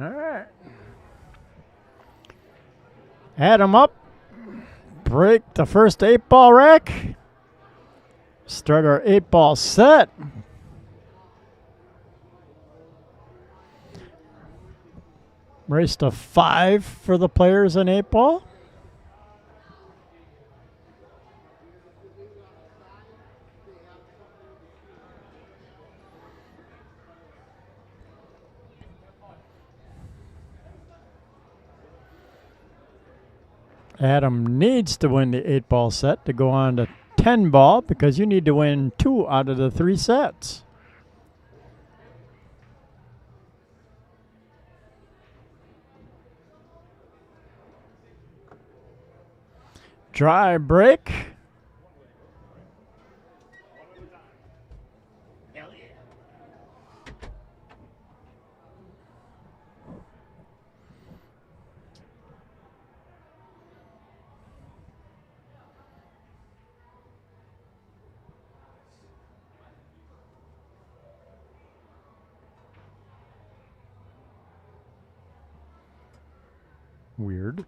All right. Add them up. Break the first 8-ball rack. Start our 8-ball set. Race to 5 for the players in 8-ball. Adam needs to win the 8-ball set to go on to 10-ball because you need to win 2 out of the 3 sets. Dry break. Weird.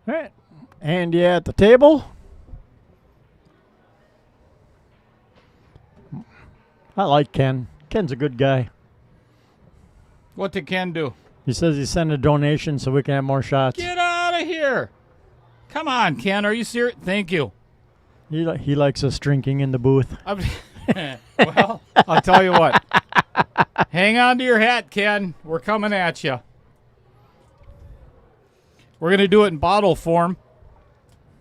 All right. Andy at the table. I like Ken. Ken's a good guy. What did Ken do? He says he sent a donation so we can have more shots. Get out of here. Come on, Ken. Are you serious? Thank you. He likes us drinking in the booth. Well, I'll tell you what. Hang on to your hat, Ken. We're coming at you. We're going to do it in bottle form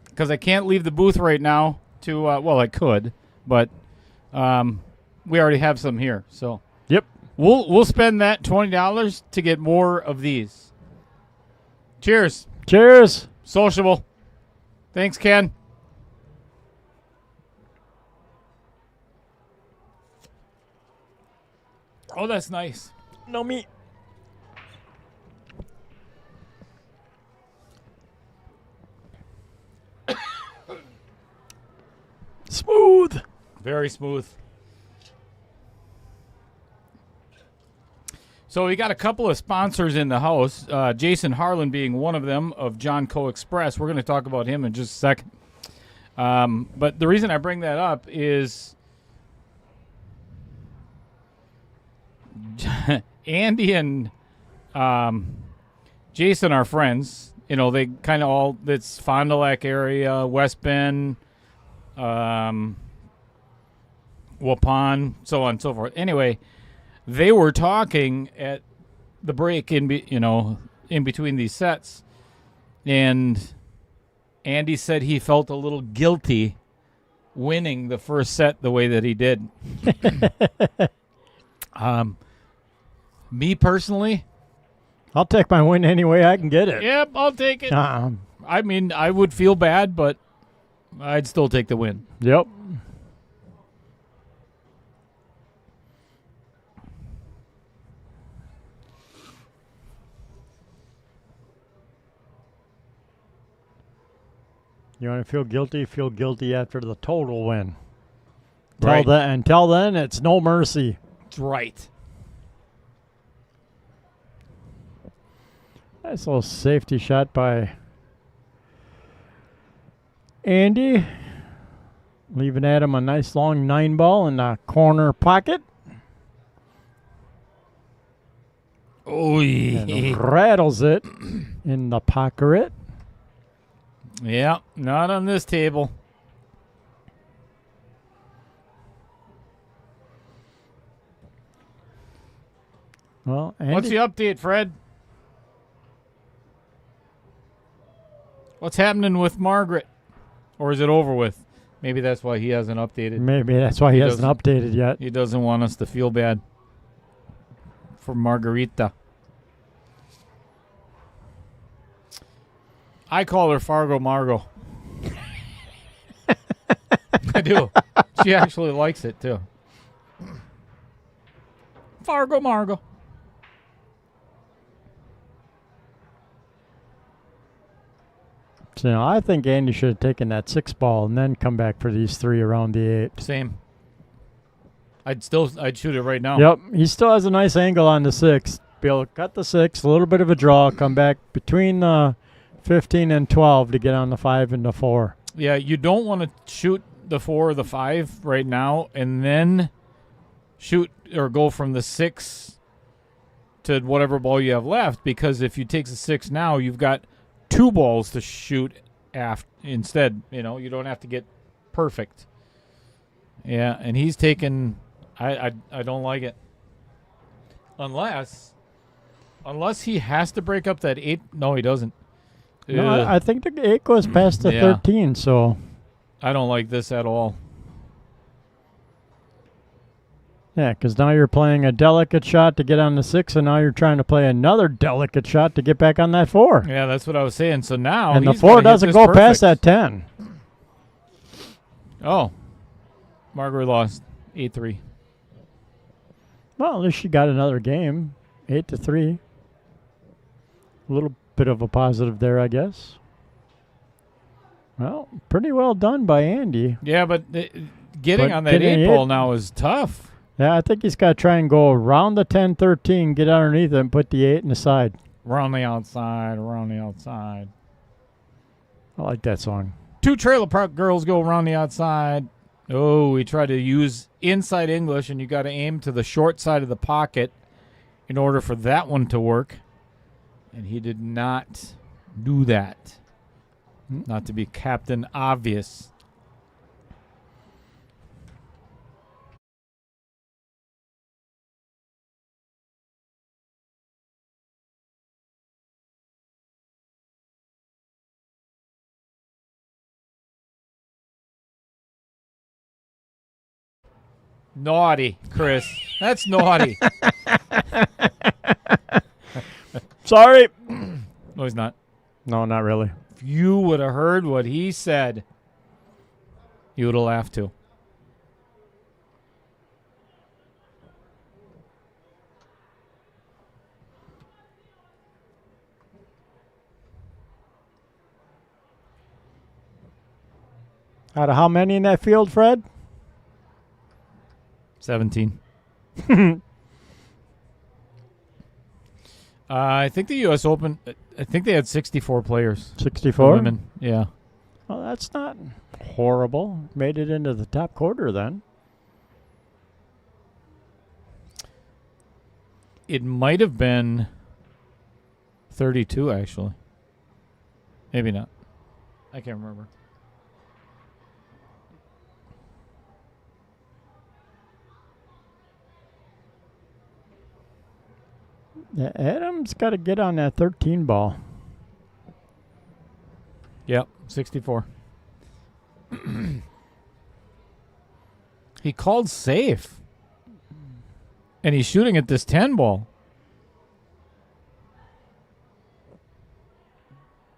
because I can't leave the booth right now to, well, I could, but we already have some here. So yep, we'll spend that $20 to get more of these. Cheers. Cheers. Sociable. Thanks, Ken. Oh, that's nice. No meat. Smooth. Very smooth. So we got a couple of sponsors in the house. Jason Harlan being one of them of John Co. Express. We're going to talk about him in just a second. But the reason I bring that up is Andy and Jason are friends. You know, they kind of all, it's Fond du Lac area, West Bend, Waupun, so on and so forth. Anyway, they were talking at the break in between these sets, and Andy said he felt a little guilty winning the first set the way that he did. Me personally, I'll take my win any way I can get it. Yep, I'll take it. I mean, I would feel bad, but I'd still take the win. Yep. You want to feel guilty? Feel guilty after the total win. Right. Until then, it's no mercy. That's right. Nice little safety shot by Andy. Leaving Adam a nice long 9-ball in the corner pocket. Oh, yeah. And rattles it in the pocket. Yeah, not on this table. Well, Andy, what's the update, Fred? What's happening with Margaret? Or is it over with? Maybe that's why he hasn't updated. Maybe that's why he hasn't updated yet. He doesn't want us to feel bad for Margarita. I call her Fargo Margo. I do. She actually likes it, too. Fargo Margo. So I think Andy should have taken that 6-ball and then come back for these 3 around the 8. Same. I'd shoot it right now. Yep. He still has a nice angle on the 6. be able to cut the 6, a little bit of a draw, come back between the 15 and 12 to get on the 5 and the 4. Yeah, you don't want to shoot the 4 or the 5 right now and then shoot or go from the 6 to whatever ball you have left, because if you take the 6 now, you've got 2 balls to shoot instead. You know, you don't have to get perfect. Yeah, and he's taken. I don't like it. Unless he has to break up that 8. No, he doesn't. No, I think the 8 goes past the 13, so. I don't like this at all. Yeah, because now you're playing a delicate shot to get on the 6, and now you're trying to play another delicate shot to get back on that 4. Yeah, that's what I was saying. So now, and the 4 doesn't go past that 10. Oh, Margaret lost 8-3. Well, at least she got another game, 8-3. A little bit of a positive there, I guess. Well, pretty well done by Andy. Yeah, but getting on that 8 ball now is tough. Yeah, I think he's got to try and go around the 10-13, get underneath it, and put the 8 in the side. Around the outside, around the outside. I like that song. 2 trailer park girls go around the outside. Oh, we tried to use inside English, and you got to aim to the short side of the pocket in order for that one to work. And he did not do that. Not to be Captain Obvious. Naughty, Chris. That's naughty. Sorry. No, he's not. No, not really. If you would have heard what he said, you would have laughed too. Out of how many in that field, Fred? 17. I think the U.S. Open, I think they had 64 players. 64? Women, yeah. Well, that's not horrible. Made it into the top quarter then. It might have been 32, actually. Maybe not. I can't remember. Yeah, Adam's got to get on that 13 ball. Yep, 64. He called safe. And he's shooting at this 10 ball.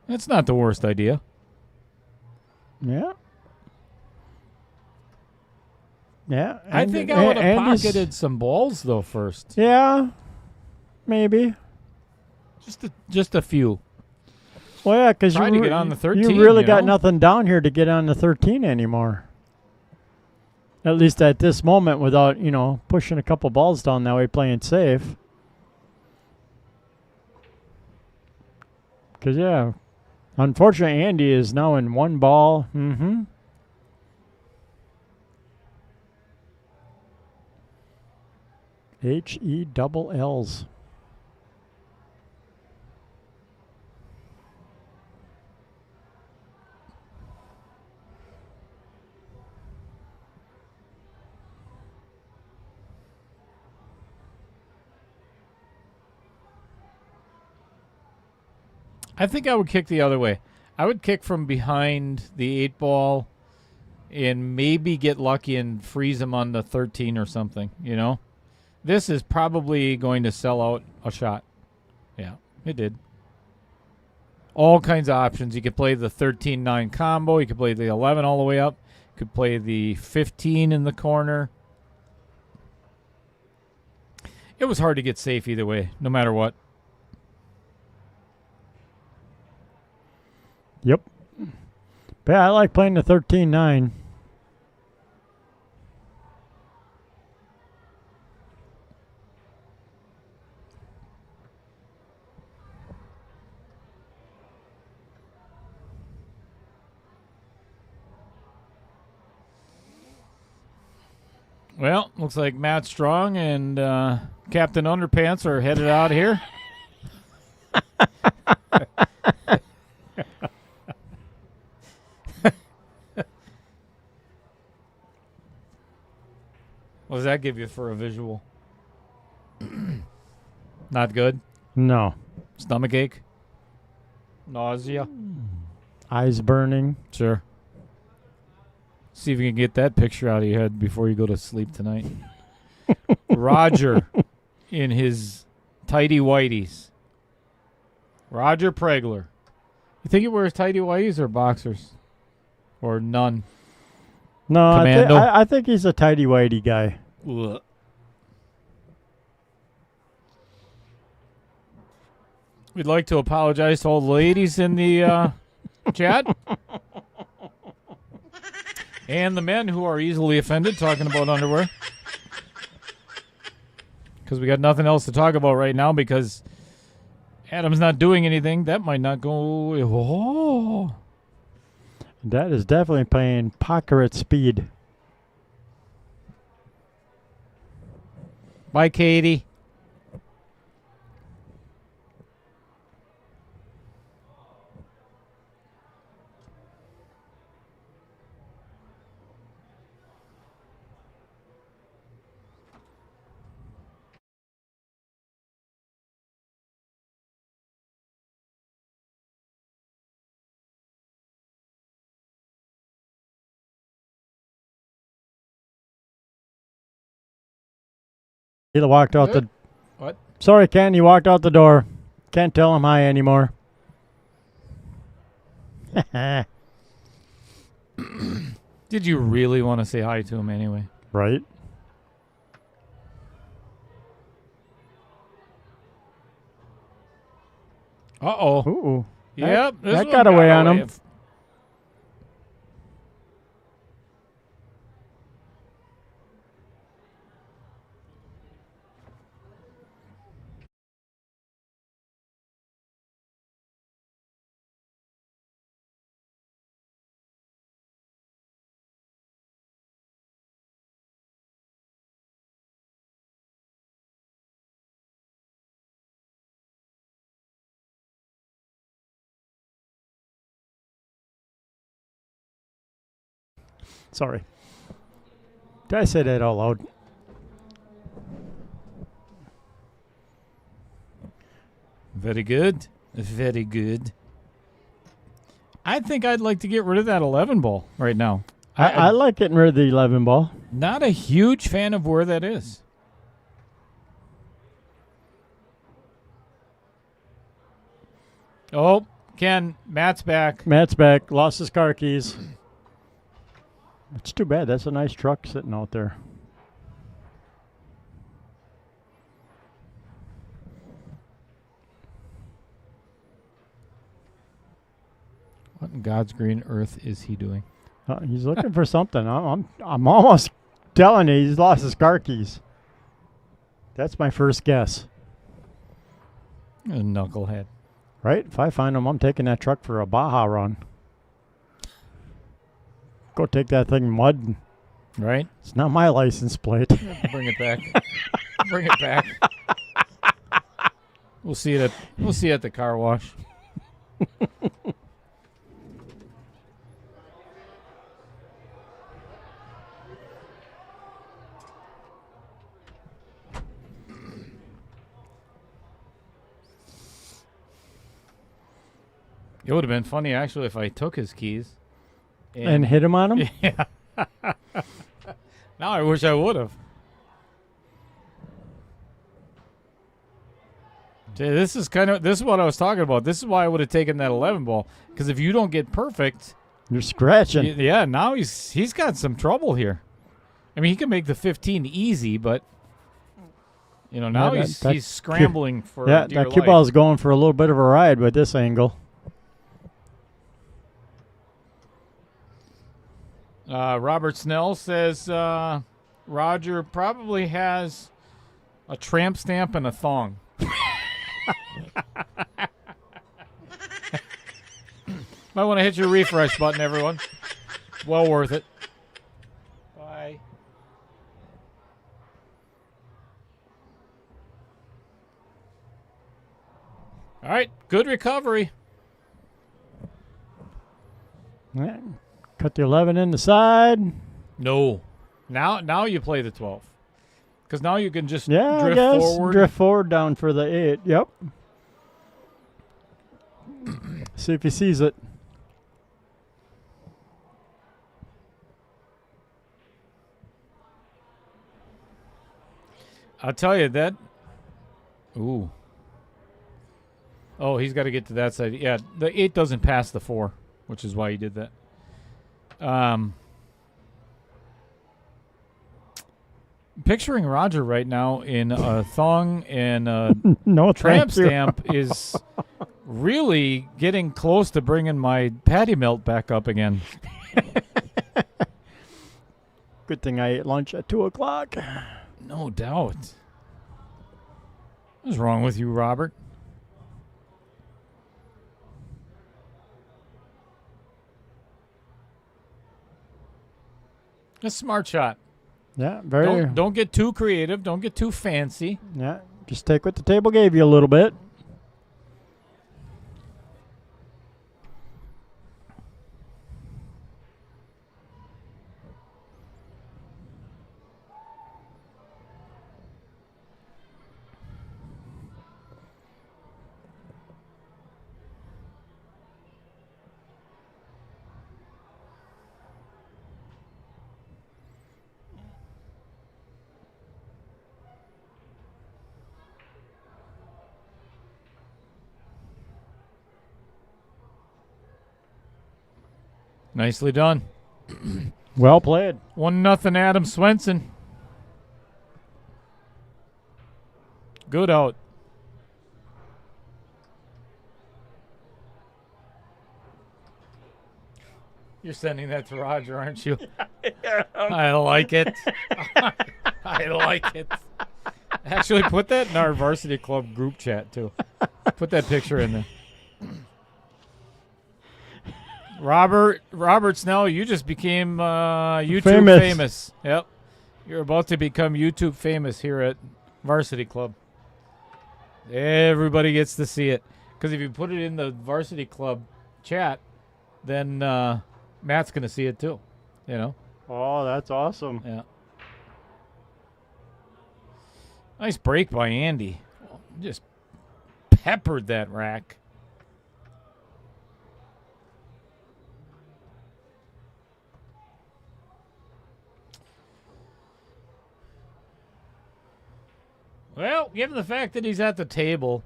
That's not the worst idea. Yeah. Yeah. I think I would have pocketed some balls, though, first. Yeah. Maybe. Just a few. Well, yeah, because Try to get on the 13, you really got know? nothing down here to get on the 13 anymore. At least at this moment without, pushing a couple balls down that way, playing safe. Because, yeah, unfortunately, Andy is now in 1 ball. Mm-hmm. H-E-double-L's. I think I would kick the other way. I would kick from behind the 8 ball and maybe get lucky and freeze him on the 13 or something, This is probably going to sell out a shot. Yeah, it did. All kinds of options. You could play the 13-9 combo. You could play the 11 all the way up. You could play the 15 in the corner. It was hard to get safe either way, no matter what. Yep. But yeah, I like playing the 13-9. Well, looks like Matt Strong and Captain Underpants are headed out here. What does that give you for a visual? Not good? No. Stomach ache? Nausea? Eyes burning. Sure. See if you can get that picture out of your head before you go to sleep tonight. Roger in his tighty whities. Roger Pregler. You think he wears tighty whities or boxers? Or none? No, Commando? I think he's a tighty whitey guy. Ugh. We'd like to apologize to all the ladies in the chat. And the men who are easily offended talking about underwear. Because we got nothing else to talk about right now because Adam's not doing anything. That might not go... Oh. That is definitely playing poker at speed. Bye, Katie. He walked out the... What? Sorry, Ken, he walked out the door. Can't tell him hi anymore. Did you really want to say hi to him anyway? Right. Uh-oh. Ooh. Yep. That got away on him. Sorry. Did I say that out loud? Very good. Very good. I think I'd like to get rid of that 11 ball right now. I like getting rid of the 11 ball. Not a huge fan of where that is. Oh, Ken, Matt's back. Matt's back. Lost his car keys. It's too bad. That's a nice truck sitting out there. What in God's green earth is he doing? He's looking for something. I'm almost telling you he's lost his car keys. That's my first guess. A knucklehead. Right? If I find him, I'm taking that truck for a Baja run. Go take that thing mud. Right? It's not my license plate. Bring it back. Bring it back. We'll see it at the car wash. It would have been funny actually if I took his keys. And hit him on him? Yeah. Now I wish I would have. This is what I was talking about. This is why I would have taken that 11 ball. Because if you don't get perfect, you're scratching. Yeah, now he's got some trouble here. I mean, he can make the 15 easy, but now he's scrambling for dear that cue life. ball's going for a little bit of a ride with this angle. Robert Snell says Roger probably has a tramp stamp and a thong. Might want to hit your refresh button, everyone. Well worth it. Bye. Good recovery. Yeah. Cut the 11 in the side. No. Now you play the 12. Because now you can just Yeah, drift I guess. forward. Drift forward down for the 8. Yep. See if he sees it. I'll tell you that. Ooh. Oh, he's got to get to that side. Yeah, the 8 doesn't pass the 4, which is why he did that. Picturing Roger right now in a thong and a No, tramp thank you. stamp is really getting close to bringing my patty melt back up again. Good thing I ate lunch at 2 o'clock. No doubt. What's wrong with you, Robert? A smart shot. Yeah, very. Don't get too creative. Don't get too fancy. Yeah, just take what the table gave you a little bit. Nicely done. Well played. 1-0 Adam Swenson. Good out. You're sending that to Roger, aren't you? I like it. I like it. Actually, put that in our varsity club group chat, too. Put that picture in there. Robert Snell, you just became YouTube famous. Yep. You're about to become YouTube famous here at Varsity Club. Everybody gets to see it. Because if you put it in the Varsity Club chat, then Matt's going to see it too. You know? Oh, that's awesome. Yeah. Nice break by Andy. Just peppered that rack. Well, given the fact that he's at the table,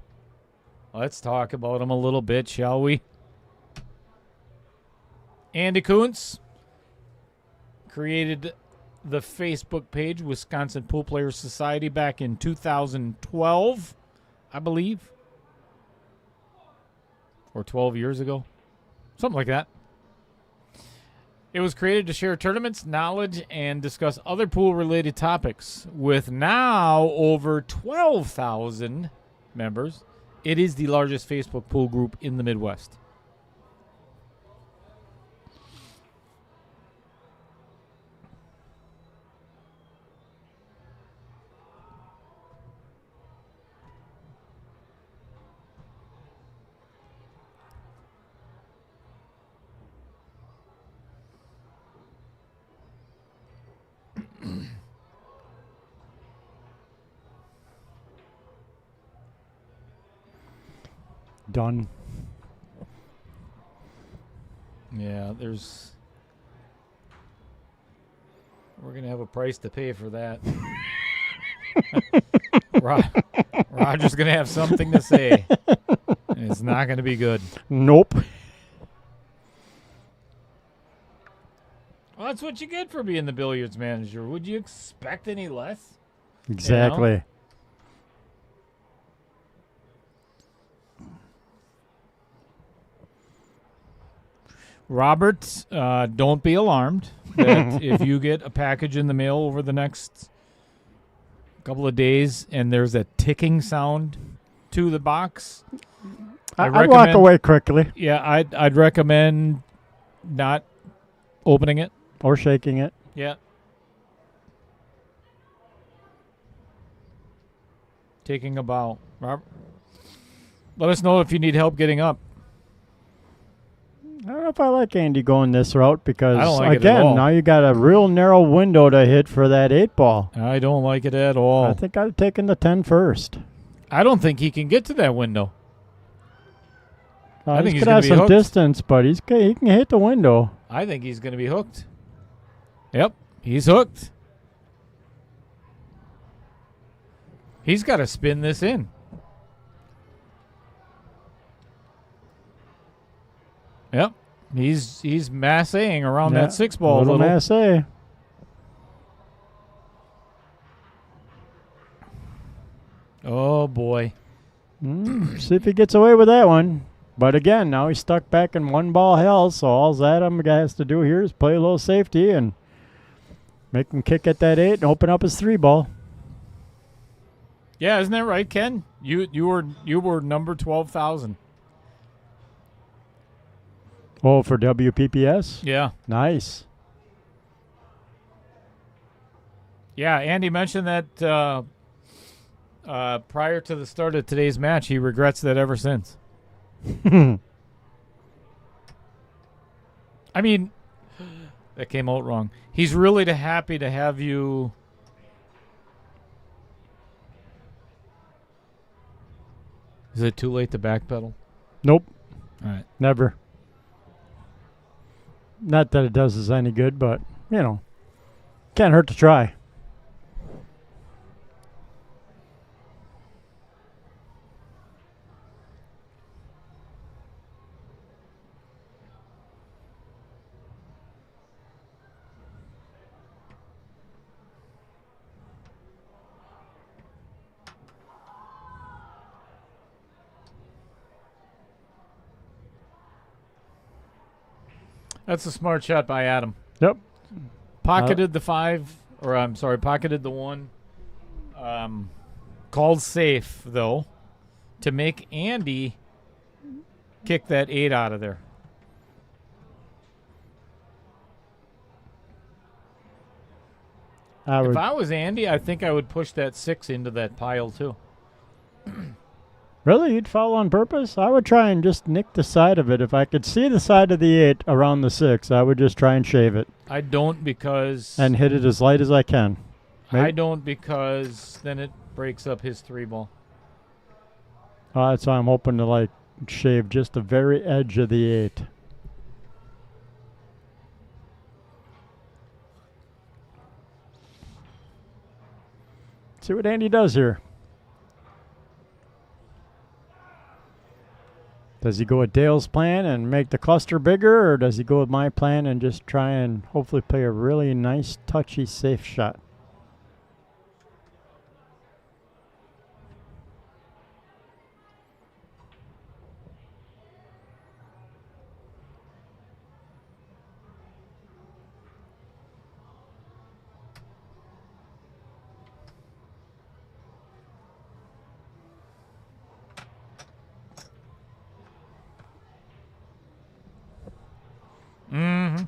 let's talk about him a little bit, shall we? Andy Kunz created the Facebook page Wisconsin Pool Players Society back in 2012, I believe. Or 12 years ago. Something like that. It was created to share tournaments, knowledge, and discuss other pool-related topics. With now over 12,000 members, it is the largest Facebook pool group in the Midwest. Done. Yeah, we're going to have a price to pay for that. Roger's going to have something to say. And it's not going to be good. Nope. Well, that's what you get for being the billiards manager. Would you expect any less? Exactly. You know? Robert, don't be alarmed that if you get a package in the mail over the next couple of days and there's a ticking sound to the box, I'd walk away quickly. Yeah, I'd recommend not opening it. Or shaking it. Yeah. Taking a bow. Robert, Let us know if you need help getting up. I don't know if I like Andy going this route because, I don't like it at again, all. now you got a real narrow window to hit for that 8-ball. I don't like it at all. I think I'd have taken the 10 first. I don't think he can get to that window. I think he's he's going to have gonna be some hooked. distance, but he can hit the window. I think he's going to be hooked. Yep, he's hooked. He's got to spin this in. Yep, he's massing around that 6-ball. Little massé. Oh, boy. See if he gets away with that one. But again, now he's stuck back in 1-ball hell, so all Adam has to do here is play a little safety and make him kick at that 8 and open up his 3-ball. Yeah, isn't that right, Ken? You were number 12,000. Oh, for WPPS? Yeah. Nice. Yeah, Andy mentioned that prior to the start of today's match. He regrets that ever since. I mean, that came out wrong. He's really happy to have you. Is it too late to backpedal? Nope. All right. Never. Not that it does us any good, but, can't hurt to try. That's a smart shot by Adam. Yep. Pocketed the 5, or I'm sorry, pocketed the 1. Called safe, though, to make Andy kick that 8 out of there. If I was Andy, I think I would push that 6 into that pile, too. Really? You'd foul on purpose? I would try and just nick the side of it. If I could see the side of the 8 around the 6, I would just try and shave it. I don't because... And hit it as light as I can. I don't because then it breaks up his 3-ball. That's why I'm hoping to, shave just the very edge of the 8. See what Andy does here. Does he go with Dale's plan and make the cluster bigger, or does he go with my plan and just try and hopefully play a really nice, touchy, safe shot? Mm-hmm.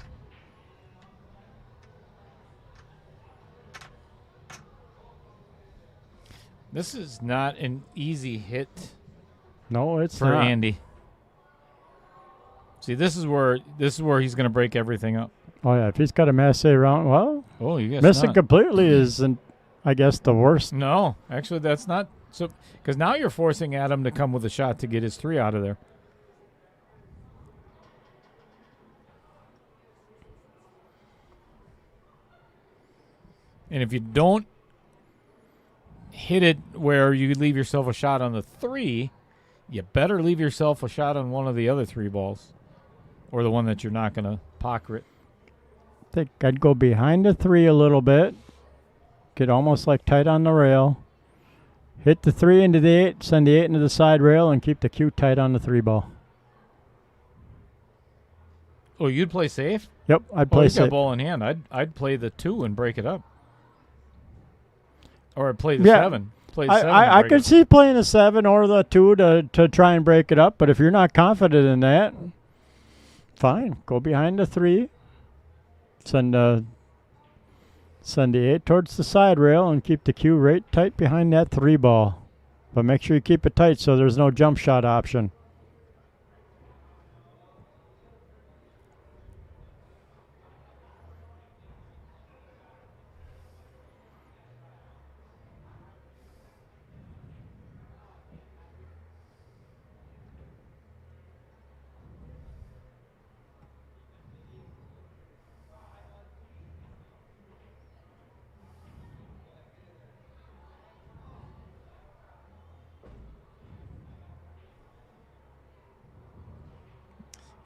This is not an easy hit. No, it's for not. Andy. See, this is where he's going to break everything up. Oh yeah, if he's got a massé round, well, you guess missing not. completely isn't, I guess, the worst. No, actually, that's not so. Because now you're forcing Adam to come with a shot to get his 3 out of there. And if you don't hit it where you leave yourself a shot on the 3, you better leave yourself a shot on one of the other 3 balls. Or the one that you're not going to pocket. I think I'd go behind the 3 a little bit. Get almost tight on the rail. Hit the 3 into the 8, send the 8 into the side rail, and keep the cue tight on the 3 ball. Oh, you'd play safe? Yep, I'd play you safe. got ball in hand. I'd play the 2 and break it up. Or I'd play the 7. Play the 7 I could see playing the 7 or the 2 to try and break it up, but if you're not confident in that, fine. Go behind the 3. Send the 8 towards the side rail and keep the cue right tight behind that 3 ball. But make sure you keep it tight so there's no jump shot option.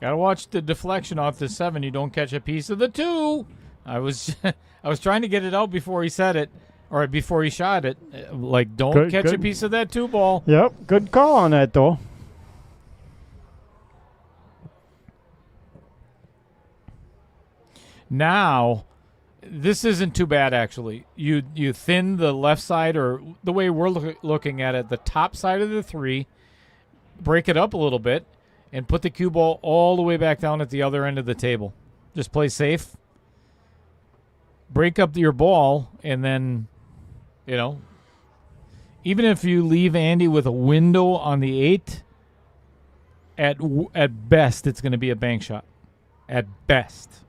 Gotta watch the deflection off the 7. You don't catch a piece of the 2. I was I was trying to get it out before he said it, or before he shot it. Like, don't catch a piece of that 2 ball. Yep, good call on that, though. Now, this isn't too bad, actually. You thin the left side, or the way we're looking at it, the top side of the 3, break it up a little bit, and put the cue ball all the way back down at the other end of the table. Just play safe. Break up your ball, and then, even if you leave Andy with a window on the 8, at best, it's going to be a bank shot. At best.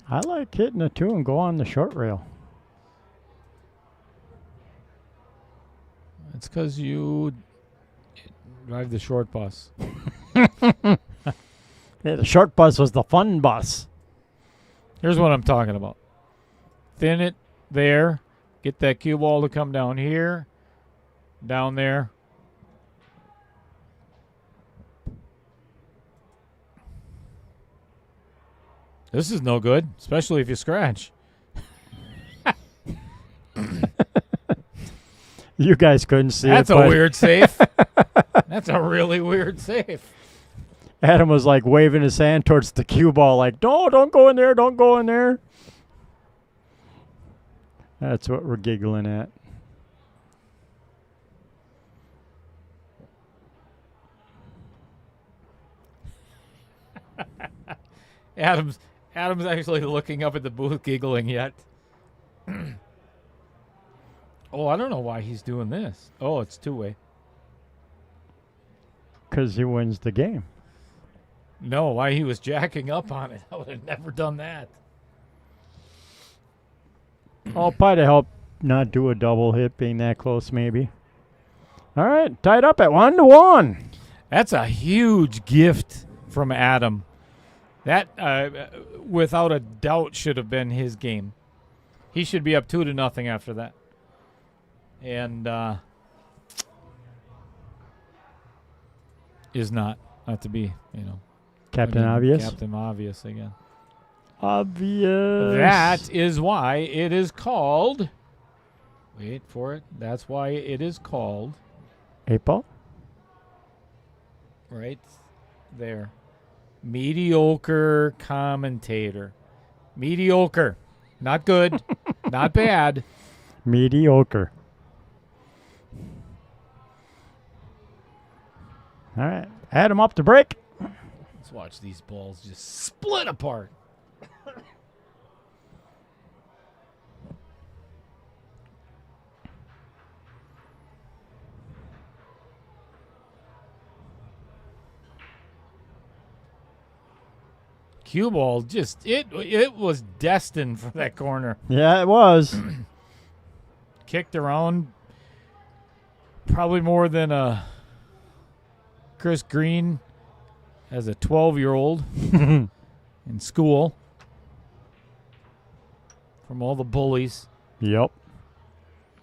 I like hitting a 2 and go on the short rail. It's because you drive the short bus. Yeah, the short bus was the fun bus. Here's what I'm talking about. Thin it there. Get that cue ball to come down here. Down there. This is no good, especially if you scratch. You guys couldn't see That's it. That's a weird safe. That's a really weird safe. Adam was like waving his hand towards the cue ball like, no, don't go in there, don't go in there. That's what we're giggling at. Adam's actually looking up at the booth giggling yet. Oh, I don't know why he's doing this. Oh, it's 2-way. Because he wins the game. No, why he was jacking up on it. I would have never done that. Oh, probably to help not do a double hit being that close maybe. All right, tied up at 1-1. That's a huge gift from Adam. That, without a doubt, should have been his game. He should be up 2-0 after that. And is not to be, Captain Obvious. Captain Obvious again. Obvious. That is why it is called. Wait for it. That's why it is called. Eightball. Right there. Mediocre commentator. Mediocre. Not good. Not bad. Mediocre. All right. Add him up to break. Let's watch these balls just split apart. Cue ball just it was destined for that corner. Yeah, it was. Kicked around probably more than Chris Green as a 12-year-old in school from all the bullies. Yep.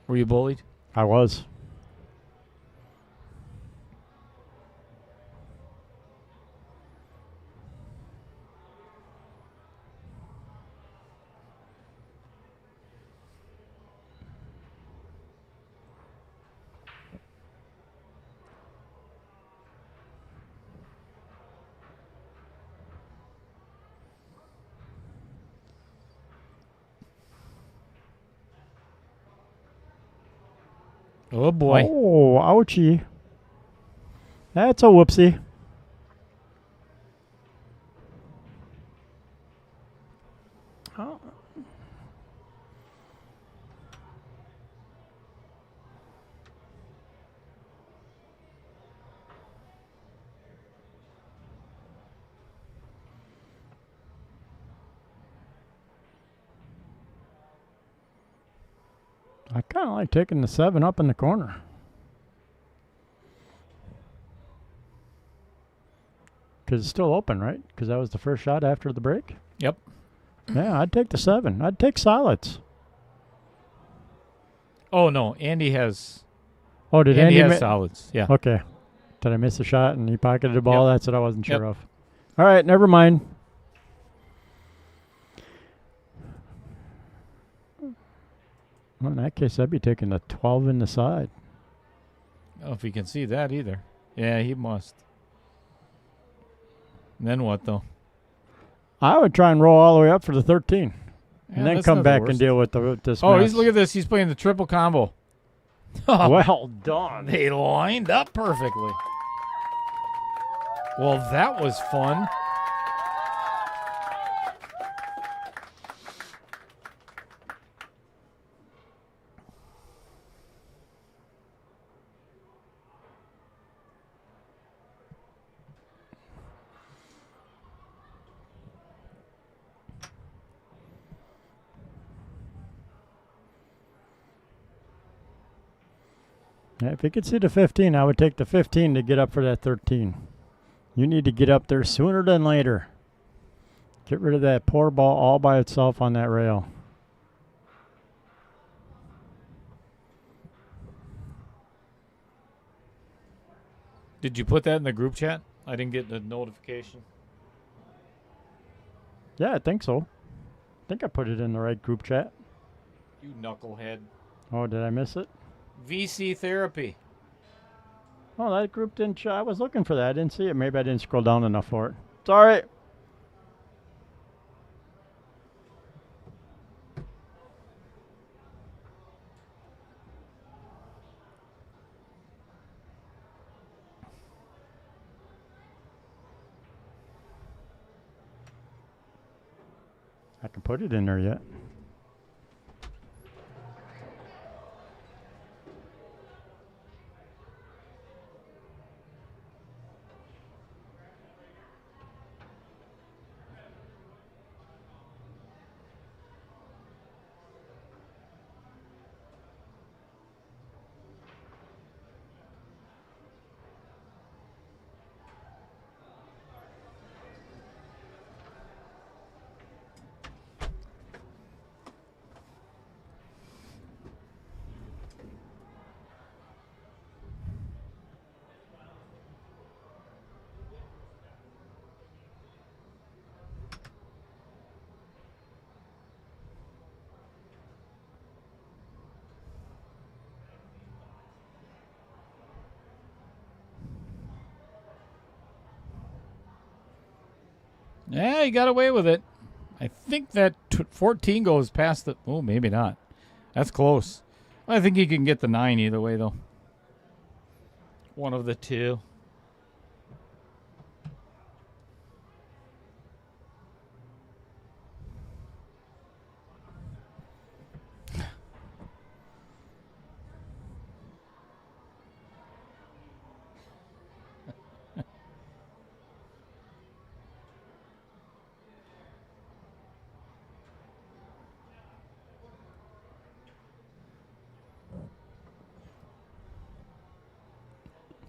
Were you bullied? I was. Oh, boy. Oh, ouchie. That's a whoopsie. I kind of like taking the 7 up in the corner. Because it's still open, right? Because that was the first shot after the break? Yep. Yeah, I'd take the 7. I'd take solids. Oh, no. Andy has... Oh, did Andy Andy has solids. Yeah. Okay. Did I miss a shot and he pocketed the ball? Yep. That's what I wasn't sure of. All right, never mind. Well, in that case, I'd be taking the 12 in the side. I don't know if he can see that either. Yeah, he must. And then what, though? I would try and roll all the way up for the 13. Yeah, And then that's come not the back worst. and deal with this Oh, mess. look at this. He's playing the triple combo. Well done. They lined up perfectly. Well, that was fun. Yeah, if you could see the 15, I would take the 15 to get up for that 13. You need to get up there sooner than later. Get rid of that poor ball all by itself on that rail. Did you put that in the group chat? I didn't get the notification. Yeah, I think so. I think I put it in the right group chat. You knucklehead. Oh, did I miss it? VC therapy. Oh, that group didn't show. I was looking for that. I didn't see it. Maybe I didn't scroll down enough for it. It's all right. I can put it in there yet. Yeah, he got away with it. I think that 14 goes past the... Oh, maybe not. That's close. I think he can get the 9 either way, though. One of the two.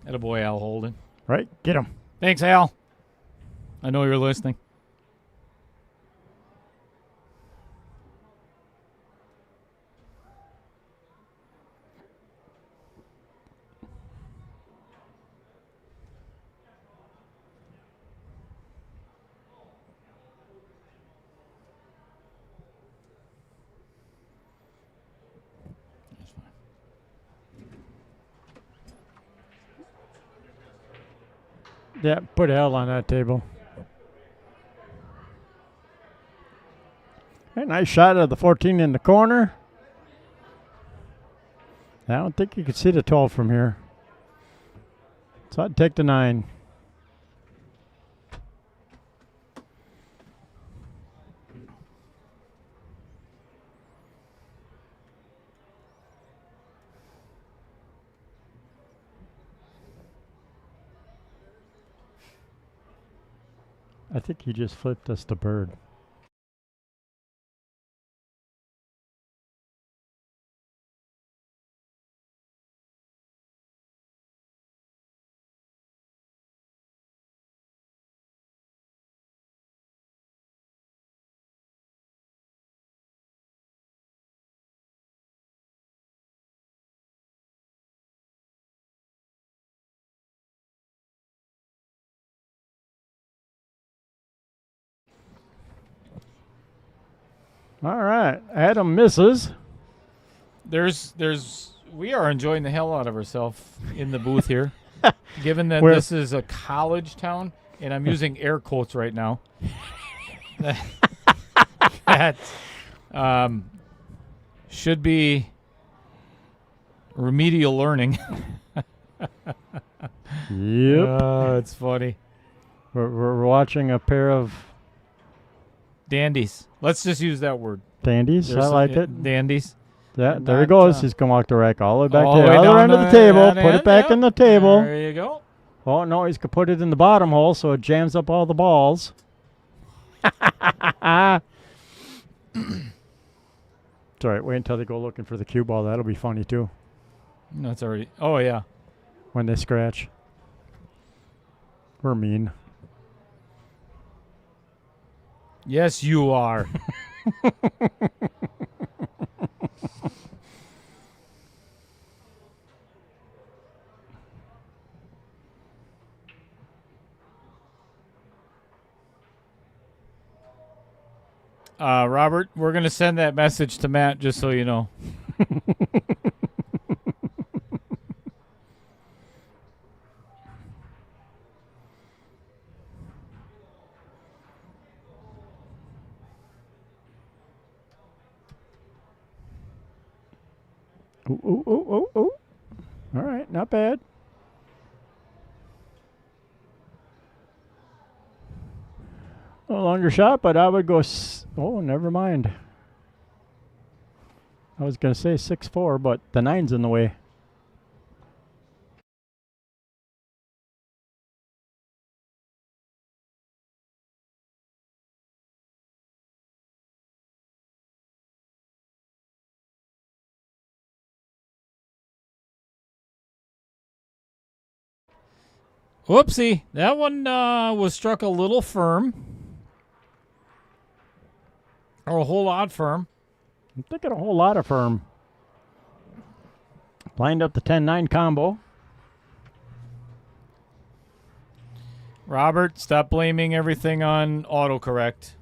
Attaboy, Al Holden. Right, get him. Thanks, Al. I know you're listening. Yeah, put L on that table. Okay, nice shot of the 14 in the corner. I don't think you can see the 12 from here. So I'd take the 9. I think he just flipped us the bird. All right. Adam misses. We are enjoying the hell out of ourselves in the booth here, given that Where- this is a college town, and I'm using air quotes right now. that should be remedial learning. Yep. It's funny. We're watching a pair of Dandies. Let's just use that word. dandies. I like it. Dandies. Yeah, there he Not, goes. He's going to walk the rack all the way back all to the the way other down end of the to table. that Put it end, back yep. in the table. There you go. Oh, no, he's going to put it in the bottom hole so it jams up all the balls. It's all right. Wait until they go looking for the cue ball. That'll be funny, too, No, it's already. Oh, yeah. when they scratch. We're mean. Yes, you are. Robert, we're going to send that message to Matt just so you know. Ooh, ooh, ooh, ooh, ooh. All right, not bad. A longer shot, but I would go. Oh, never mind. I was going to say 6-4, but the 9's in the way. Whoopsie. That one was struck a little firm. Or a whole lot firm. I'm thinking a whole lot of firm. Lined up the 10-9 combo. Robert, stop blaming everything on autocorrect.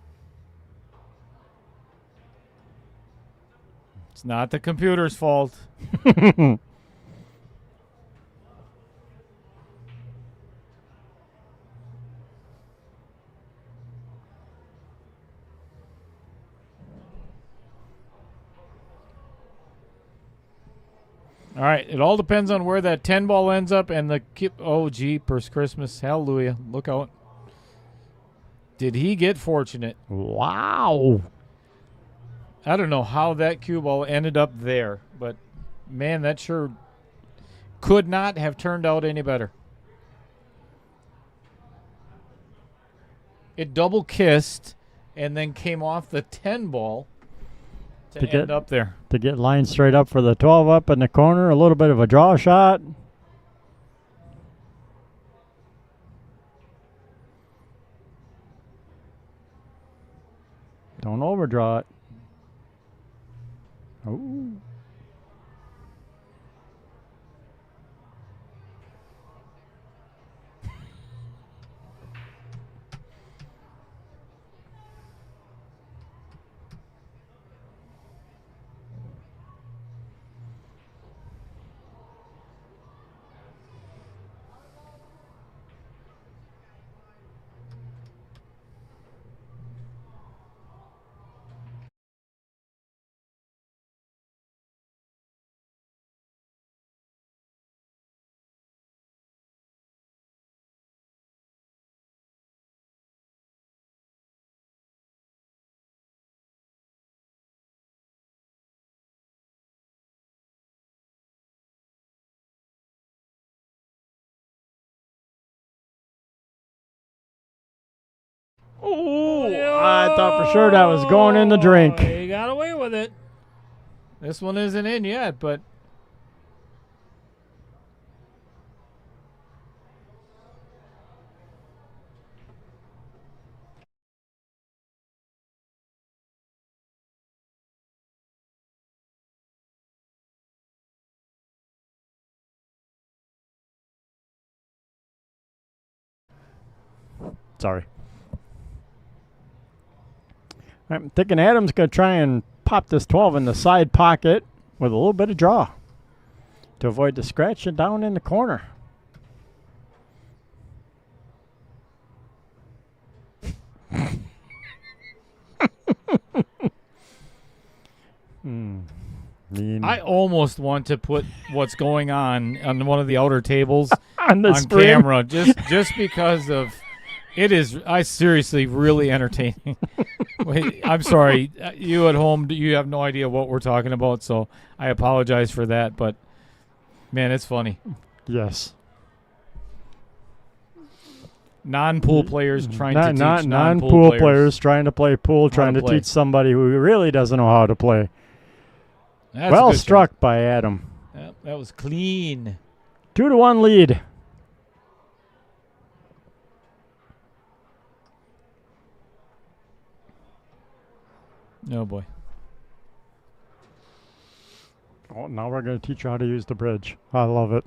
It's not the computer's fault. All right, it all depends on where that 10 ball ends up and the oh, jeepers Christmas. Hallelujah. Look out. Did he get fortunate? Wow. I don't know how that cue ball ended up there, but man, that sure could not have turned out any better. It double kissed and then came off the 10 ball to end up there. To get lined straight up for the 12 up in the corner. A little bit of a draw shot. Don't overdraw it. Oh. Oh, I thought for sure that was going in the drink. He got away with it. This one isn't in yet, but Sorry. I'm thinking Adam's going to try and pop this 12 in the side pocket with a little bit of draw to avoid the scratching down in the corner. I almost want to put what's going on one of the outer tables on camera just because of it is. I seriously really entertaining. Wait, I'm sorry, you at home, you have no idea what we're talking about, so I apologize for that. But man, it's funny. Yes. Non-pool players trying to teach non-pool players trying to play pool, trying to teach somebody who really doesn't know how to play. That's well struck by Adam. Yep, that was clean. 2-1 lead. Oh boy. Oh, now we're going to teach you how to use the bridge. I love it.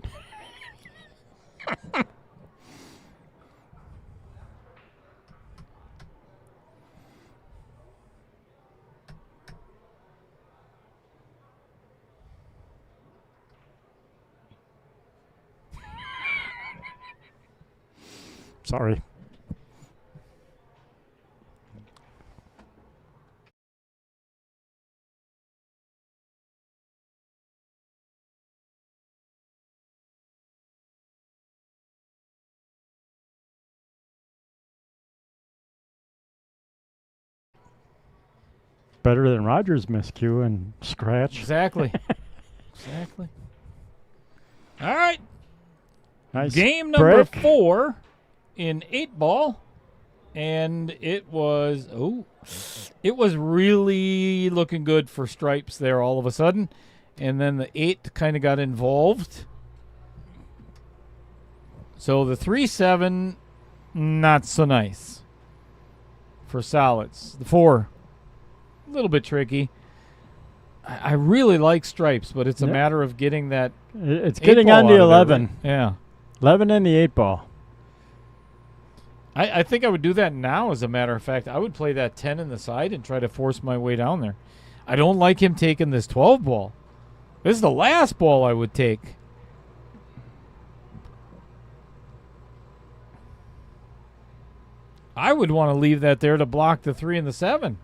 Sorry. Better than Rogers' miscue and scratch. Exactly. Exactly. All right. Nice Game number break. 4 in 8-ball. And it was really looking good for stripes there all of a sudden. And then the 8 kind of got involved. So the 3-7, not so nice for solids. The 4, a little bit tricky. I really like stripes, but it's a matter of getting that. It's getting on the 11. Yeah. 11 in the 8-ball. I think I would do that now, as a matter of fact. I would play that 10 in the side and try to force my way down there. I don't like him taking this 12 ball. This is the last ball I would take. I would want to leave that there to block the 3 and the 7.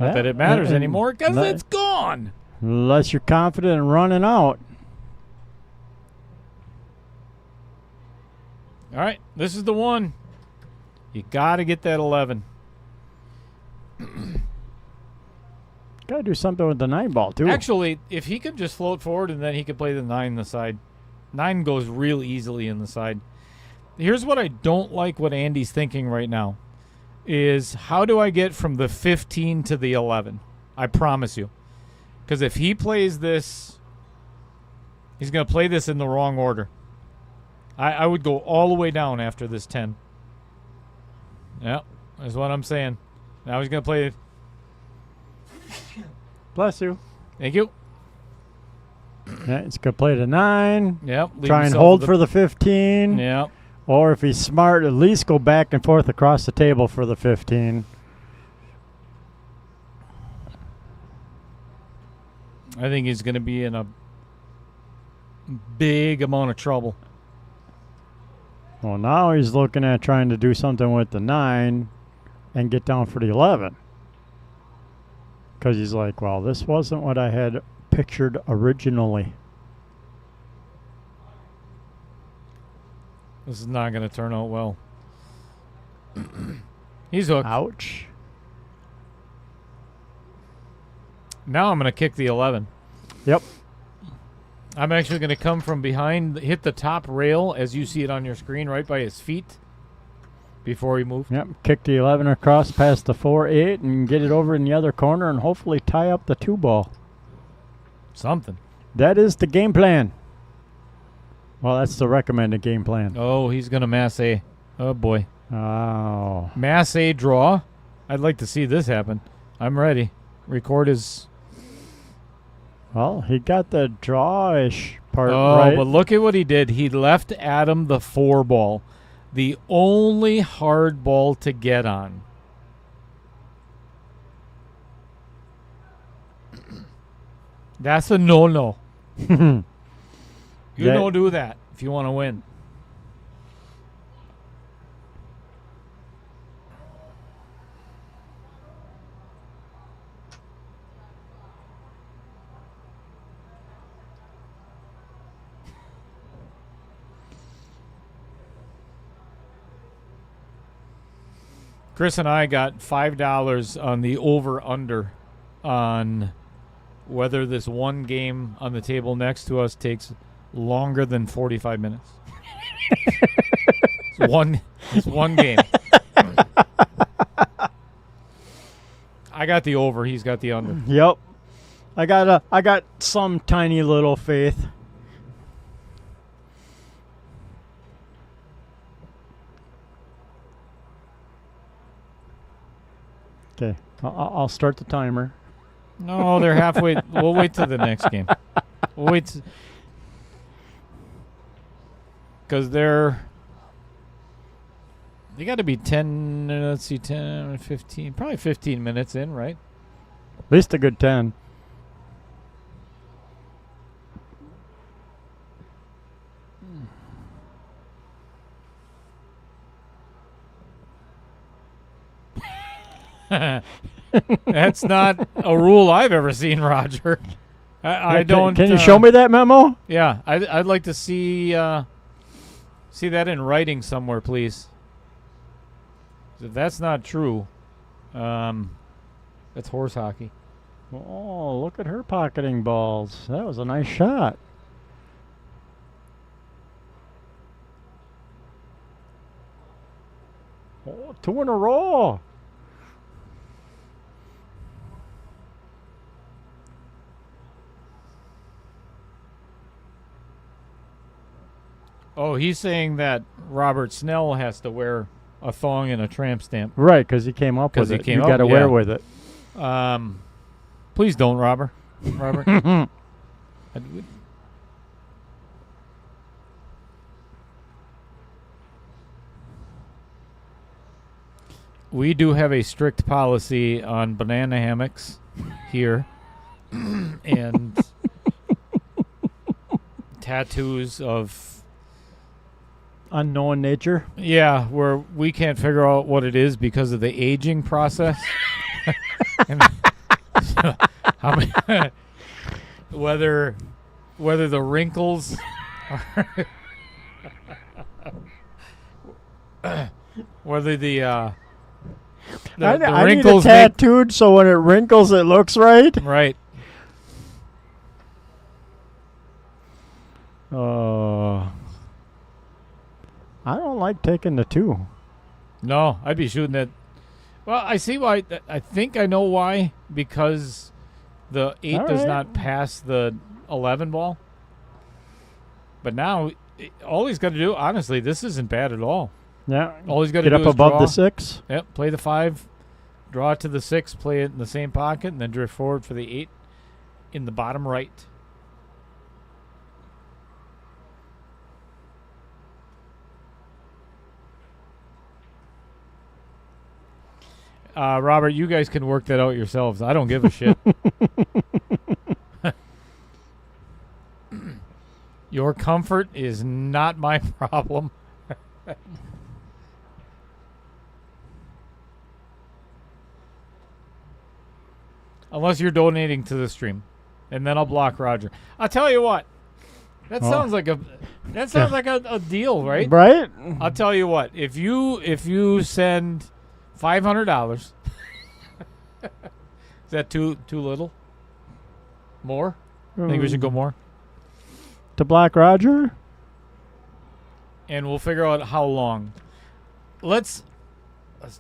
Not that it matters anymore, because it's gone. Unless you're confident in running out. All right, this is the one. You got to get that 11. Got to do something with the 9 ball, too. Actually, if he could just float forward and then he could play the 9 in the side. 9 goes real easily in the side. Here's what I don't like what Andy's thinking right now is how do I get from the 15 to the 11? I promise you. Because if he plays this, he's going to play this in the wrong order. I would go all the way down after this 10. Yep, that's what I'm saying. Now he's going to play. Bless you. Thank you. Yeah, he's going to play the 9. Yep. Try and hold for the 15. Yep. Or if he's smart, at least go back and forth across the table for the 15. I think he's going to be in a big amount of trouble. Well, now he's looking at trying to do something with the 9 and get down for the 11. Because he's like, well, this wasn't what I had pictured originally. This is not going to turn out well. He's hooked. Ouch. Now I'm going to kick the 11. Yep. I'm actually going to come from behind, hit the top rail as you see it on your screen, right by his feet before he moves. Yep. Kick the 11 across past the 4-8 and get it over in the other corner and hopefully tie up the 2 ball. Something. That is the game plan. Well, that's the recommended game plan. Oh, he's going to mass A. Oh, boy. Oh. Mass A draw. I'd like to see this happen. I'm ready. Record his... Well, he got the draw-ish part right. Oh, but right. look at what he did. He left Adam the 4 ball. The only hard ball to get on. That's a no-no. You Yeah. don't do that if you want to win. Chris and I got $5 on the over-under on whether this one game on the table next to us takes longer than 45 minutes. It's one game. I got the over. He's got the under. Yep. I got some tiny little faith. Okay, I'll start the timer. No, they're halfway. We'll wait till the next game. We'll wait. Because they got to be 10, let's see, 10, 15, probably 15 minutes in, right? At least a good 10. That's not a rule I've ever seen, Roger. I don't. Can you show me that memo? Yeah, I'd like to see that in writing somewhere, please. If that's not true, that's horse hockey. Oh, look at her pocketing balls. That was a nice shot. Oh, 2 in a row. Oh, he's saying that Robert Snell has to wear a thong and a tramp stamp. Right, because he came up with it. You got to wear with it. Please don't, Robert. We do have a strict policy on banana hammocks here. And tattoos of unknown nature. Yeah, where we can't figure out what it is because of the aging process. And so, whether the wrinkles are whether the I wrinkles need it tattooed so when it wrinkles it looks right. Right. I don't like taking the 2. No, I'd be shooting it. Well, I see why. I think I know why. Because the 8 does not pass the 11 ball. But now, all he's got to do, honestly, this isn't bad at all. Yeah. All he's got to do do is is above draw. the 6. Yep. Play the 5, draw it to the 6, play it in the same pocket, and then drift forward for the 8 in the bottom right. Robert, you guys can work that out yourselves. I don't give a shit. Your comfort is not my problem. Unless you're donating to the stream. And then I'll block Roger. I'll tell you what. That sounds like a deal, right? Right? I'll tell you what. If you send $500, is that too little? More? Think we should go more? To Black Roger? And we'll figure out how long. Let's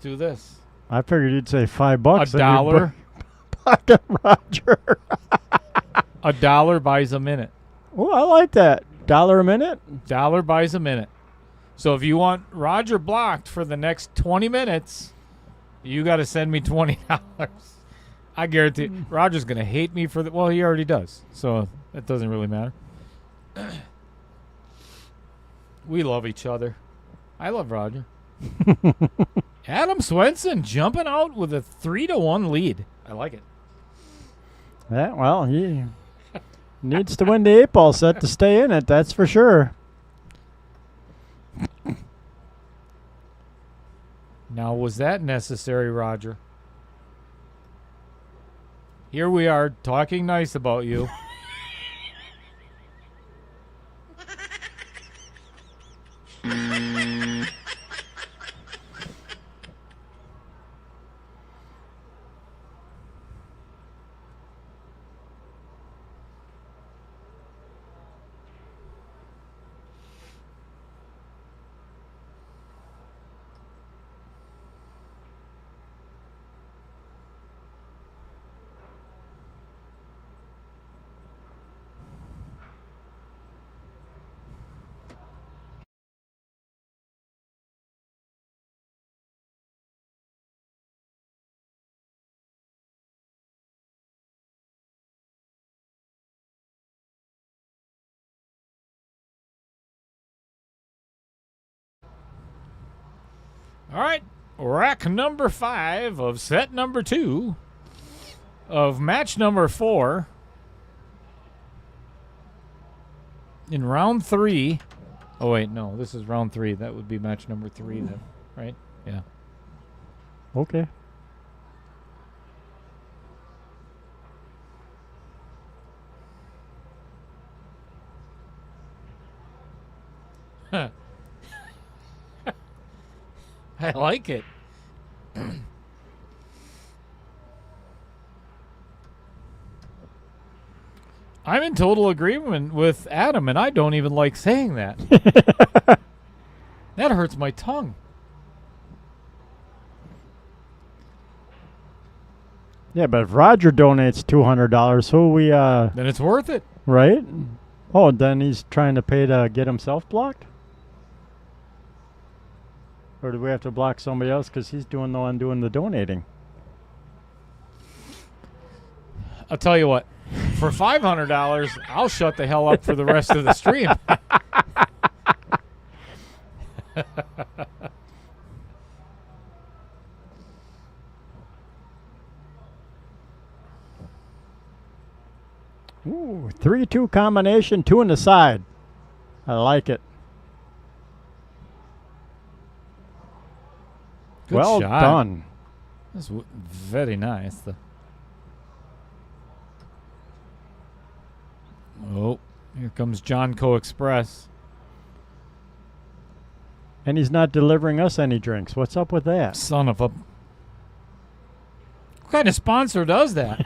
do this. I figured you'd say $5. $1. Pocket Roger. $1 buys a minute. Oh, I like that. $1 a minute? $1 buys a minute. So if you want Roger blocked for the next 20 minutes, you got to send me $20. I guarantee Roger's going to hate me for the. Well, he already does. So that doesn't really matter. We love each other. I love Roger. Adam Swenson jumping out with a 3-1 lead. I like it. Yeah, well, he Needs to win the 8-ball set to stay in it, that's for sure. Now, was that necessary, Roger? Here we are talking nice about you. All right, rack number 5 of set number 2 of match number 4 in round 3. Oh, wait, no, this is round 3. That would be match number 3 then, right? Yeah. Okay. Huh. I like it. I'm in total agreement with Adam, and I don't even like saying that. That hurts my tongue. Yeah, but if Roger donates $200, who we Then it's worth it. right? Oh, then he's trying to pay to get himself blocked? Or do we have to block somebody else because he's doing the one doing the donating? I'll tell you what. For $500, I'll shut the hell up for the rest of the stream. Ooh, 3-2 combination, 2 in the side. I like it. Good well shot. done. That's very nice. Oh, here comes Johnco Express. And he's not delivering us any drinks. What's up with that? Son of a... What kind of sponsor does that?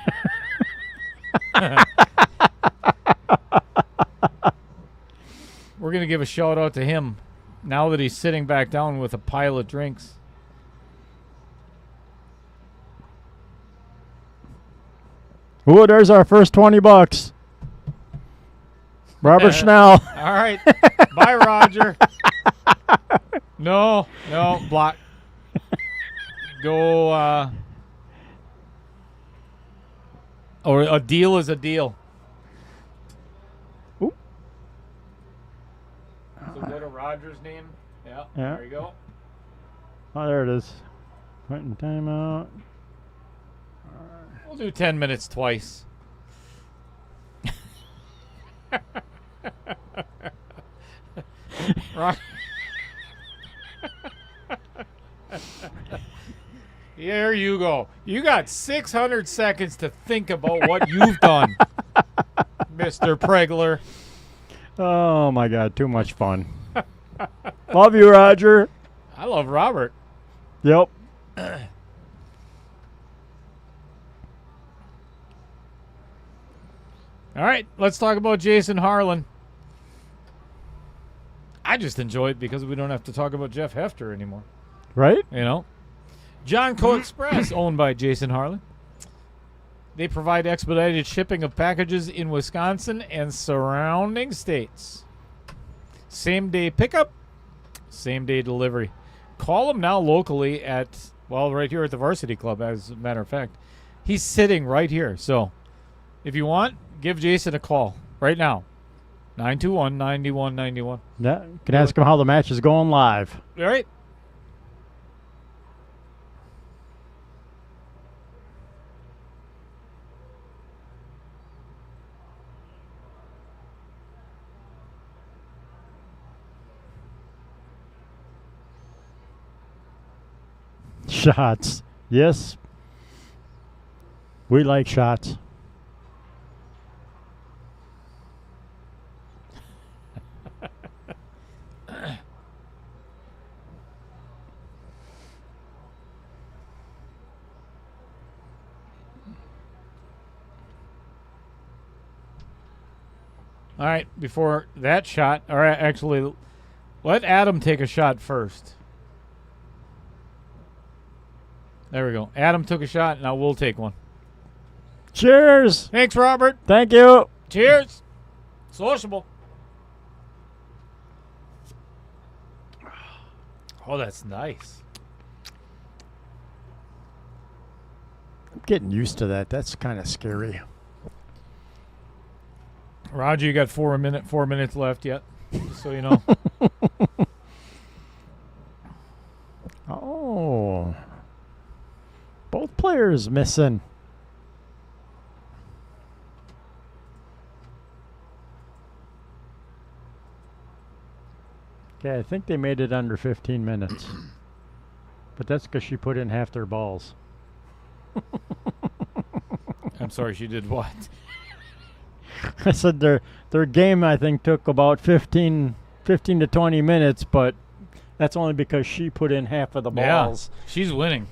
We're going to give a shout out to him now that he's sitting back down with a pile of drinks. Ooh, there's our first $20. Robert Schnell. All right. Bye, Roger. No, block. Go, or a deal is a deal. Oop. So go to Roger's name. Yeah, Yeah. there you go. Oh, there it is. Quentin timeout. We'll do 10 minutes twice. Right. There you go. You got 600 seconds to think about what you've done, Mr. Pregler. Oh, my God. Too much fun. Love you, Roger. I love Robert. Yep. All right, let's talk about Jason Harlan. I just enjoy it because we don't have to talk about Jeff Hefter anymore. Right? You know? John Co Express, owned by Jason Harlan. They provide expedited shipping of packages in Wisconsin and surrounding states. Same-day pickup, same-day delivery. Call him now locally at, well, right here at the Varsity Club, as a matter of fact. He's sitting right here. So if you want, give Jason a call right now. 921-9191. Yeah, you can ask him how the match is going live. All right. Shots. Yes. We like shots. All right, before that shot, all right, actually, let Adam take a shot first. There we go. Adam took a shot, now we'll take one. Cheers. Thanks, Robert. Thank you. Cheers. Sociable. Oh, that's nice. I'm getting used to that. That's kind of scary. Roger, you got 4 minutes left yet, just so you know. Oh. Both players missing. Okay, I think they made it under 15 minutes. But that's because she put in half their balls. I'm sorry, she did what? I said their game, I think, took about 15 to 20 minutes, but that's only because she put in half of the balls. Yeah, she's winning.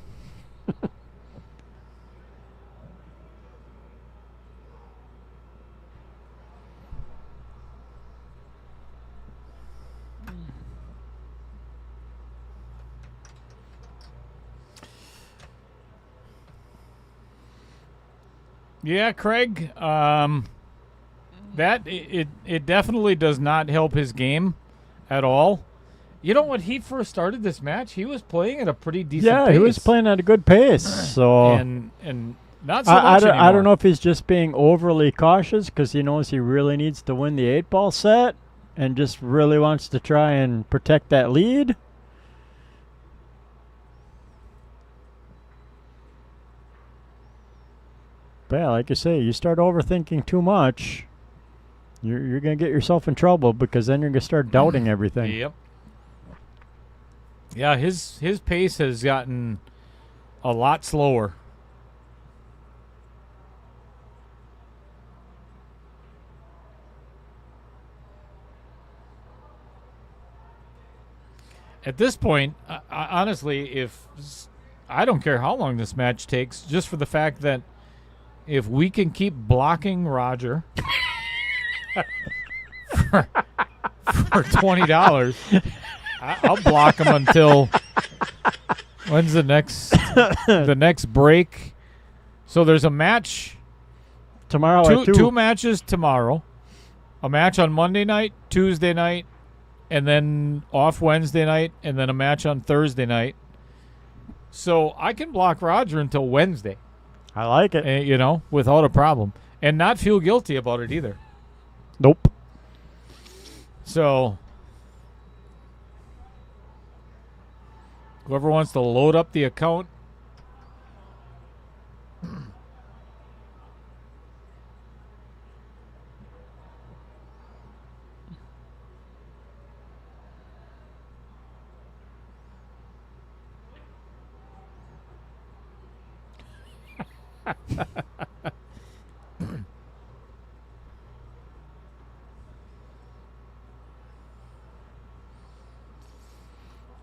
Yeah, Craig. That it definitely does not help his game at all. You know, when he first started this match, he was playing at a pretty decent pace. He was playing at a good pace. So and not so much anymore. I don't know if he's just being overly cautious because he knows he really needs to win the 8-ball set and just really wants to try and protect that lead. But yeah, like you say, you start overthinking too much, you're going to get yourself in trouble because then you're going to start doubting everything. Yep. Yeah, his pace has gotten a lot slower. At this point, honestly, I don't care how long this match takes, just for the fact that if we can keep blocking Roger for $20, I'll block him until when's the next break? So there's a match tomorrow. Two matches tomorrow. A match on Monday night, Tuesday night, and then off Wednesday night, and then a match on Thursday night. So I can block Roger until Wednesday. I like it. Without a problem. And not feel guilty about it either. Nope. So, whoever wants to load up the account.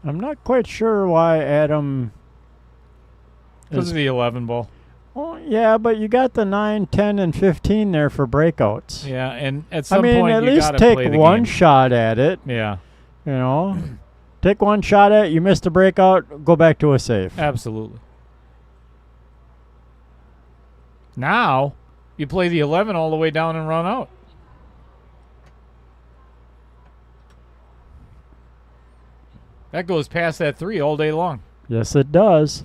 I'm not quite sure why Adam. Because of the 11 ball. Oh, yeah, but you got the 9, 10, and 15 there for breakouts. Yeah, and at some point, at you least gotta take play the one game. shot at it. Yeah. Take one shot at it. You missed a breakout, go back to a safe. Absolutely. Now, you play the 11 all the way down and run out. That goes past that 3 all day long. Yes, it does.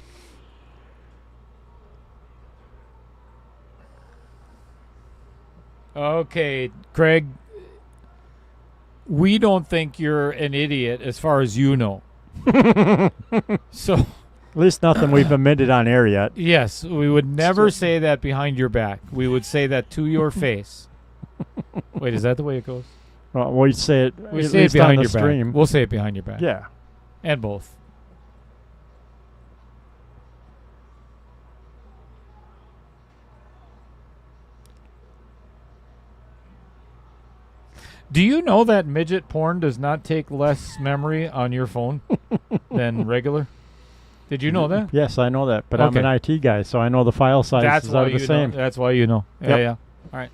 Okay, Craig, we don't think you're an idiot as far as you know. So, at least nothing we've admitted on air yet. Yes, we would never say that behind your back. We would say that to your face. Wait, is that the way it goes? Well, we say it. We at say it least behind on your the stream. back. We'll say it behind your back. Yeah. And both. Do you know that midget porn does not take less memory on your phone than regular? Did you know that? Yes, I know that, but I'm an IT guy, so I know the file sizes are the same. That's why you know. Yeah, Yep. yeah. All right.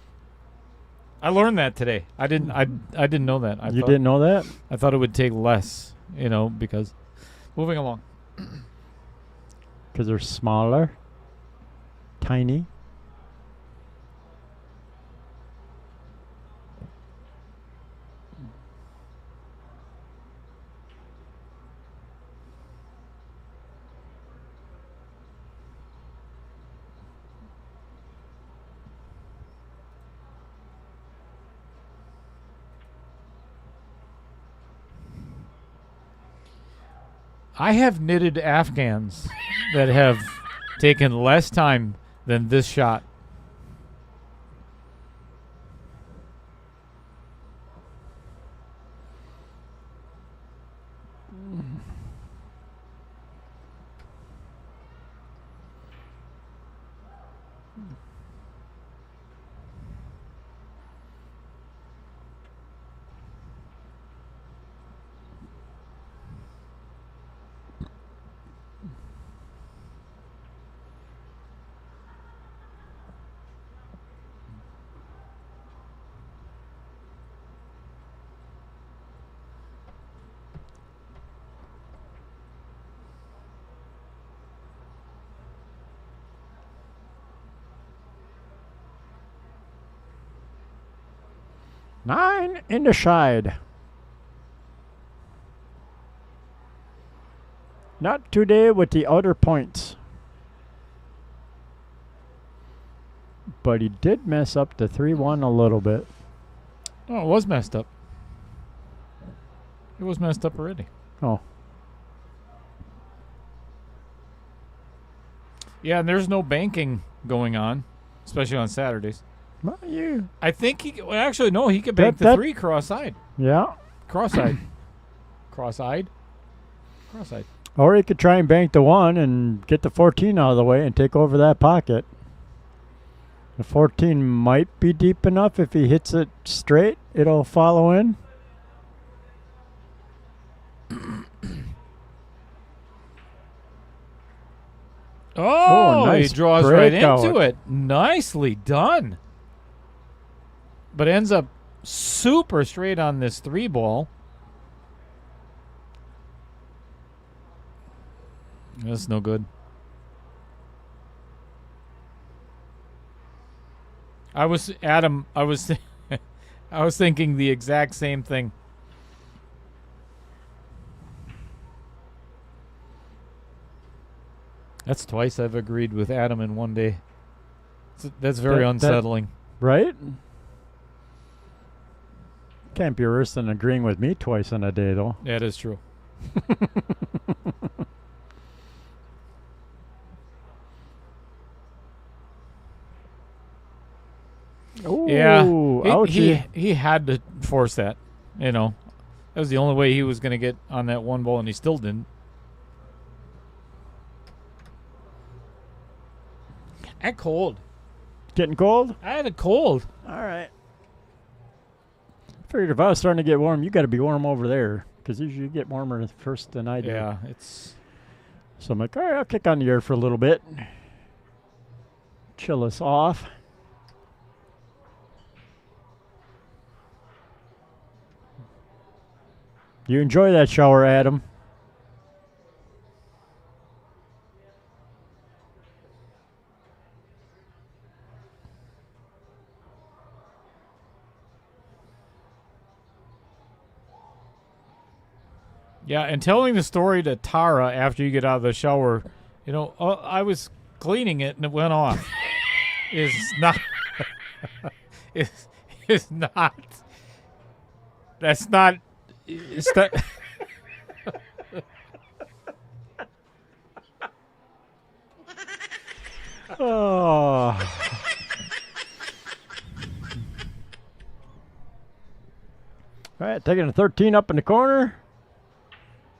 I learned that today. I didn't know that. You didn't know that? I thought it would take less, because moving along. Because they're smaller, tiny. I have knitted Afghans that have taken less time than this shot. Nine in the side. Not today with the outer points. But he did mess up the 3-1 a little bit. Oh, it was messed up. It was messed up already. Oh. Yeah, and there's no banking going on, especially on Saturdays. Well, I think he could bank the 3 cross-eyed. Yeah. Cross-eyed. Cross-eyed? Cross-eyed. Or he could try and bank the 1 and get the 14 out of the way and take over that pocket. The 14 might be deep enough. If he hits it straight, it'll follow in. Oh, nice he draws right breakout. into it. Nicely done. But ends up super straight on this 3 ball. That's no good. I was thinking the exact same thing. That's twice I've agreed with Adam in one day. That's very unsettling. Right? Can't be worse than agreeing with me twice in a day, though. That is true. Ooh, yeah, ouchie. he had to force that. That was the only way he was going to get on that 1 ball, and he still didn't. I had cold. Getting cold? I had a cold. All right. Figured if I was starting to get warm, you got to be warm over there, because usually you get warmer first than I do. Yeah, it's. So I'm like, all right, I'll kick on the air for a little bit, chill us off. You enjoy that shower, Adam? Yeah, and telling the story to Tara after you get out of the shower, I was cleaning it and it went off. is not. is not. That's not. It's that. Oh. All right, taking a 13 up in the corner.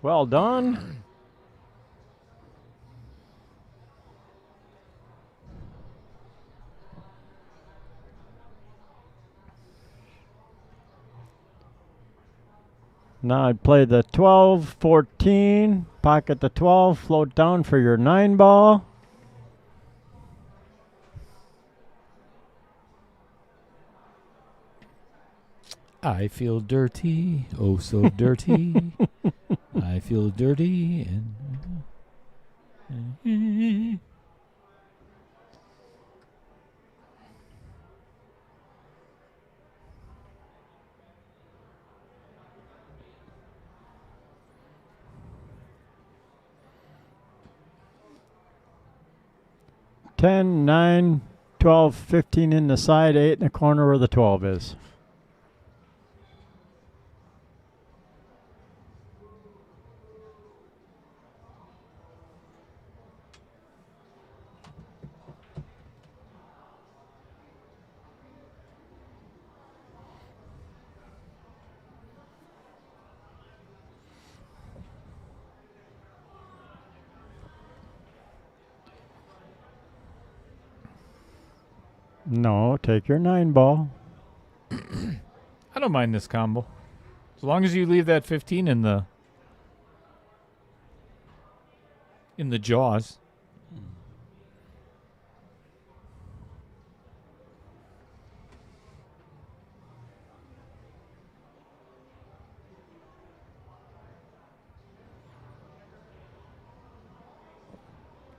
Well done. Now I'd play the 12, 14, pocket the 12, float down for your 9 ball. I feel dirty, oh so dirty. I feel dirty and... Ten, 9, 12, 15 in the side, 8 in the corner where the 12 is. No, take your 9 ball. I don't mind this combo. As long as you leave that 15 in the jaws.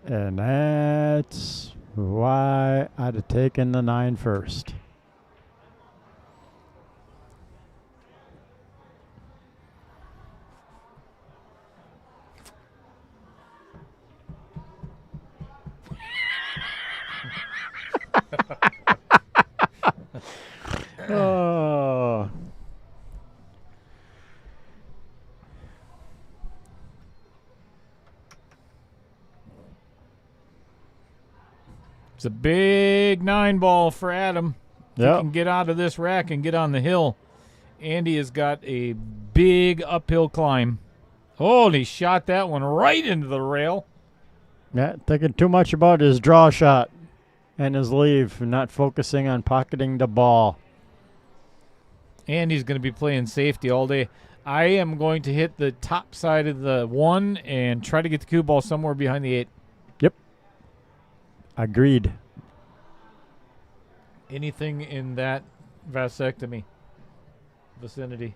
And that's why I'd have taken the 9 first. Oh. It's a big 9 ball for Adam. If Yep. he can get out of this rack and get on the hill. Andy has got a big uphill climb. Oh, and he shot that one right into the rail. Yeah, thinking too much about his draw shot and his leave, and not focusing on pocketing the ball. Andy's going to be playing safety all day. I am going to hit the top side of the 1 and try to get the cue ball somewhere behind the 8. Yep. Agreed. Anything in that vasectomy vicinity.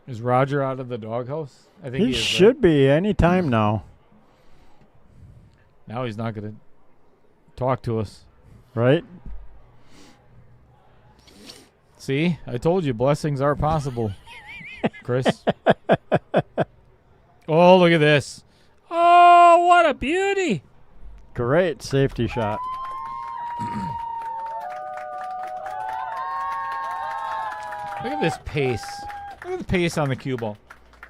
Is Roger out of the doghouse? I think he is. Should be any time now. Now he's not going to talk to us. Right? See? I told you blessings are possible, Chris. Oh, look at this. Oh, what a beauty. Great safety shot. Look at this pace. Look at the pace on the cue ball.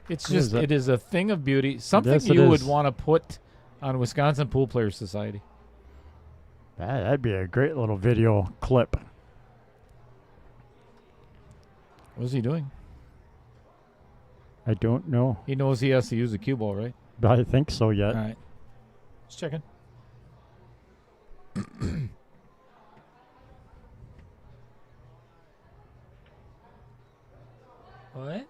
It's just, it is a thing of beauty. Something Yes, it you would is. want to put on Wisconsin Pool Players Society. That'd be a great little video clip. What is he doing? I don't know. He knows he has to use the cue ball, right? I think so yet. All right. Just checking. What?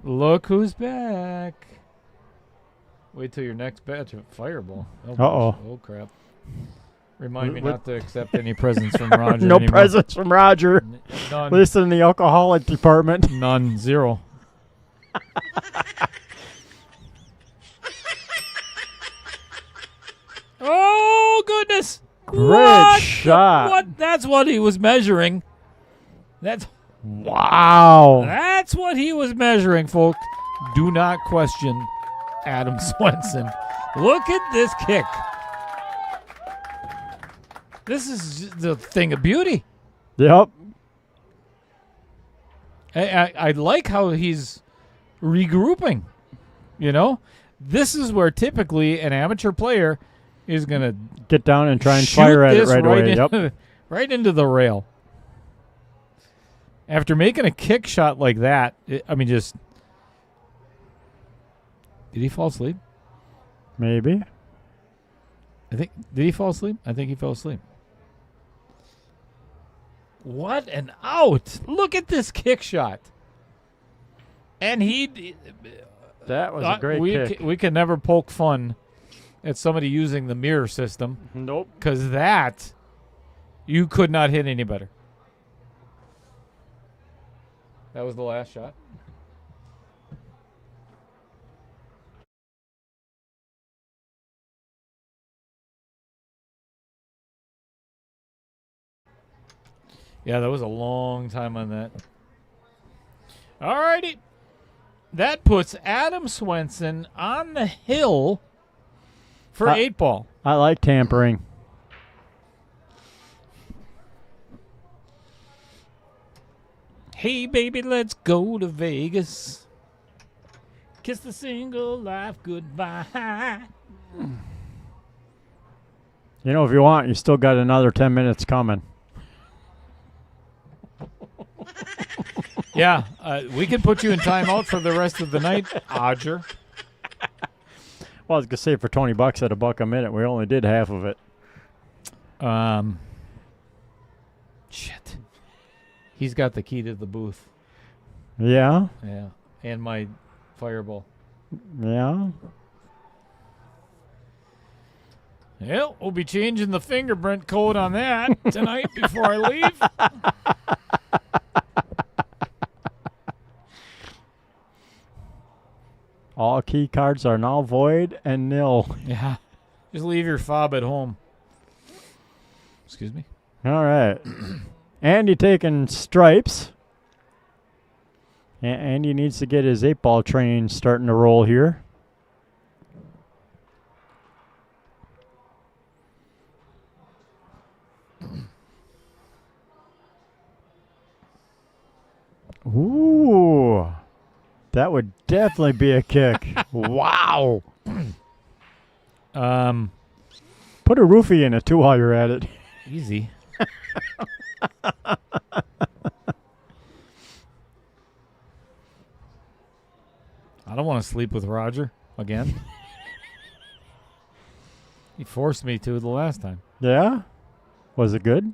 Look who's back. Wait till your next batch of fireball. Oh, Uh-oh. Oh, crap. Remind me not to accept any presents from Roger No anymore. presents from Roger. None. At least in the alcoholic department. None. Zero. Oh, goodness. Great shot. What? That's what he was measuring. That's Wow. That's what he was measuring, folks. Do not question Adam Swenson. Look at this kick. This is the thing of beauty. Yep. I like how he's regrouping. You know, this is where typically an amateur player is going to get down and try and fire at it right away. Yep. Right into the rail. After making a kick shot like that, just... Did he fall asleep? Maybe. Did he fall asleep? I think he fell asleep. What an out. Look at this kick shot. And that was a great kick. We can never poke fun at somebody using the mirror system. Nope. Because that, you could not hit any better. That was the last shot. Yeah, that was a long time on that. All righty. That puts Adam Swenson on the hill for 8-ball. I like tampering. Hey, baby, let's go to Vegas. Kiss the single life goodbye. You know, if you want, you still got another 10 minutes coming. Yeah, we can put you in timeout for the rest of the night, Odger. Well, I was going to say for $20 at $1 a minute, we only did half of it. Shit. He's got the key to the booth. Yeah? Yeah, and my fireball. Yeah? Well, we'll be changing the fingerprint code on that tonight before I leave. All key cards are now void and nil. Yeah. Just leave your fob at home. Excuse me. All right. Andy taking stripes. Andy needs to get his 8-ball train starting to roll here. Ooh. That would definitely be a kick. Wow. Put a roofie in it, too, while you're at it. Easy. I don't want to sleep with Roger again. He forced me to the last time. Yeah? Was it good?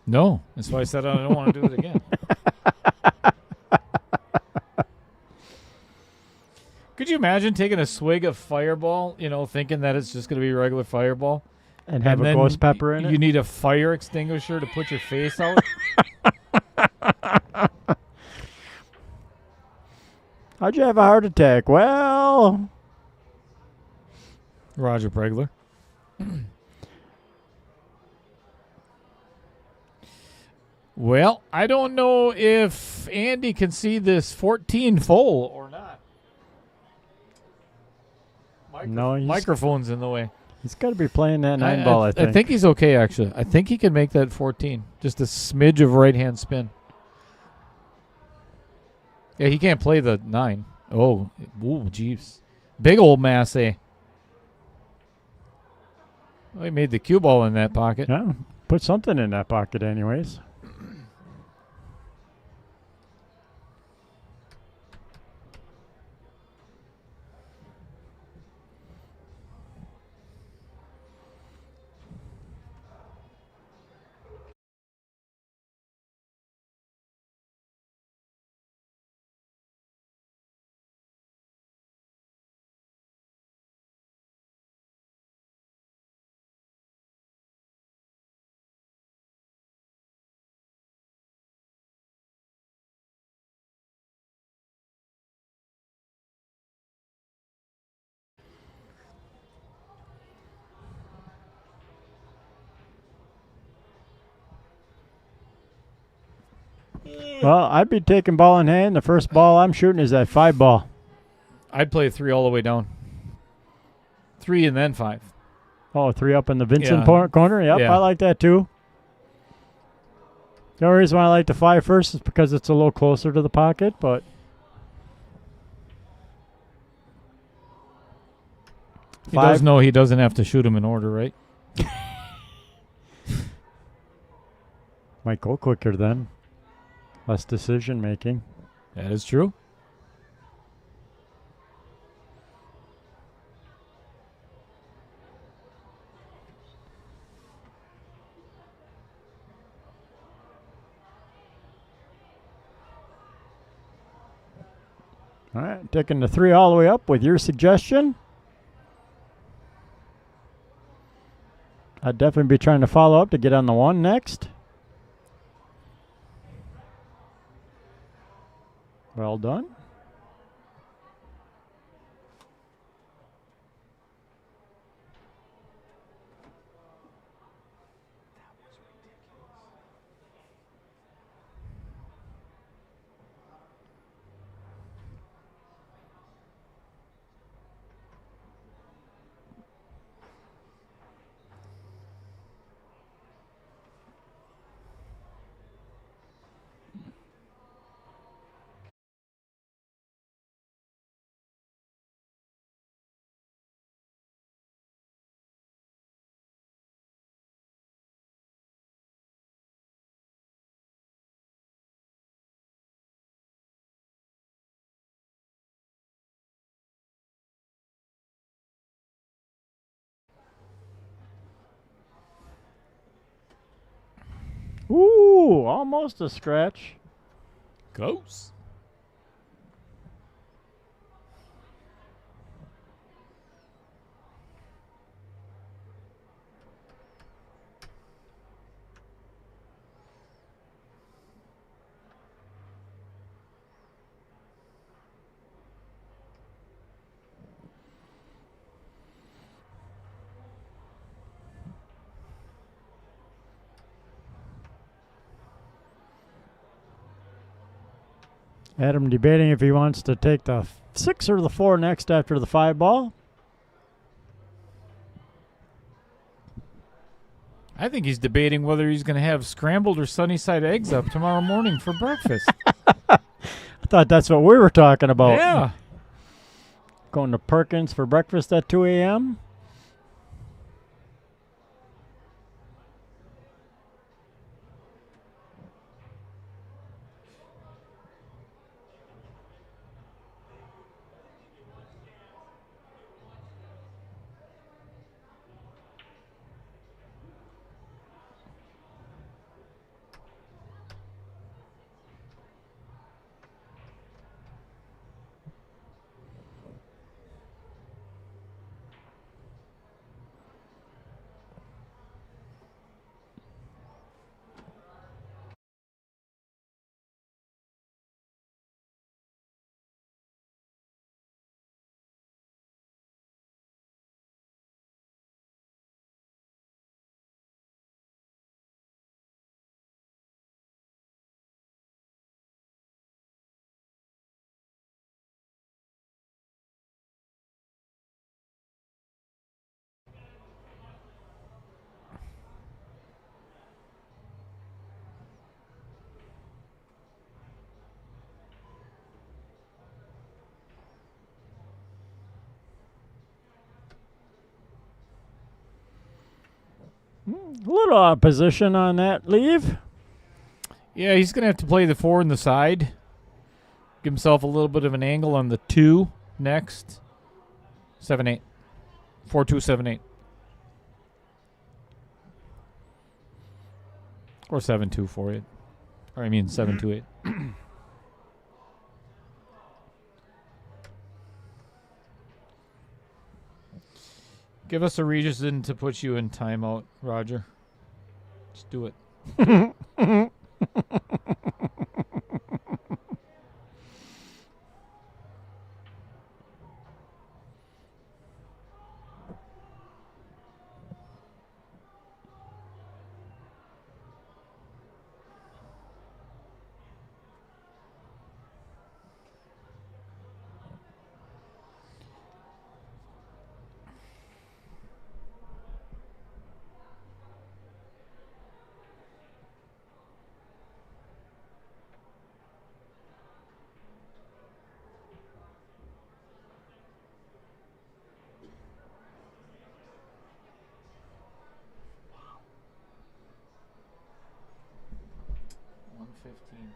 No. That's why I said I don't want to do it again. Could you imagine taking a swig of Fireball, thinking that it's just going to be regular Fireball? And have a ghost pepper in it? You need a fire extinguisher to put your face out? How'd you have a heart attack? Well... Roger Pregler. Well, I don't know if Andy can see this 14 full or not. No, microphone's in the way. He's got to be playing that 9-ball, I think. I think he's okay, actually. I think he can make that 14. Just a smidge of right-hand spin. Yeah, he can't play the 9. Oh, jeez. Big old mass, eh? Well, he made the cue ball in that pocket. Yeah, put something in that pocket anyways. Well, I'd be taking ball in hand. The first ball I'm shooting is that 5-ball. I'd play 3 all the way down. 3 and then 5. Oh, 3 up in the Vincent Yeah. corner. Yep, Yeah. I like that too. The only reason why I like the 5 first is because it's a little closer to the pocket, but He does know he doesn't have to shoot him in order, right? might go quicker then. Less decision making. That is true. All right, taking the 3 all the way up with your suggestion. I'd definitely be trying to follow up to get on the 1 next. Well done. Ooh, almost a scratch. Goes. Adam debating if he wants to take the 6 or the 4 next after the 5 ball. I think he's debating whether he's going to have scrambled or sunny side eggs up tomorrow morning for breakfast. I thought that's what we were talking about. Yeah. Going to Perkins for breakfast at 2 a.m. A little out of position on that leave. Yeah, he's going to have to play the 4 in the side. Give himself a little bit of an angle on the 2 next. 7-8. 4-2-7-8. Or 7-2-4-8. Or I mean 7-2-8. Give us a reason to put you in timeout, Roger. Just do it. 15.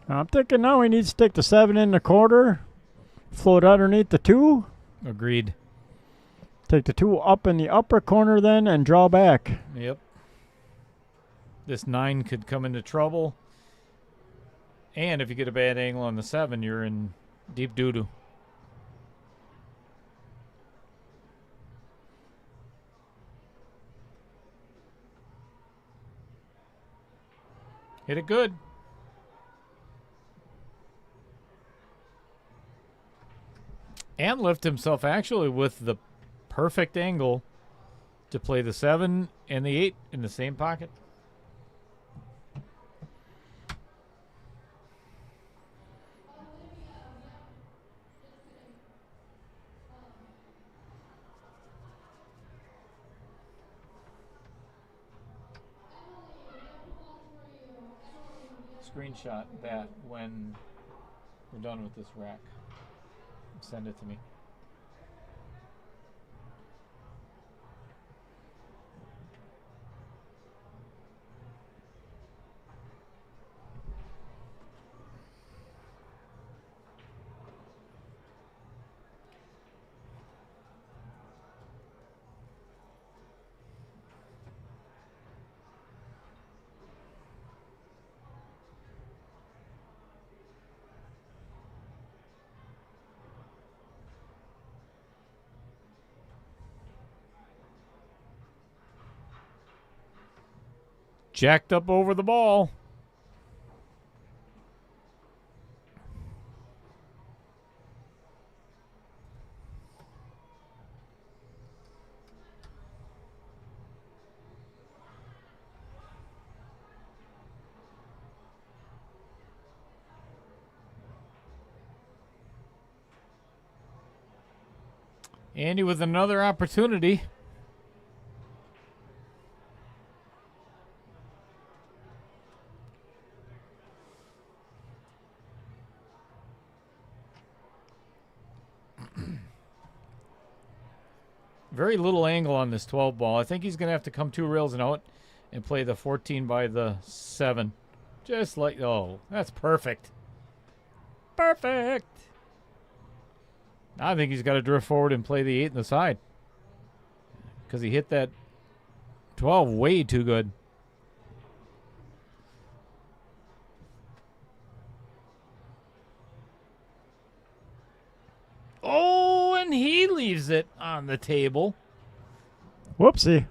I'm thinking now he needs to take the 7 in the quarter, float underneath the 2. Agreed. Take the 2 up in the upper corner then and draw back. Yep. This 9 could come into trouble. And if you get a bad angle on the 7, you're in deep doo-doo. Hit it good. And lift himself actually with the perfect angle to play the 7 and the 8 in the same pocket. Screenshot that when we're done with this rack. Send it to me. Jacked up over the ball. Andy with another opportunity. Very little angle on this 12 ball. I think he's going to have to come 2 rails and out and play the 14 by the 7. Just like, oh, that's perfect. Perfect. I think he's got to drift forward and play the 8 in the side. Because he hit that 12 way too good. Oh, and he leaves it on the table. Whoopsie.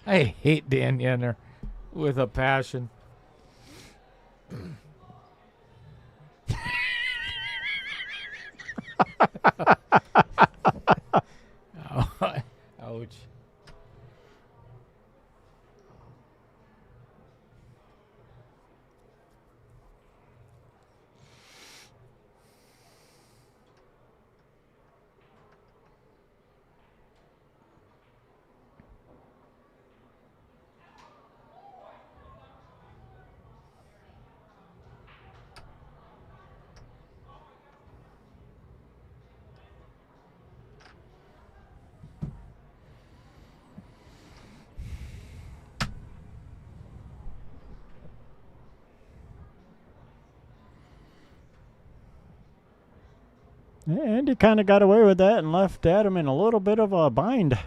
I hate Dan Yenner with a passion. Ouch. And he kind of got away with that and left Adam in a little bit of a bind.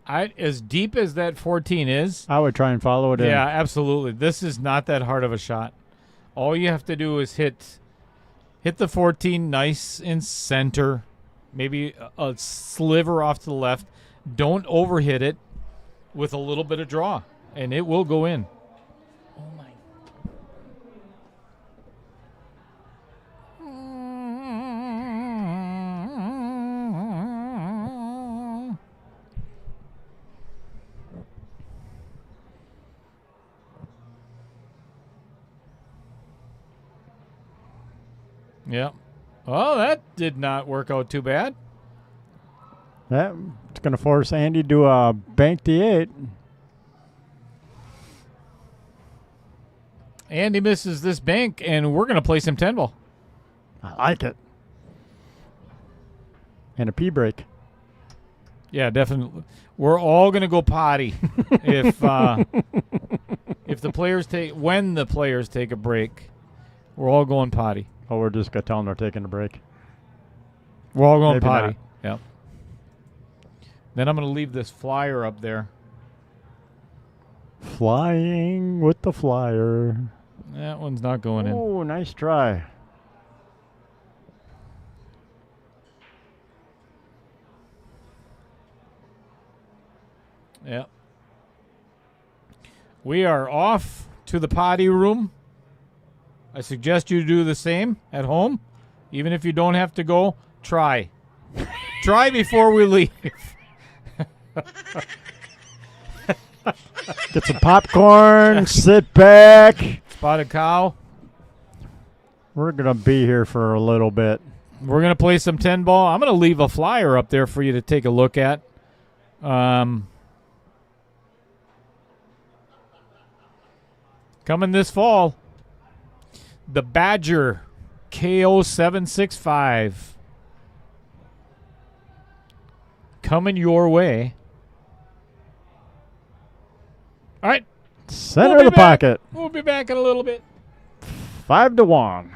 As deep as that 14 is, I would try and follow it in. Yeah, absolutely. This is not that hard of a shot. All you have to do is hit the 14 nice in center maybe a sliver off to the left. Don't overhit it with a little bit of draw, and it will go in. Oh, my. Yeah. Oh, that did not work out too bad. That's going to force Andy to bank the 8. Andy misses this bank, and we're going to play some 10-ball. I like it. And a pee break. Yeah, definitely. We're all going to go potty if the players when the players take a break. We're all going potty. Oh, we're just going to tell them they're taking a break. We're all going Maybe potty. Yep. Then I'm going to leave this flyer up there. Flying with the flyer. That one's not going in. Oh, nice try. Yep. We are off to the potty room. I suggest you do the same at home. Even if you don't have to go, try. Try before we leave. Get some popcorn, sit back. Spotted cow. We're going to be here for a little bit. We're going to play some 10-ball. I'm going to leave a flyer up there for you to take a look at. Coming this fall, the Badger KO765. Coming your way. All right. Center of the pocket. We'll be back in a little bit. 5-1.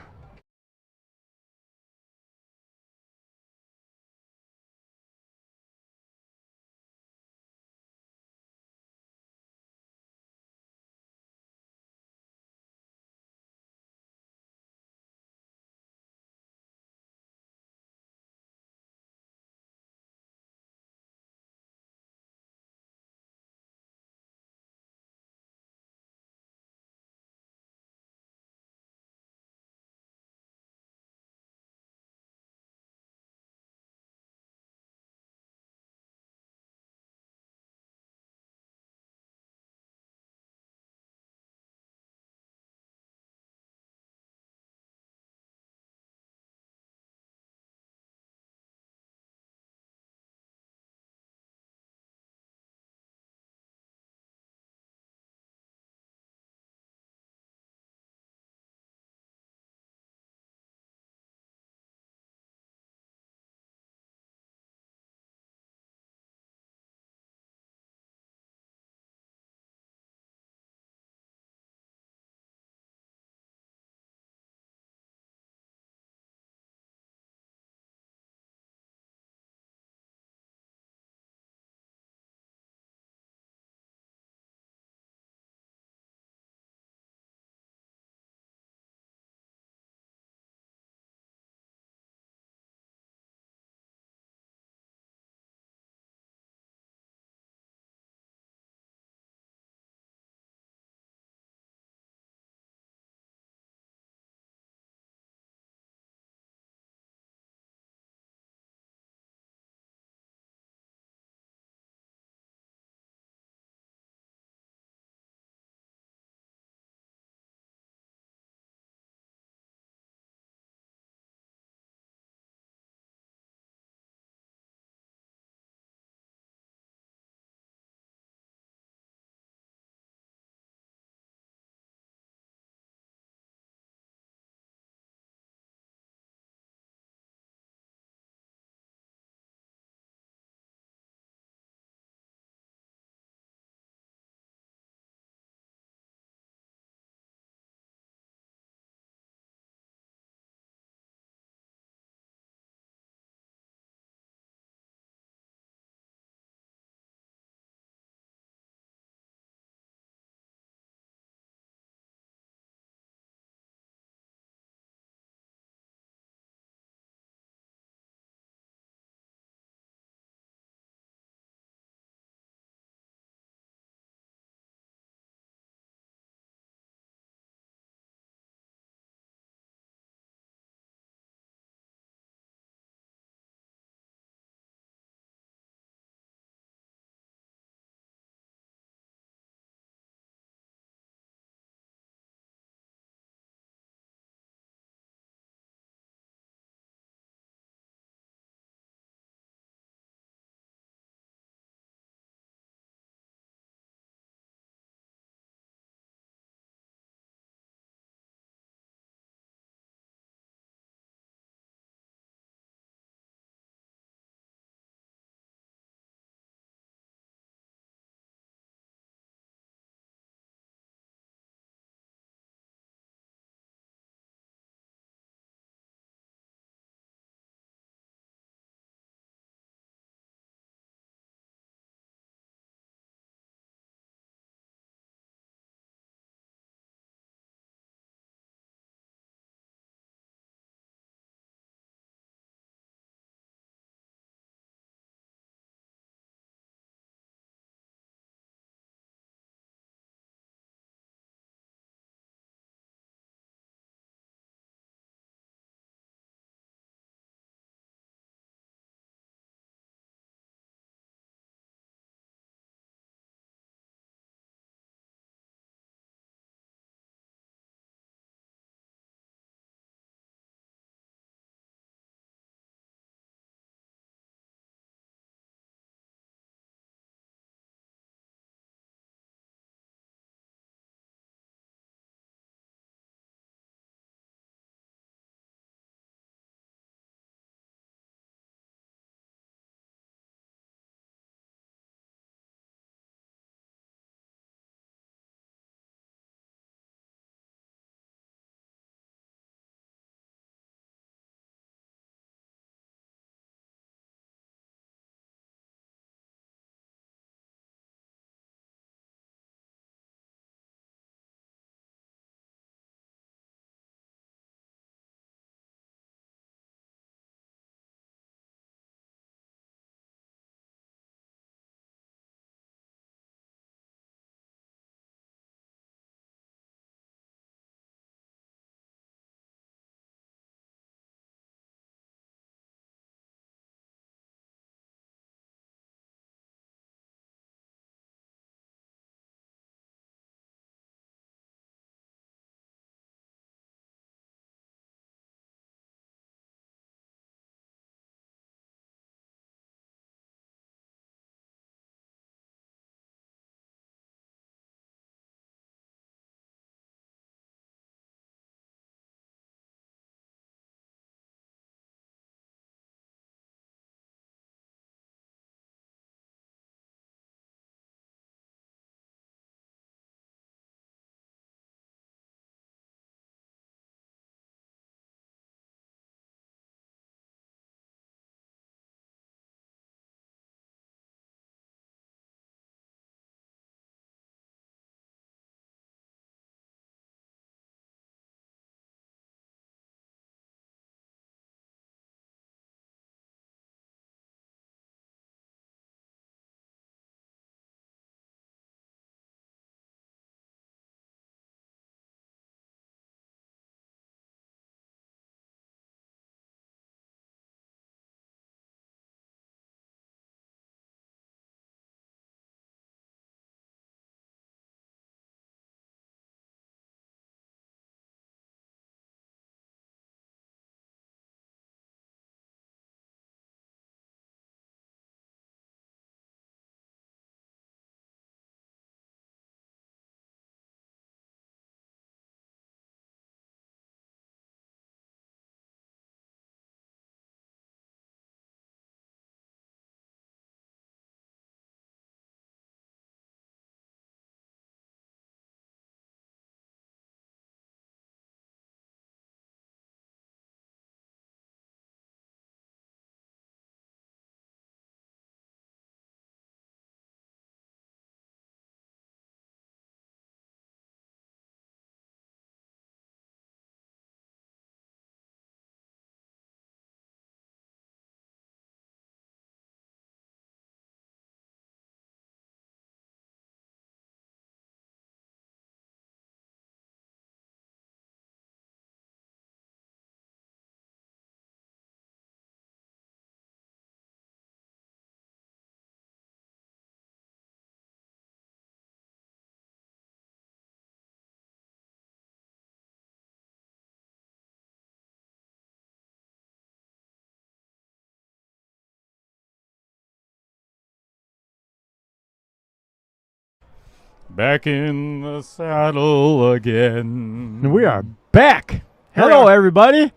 Back in the saddle again. We are back. Hello, everybody.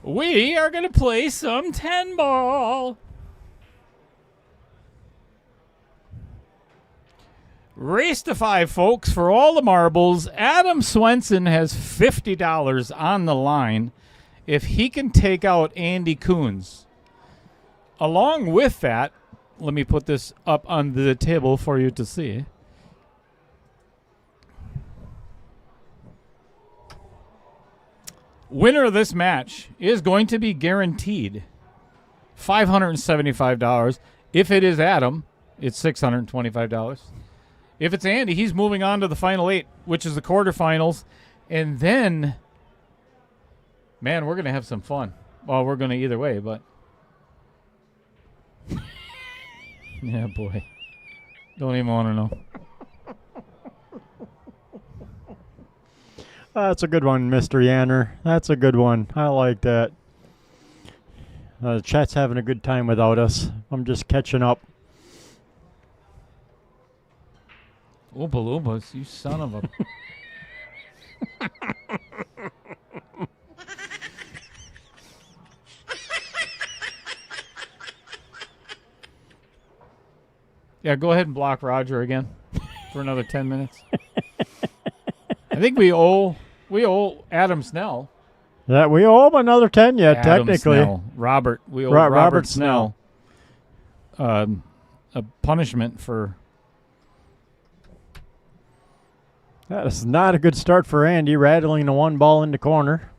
We are going to play some 10-ball. Race to 5, folks, for all the marbles. Adam Swenson has $50 on the line if he can take out Andy Kunz. Along with that, let me put this up on the table for you to see. Winner of this match is going to be guaranteed $575. If it is Adam, it's $625. If it's Andy, he's moving on to the final 8, which is the quarterfinals. And then, man, we're going to have some fun. Well, we're going to either way, but... yeah, boy. Don't even want to know. That's a good one, Mr. Yanner. That's a good one. I like that. The chat's having a good time without us. I'm just catching up. Oompa Loompas, you son of a... Yeah, go ahead and block Roger again for another 10 minutes. I think we owe Adam Snell. Yeah, we owe him another 10 yet, Adam technically. Snell. Robert. We owe Robert Snell a punishment for... That is not a good start for Andy, rattling the one ball in the corner.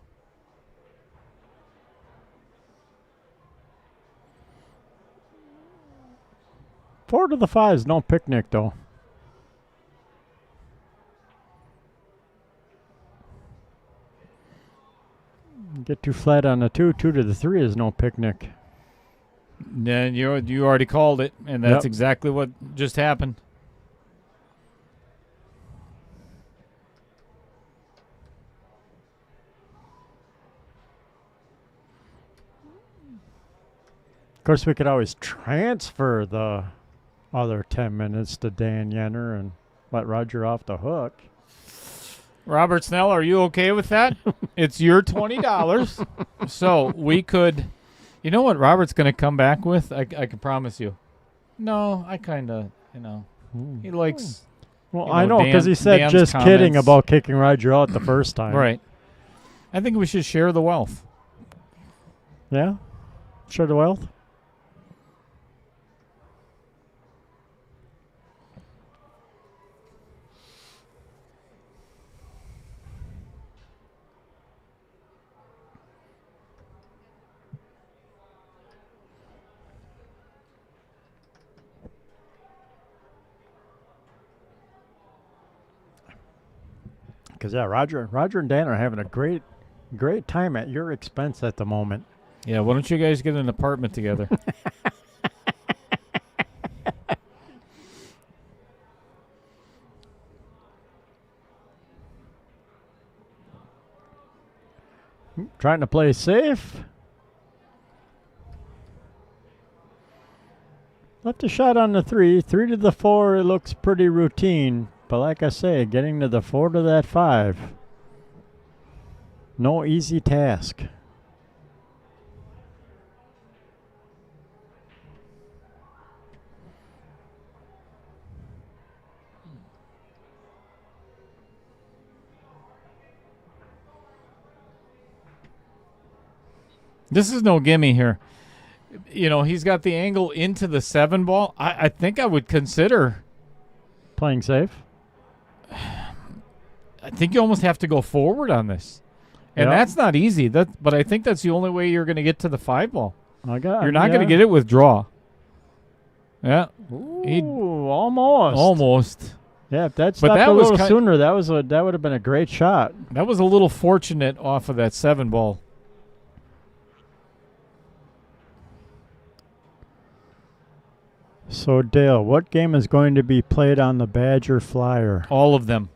Four to the 5 is no picnic, though. Get too flat on the 2. 2 to the 3 is no picnic. Then you already called it, and that's exactly what just happened. Of course, we could always transfer the other 10 minutes to Dan Yenner and let Roger off the hook. Robert Snell, are you okay with that? It's your $20. So we could... You know what Robert's going to come back with? I can promise you. No, I kind of, he likes... Well, I know, because he said Dan's just comments. Kidding about kicking Roger out the first time. Right. I think we should share the wealth. Yeah? Share the wealth? Because, yeah, Roger and Dan are having a great time at your expense at the moment. Yeah, why don't you guys get an apartment together? Trying to play safe. Left a shot on the 3. 3 to the 4, it looks pretty routine. But like I say, getting to the 4 to that 5, no easy task. This is no gimme here. He's got the angle into the 7 ball. I think I would consider playing safe. I think you almost have to go forward on this. And that's not easy. But I think that's the only way you're going to get to the 5 ball. You're not going to get it with draw. Yeah. Ooh, almost. Almost. Yeah, if that stopped a little sooner, that would have been a great shot. That was a little fortunate off of that 7 ball. So, Dale, what game is going to be played on the Badger Flyer? All of them.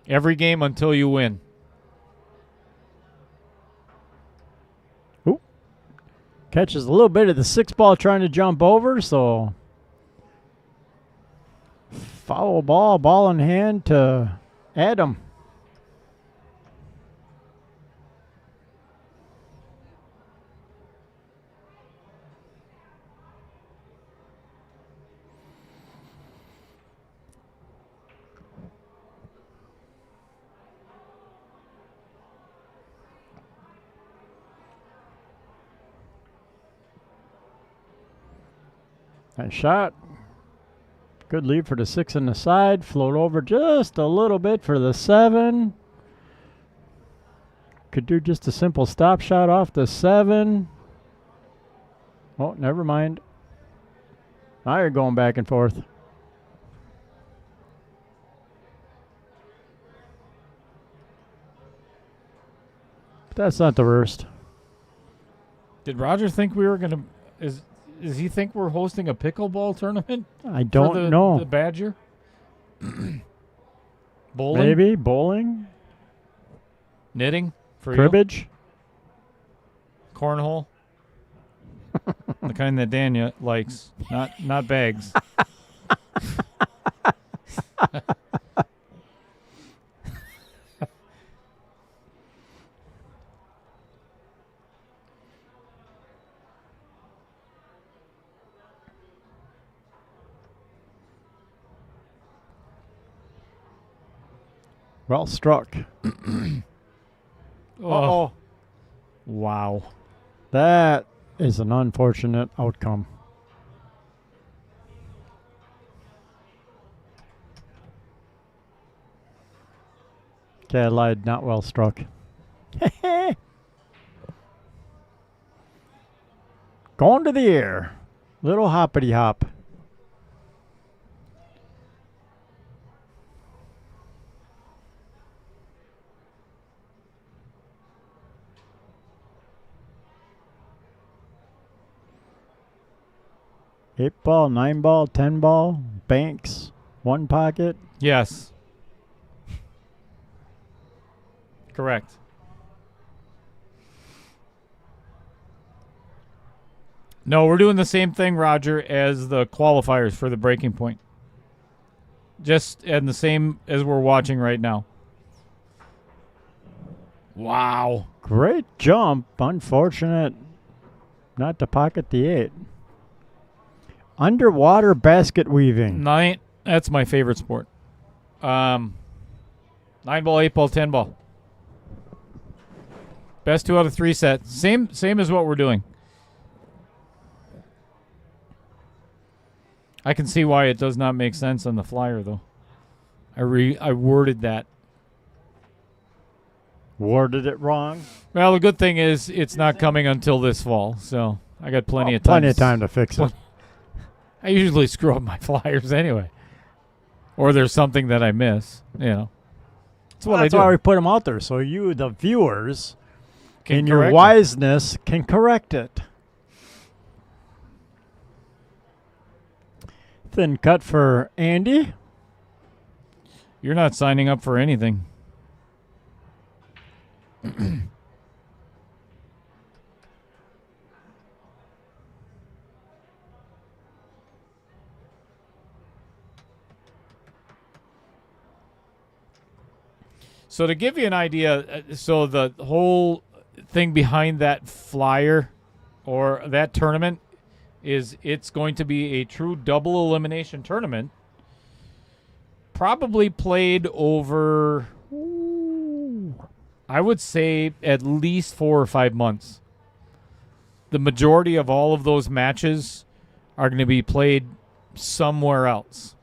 Every game until you win. Ooh. Catches a little bit of the 6 ball trying to jump over, so Foul ball in hand to Adam. Nice shot. Good lead for the 6 on the side. Float over just a little bit for the 7. Could do just a simple stop shot off the 7. Oh, never mind. Now you're going back and forth. But that's not the worst. Did Roger think we were going to... Does he think we're hosting a pickleball tournament? I don't know. The Badger? Bowling? Maybe. Bowling? Knitting? For Cribbage? You? Cornhole? The kind that Danya likes. Not bags. Well struck. Oh. Wow. That is an unfortunate outcome. Okay, I lied. Not well struck. Going to the air. Little hoppity hop. Eight ball, 9 ball, 10 ball, banks, 1 pocket. Yes. Correct. No, we're doing the same thing, Roger, as the qualifiers for the breaking point. Just and the same as we're watching right now. Wow. Great jump. Unfortunate not to pocket the 8. Underwater basket weaving. 9. That's my favorite sport. 9 ball, 8 ball, 10 ball. Best 2 out of 3 sets. Same as what we're doing. I can see why it does not make sense on the flyer, though. I worded that. Worded it wrong? Well, the good thing is it's not coming until this fall, so I got plenty of time. Plenty of time to fix it. I usually screw up my flyers anyway. Or there's something that I miss, you know. That's what I do. That's why we put them out there, so you, the viewers, in your correct it. wiseness, can correct it. Thin cut for Andy. You're not signing up for anything. So to give you an idea, so the whole thing behind that flyer or that tournament is it's going to be a true double elimination tournament, probably played over, I would say, at least 4 or 5 months. The majority of all of those matches are going to be played somewhere else,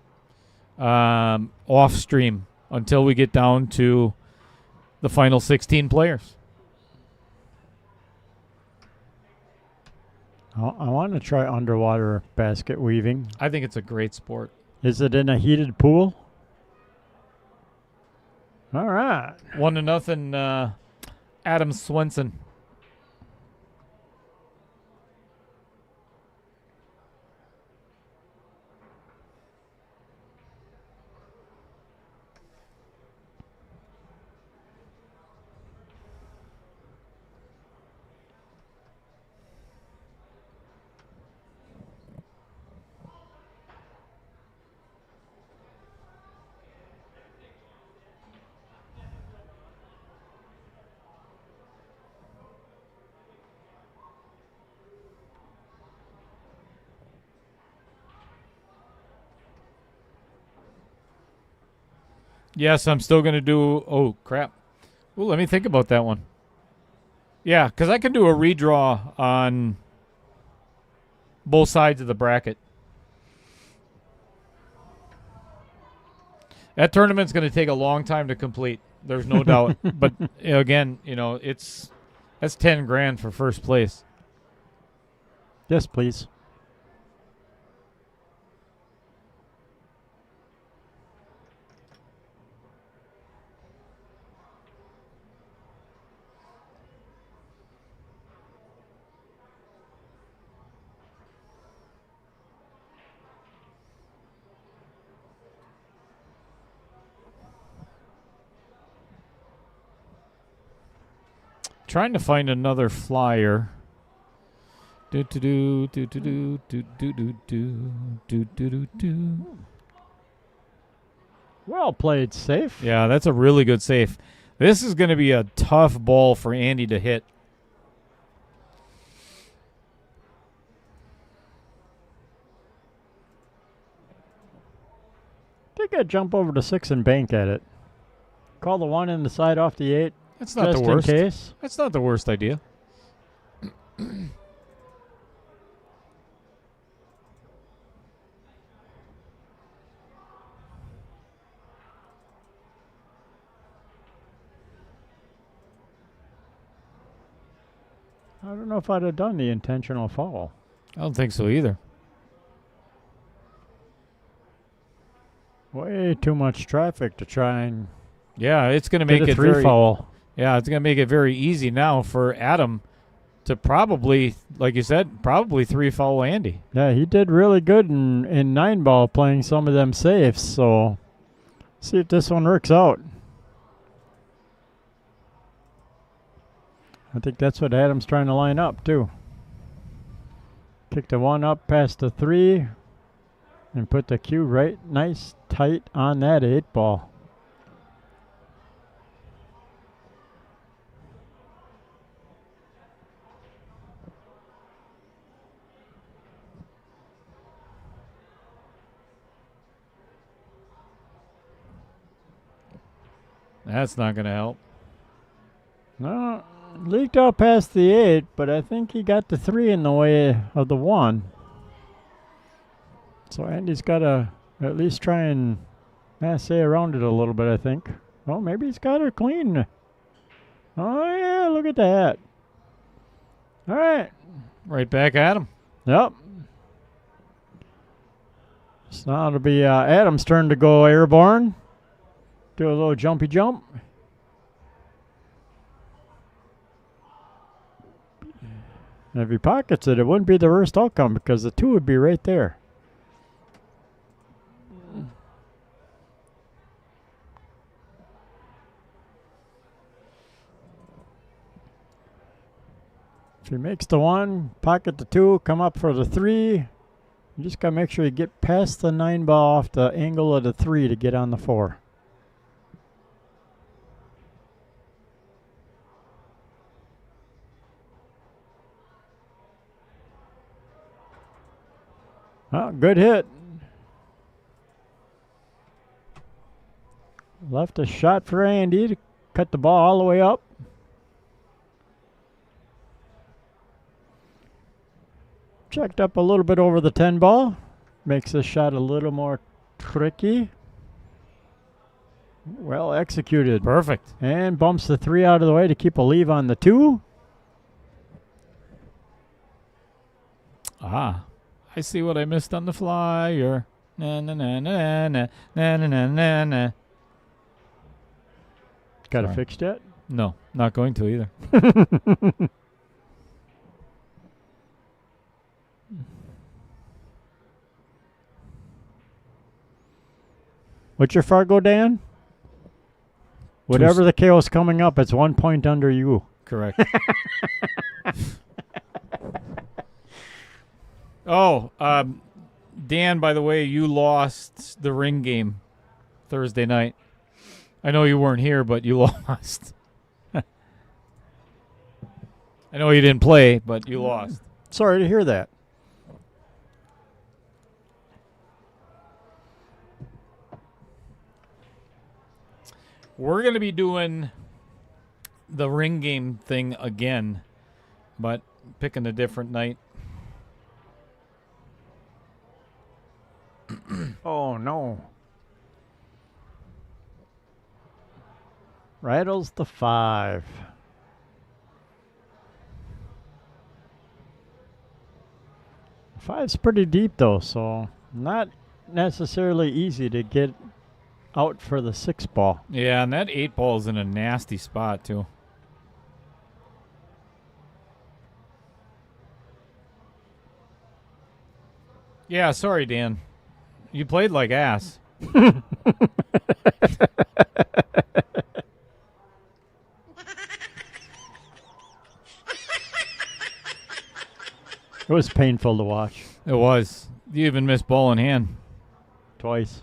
off stream, until we get down to the final 16 players. I want to try underwater basket weaving. I think it's a great sport. Is it in a heated pool? All right. 1-0, Adam Swenson. Yes, I'm still going to do... Oh, crap. Well, let me think about that one. Yeah, because I can do a redraw on both sides of the bracket. That tournament's going to take a long time to complete. There's no doubt. But, again, that's 10 grand for first place. Yes, please. Trying to find another flyer. Do do do do do do do do do do do do. Well played, safe. Yeah, that's a really good save. This is going to be a tough ball for Andy to hit. I think I'd jump over to 6 and bank at it. Call the 1 in the side off the 8. That's not the worst. In case. That's not the worst idea. I don't know if I'd have done the intentional foul. I don't think so either. Way too much traffic to try and... Yeah, it's going to make it three foul. Yeah, it's going to make it very easy now for Adam to probably, like you said, probably 3 foul Andy. Yeah, he did really good in 9-ball playing some of them safes, so see if this one works out. I think that's what Adam's trying to line up, too. Kick the 1 up past the 3 and put the cue right nice tight on that 8-ball. That's not going to help. No, leaked out past the 8, but I think he got the 3 in the way of the 1. So Andy's got to at least try and masse around it a little bit, I think. Oh, maybe he's got her clean. Oh, yeah, look at that. All right. Right back at him. Yep. So now it'll be Adam's turn to go airborne. Do a little jumpy jump. And if he pockets it, it wouldn't be the worst outcome because the 2 would be right there. If he makes the 1, pocket the 2, come up for the 3. You just got to make sure you get past the 9-ball off the angle of the 3 to get on the 4. Oh, good hit. Left a shot for Andy to cut the ball all the way up. Checked up a little bit over the 10 ball. Makes the shot a little more tricky. Well executed. Perfect. And bumps the 3 out of the way to keep a leave on the 2. Ah. I see what I missed on the flyer. Na na na na na na na na na na. Got it fixed yet? No, not going to either. What's your Fargo, Dan? Whatever the KO's coming up, it's 1 point under you. Correct. Oh, Dan, by the way, you lost the ring game Thursday night. I know you weren't here, but you lost. I know you didn't play, but you lost. Sorry to hear that. We're going to be doing the ring game thing again, but picking a different night. Oh, no. Rattles the 5. Five's pretty deep, though, so not necessarily easy to get out for the 6 ball. Yeah, and that 8 ball is in a nasty spot, too. Yeah, sorry, Dan. You played like ass. It was painful to watch. It was. You even missed ball in hand. Twice.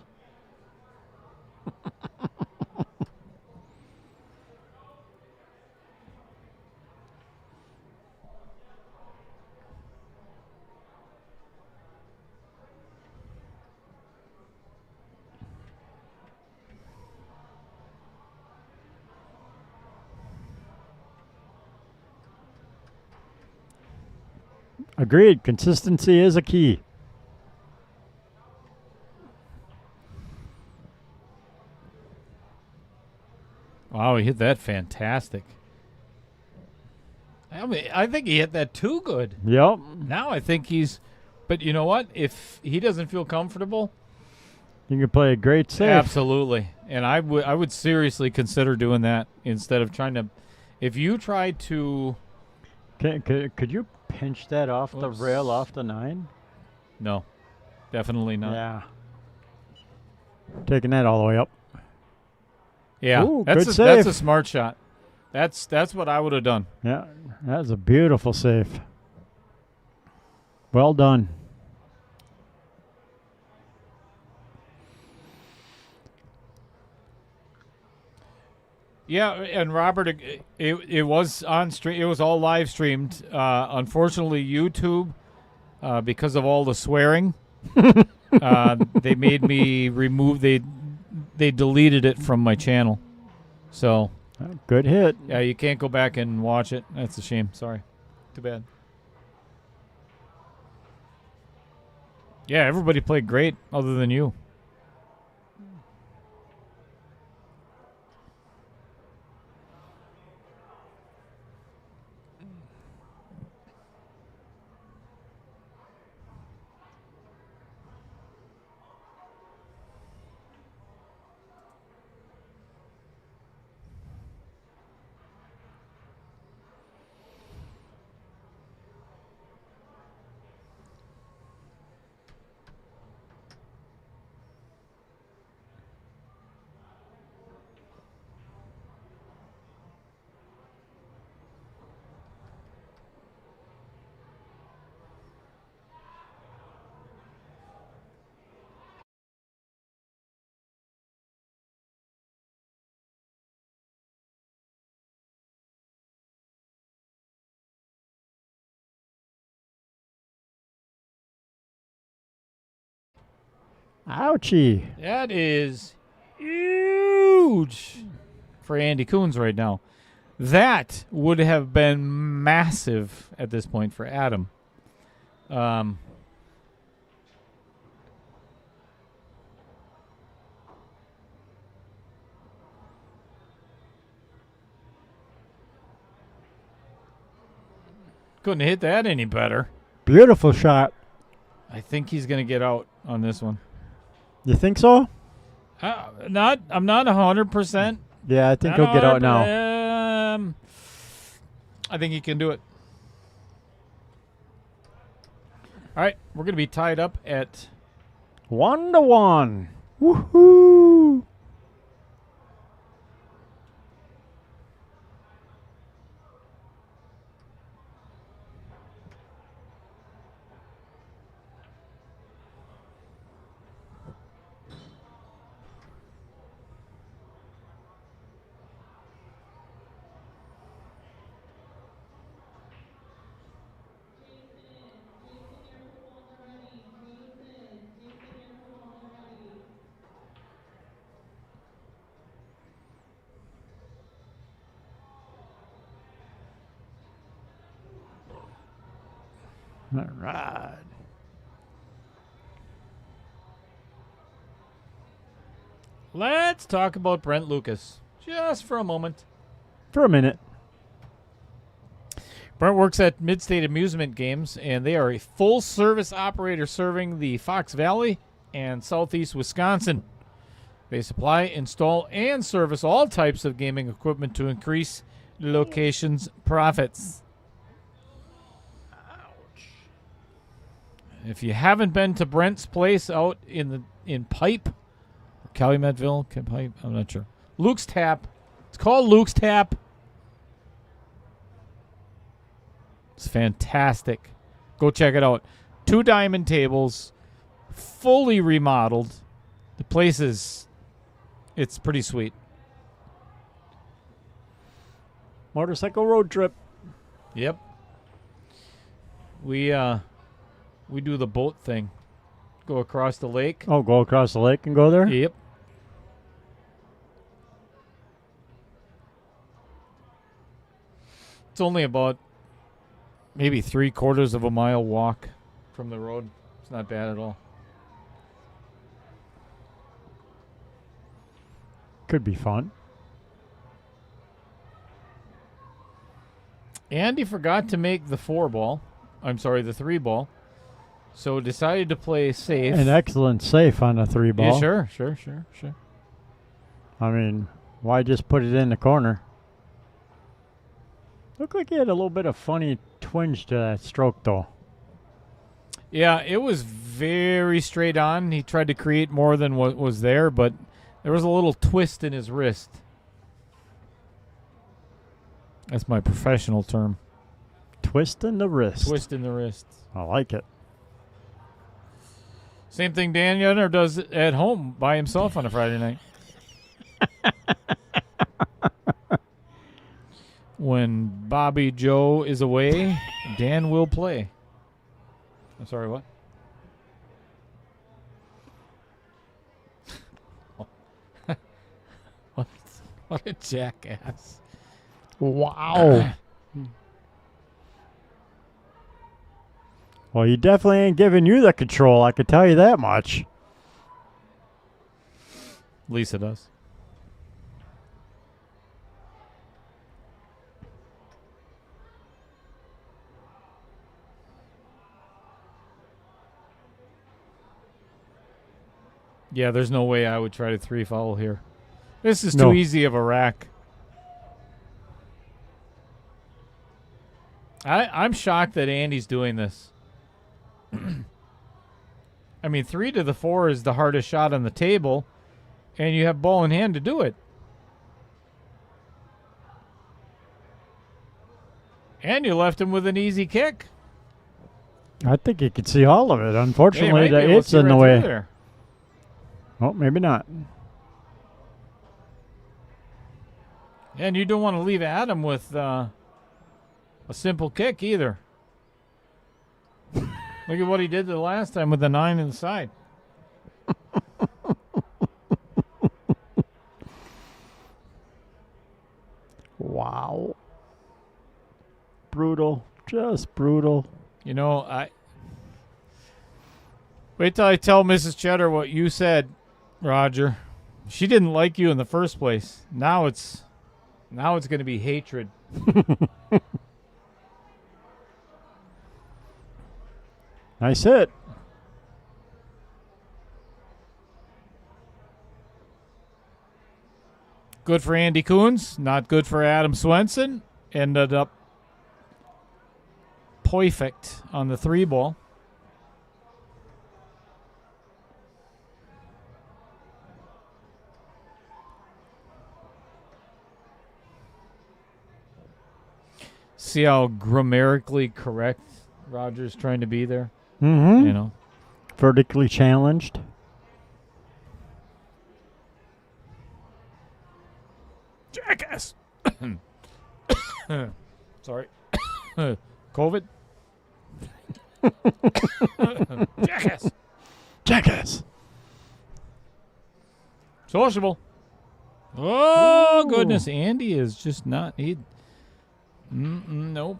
Agreed. Consistency is a key. Wow, he hit that fantastic. I mean, I think he hit that too good. Yep. Now I think he's... But you know what? If he doesn't feel comfortable... You can play a great safe. Absolutely. And I would seriously consider doing that instead of trying to... If you try to... Could you pinch that off the Oops. rail off the 9? No. Definitely not. Yeah. Taking that all the way up. Yeah. Ooh, that's good that's save. a smart shot. That's what I would have done. Yeah, that was a beautiful save. Well done. Yeah, and Robert, it was on stream. It was all live streamed. Unfortunately, YouTube, because of all the swearing, they made me remove. They deleted it from my channel. So good hit. Yeah, you can't go back and watch it. That's a shame. Sorry. Too bad. Yeah, everybody played great other than you. Ouchie. That is huge for Andy Kunz right now. That would have been massive at this point for Adam. Couldn't hit that any better. Beautiful shot. I think he's going to get out on this one. You think so? I'm not 100%. Yeah, I think he'll get out now. I think he can do it. All right, we're going to be tied up at 1-1. Woohoo! All right. Let's talk about Brent Lucas just for a moment. For a minute. Brent works at Midstate Amusement Games, and they are a full-service operator serving the Fox Valley and southeast Wisconsin. They supply, install, and service all types of gaming equipment to increase the location's profits. Ouch. If you haven't been to Brent's place out in Pipe, Calumetville, Pipe, I'm not sure. Luke's Tap. It's called Luke's Tap. It's fantastic. Go check it out. 2 diamond tables, fully remodeled. The place it's pretty sweet. Motorcycle road trip. Yep. We do the boat thing. Go across the lake. Oh, go across the lake and go there? Yep. It's only about maybe 3/4 of a mile walk from the road. It's not bad at all. Could be fun. Andy forgot to make the 4-ball. I'm sorry, the 3-ball. So decided to play safe. An excellent safe on a 3-ball. Yeah, sure. I mean, why just put it in the corner? Looked like he had a little bit of funny twinge to that stroke, though. Yeah, it was very straight on. He tried to create more than what was there, but there was a little twist in his wrist. That's my professional term. Twist in the wrist. Twist in the wrist. I like it. Same thing Dan Yudner does at home by himself on a Friday night. When Bobby Joe is away, Dan will play. I'm sorry, what? What a jackass. Wow. Well, he definitely ain't giving you the control, I could tell you that much. Lisa does. Yeah, there's no way I would try to 3-foul here. This is too easy of a rack. I'm shocked that Andy's doing this. I mean, 3 to the 4 is the hardest shot on the table, and you have ball in hand to do it. And you left him with an easy kick. I think you could see all of it. Unfortunately, Yeah, it's in the way. There. Oh, maybe not. And you don't want to leave Adam with a simple kick either. Look at what he did the last time with the 9 inside. Wow. Brutal. Just brutal. You know, wait till I tell Mrs. Cheddar what you said, Roger. She didn't like you in the first place. Now it's going to be hatred. Nice hit. Good for Andy Kunz. Not good for Adam Swenson. Ended up perfect on the 3-ball. See how grammatically correct Roger's trying to be there? Mm-hmm. You know? Vertically challenged. Jackass! Sorry. COVID? Jackass! Jackass! Sociable. Oh, Ooh. goodness. Andy is just not... Nope.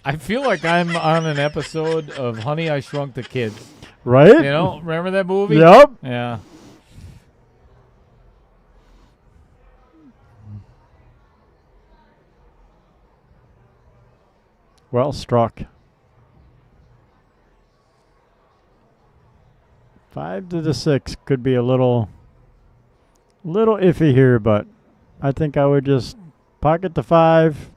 I feel like I'm on an episode of Honey, I Shrunk the Kids. Right? You know, remember that movie? Yep. Yeah. Well struck. 5 to the 6 could be a little iffy here, but I think I would just pocket the 5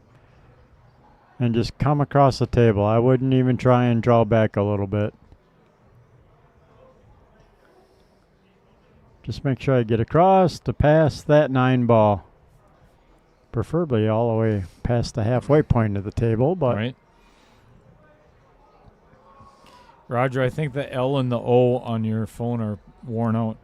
and just come across the table. I wouldn't even try and draw back a little bit. Just make sure I get across to pass that 9 ball. Preferably all the way past the halfway point of the table, but Right. Roger, I think the L and the O on your phone are worn out.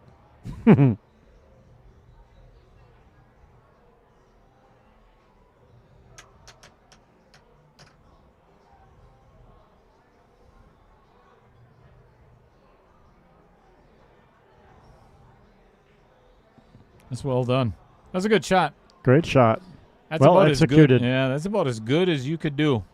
That's well done. That's a good shot. great shot. That's Well about executed. As good. Yeah, that's about as good as you could do.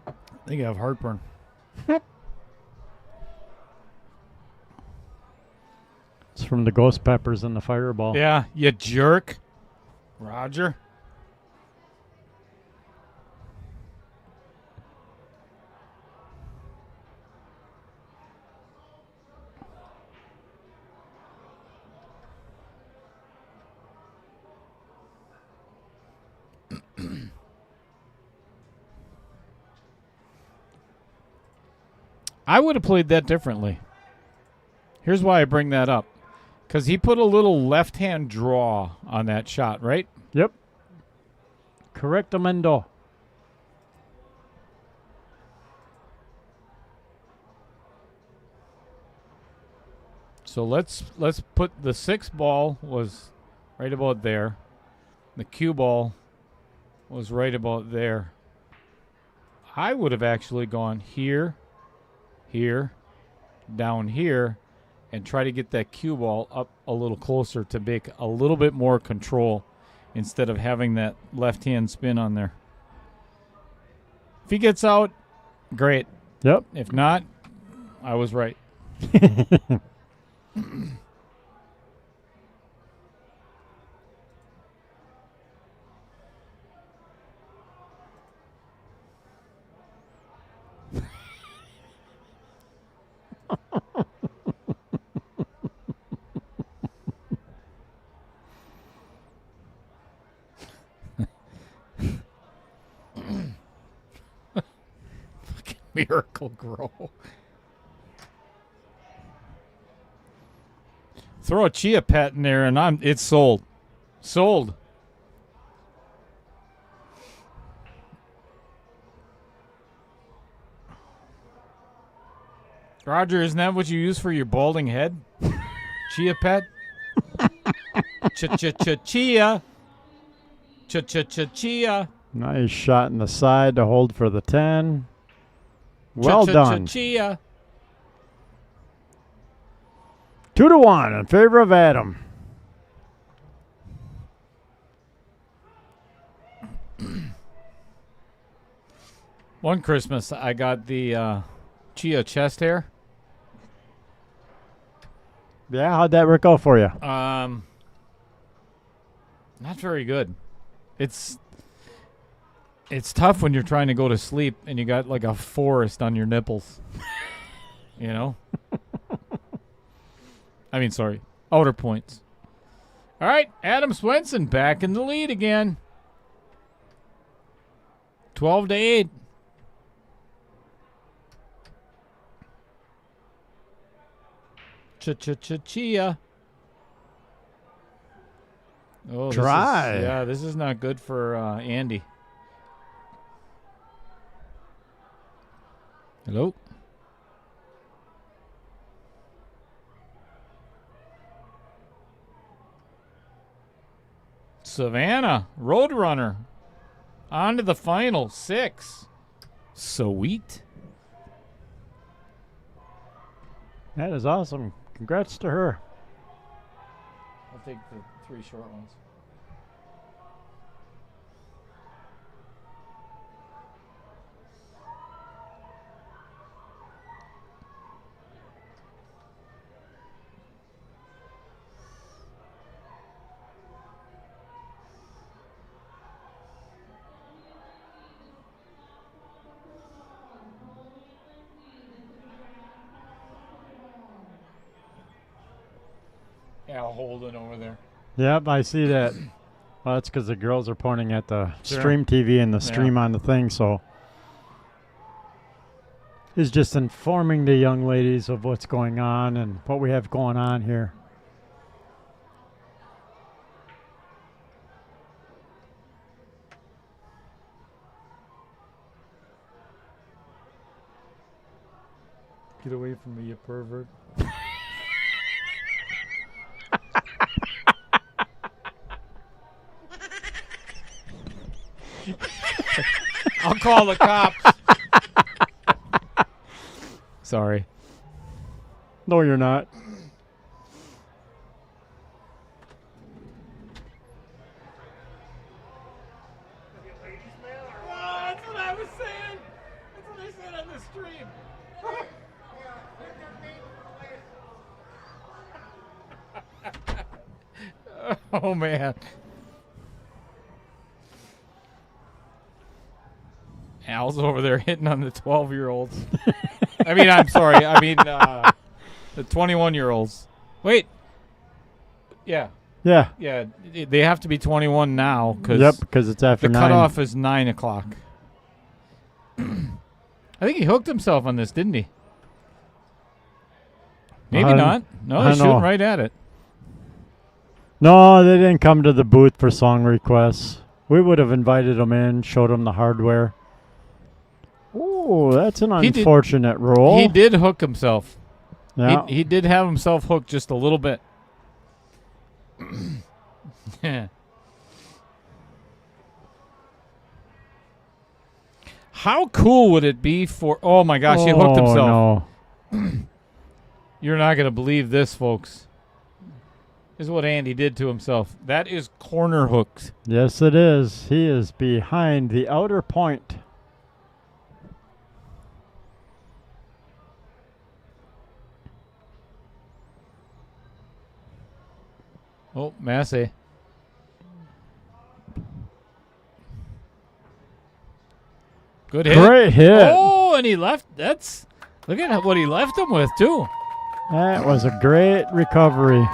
I think I have heartburn. It's from the ghost peppers and the fireball. Yeah, you jerk. Roger. I would have played that differently. Here's why I bring that up. Because he put a little left-hand draw on that shot, right? Yep. Correctamento. So let's put the 6 ball was right about there. The cue ball was right about there. I would have actually gone here, here, down here, and try to get that cue ball up a little closer to make a little bit more control instead of having that left-hand spin on there. If he gets out, great. Yep. If not, I was right. Fucking Miracle Grow. Throw a chia pet in there and it's sold. Sold. Roger, isn't that what you use for your balding head? Chia pet? Chia. Chia. Nice shot in the side to hold for the 10. Well done. Chia. 2-1 in favor of Adam. One Christmas, I got the chia chest hair. Yeah, how'd that work out for you? Not very good. It's tough when you're trying to go to sleep and you got like a forest on your nipples. You know? I mean, sorry. Outer points. All right, Adam Swenson back in the lead again. 12-8. Chia. Oh, Try. Yeah, this is not good for Andy. Hello? Savannah, Roadrunner. On to the final 6. Sweet. That is awesome. Congrats to her. I'll take the 3 short ones. Al Holden over there. Yep, I see that. Well, that's because the girls are pointing at the Sure. stream TV and the stream on the thing, so he's just informing the young ladies of what's going on and what we have going on here. Get away from me, you pervert. I'll call the cops. Sorry. No, you're not. That's what I was saying. That's what I said on the stream. Oh, man. Al's over there hitting on the 12-year-olds. I'm sorry. The 21-year-olds. Wait. Yeah. Yeah. Yeah. They have to be 21 now. Yep, because it's after 9. The cutoff is 9 o'clock. I think he hooked himself on this, didn't he? Maybe not. No, he's shooting right at it. No, they didn't come to the booth for song requests. We would have invited them in, showed them the hardware. Oh, that's an unfortunate roll. He did hook himself. Yeah. He did have himself hooked just a little bit. Yeah. How cool would it be for... Oh, my gosh, he hooked himself. No. You're not going to believe this, folks. This is what Andy did to himself. That is corner hooked. Yes, it is. He is behind the outer point. Oh, Massey. Good hit. Great hit. Oh, and he left. Look at what he left him with, too. That was a great recovery.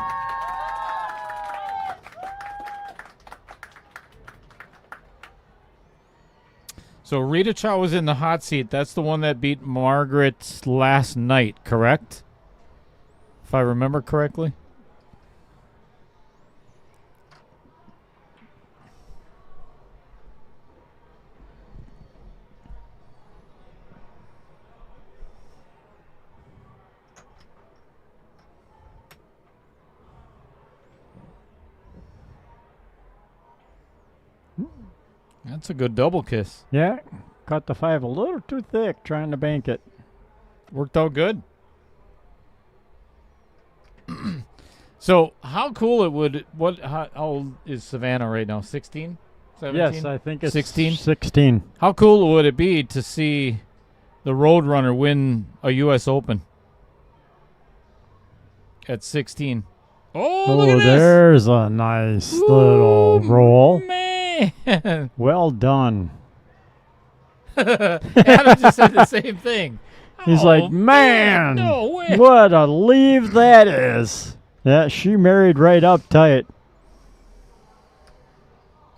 So Rita Chow was in the hot seat. That's the one that beat Margaret last night, correct? If I remember correctly. That's a good double kiss. Yeah, caught the 5 a little too thick trying to bank it. Worked out good. So how cool it would... How old is Savannah right now? 16? 17? Yes, I think it's 16. 16. How cool would it be to see the Roadrunner win a U.S. Open at 16? Oh, look at this. There's a nice little roll. Man. Well done. Adam just said the same thing. He's like, man, no way. what a leave that is. Yeah, she married right up tight.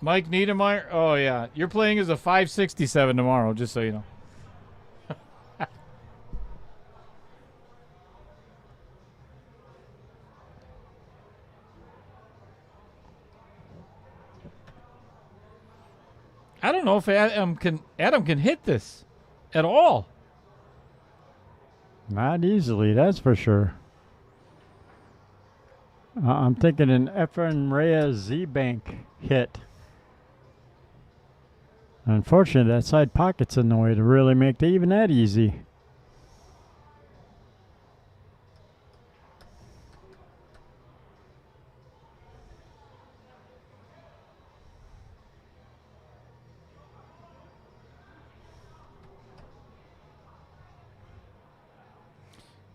Mike Niedermeyer. Oh, yeah. You're playing as a 567 tomorrow, just so you know. I don't know if Adam can hit this at all. Not easily, that's for sure. I'm thinking an Efren Reyes Z-Bank hit. Unfortunately, that side pocket's in the way to really make even that easy.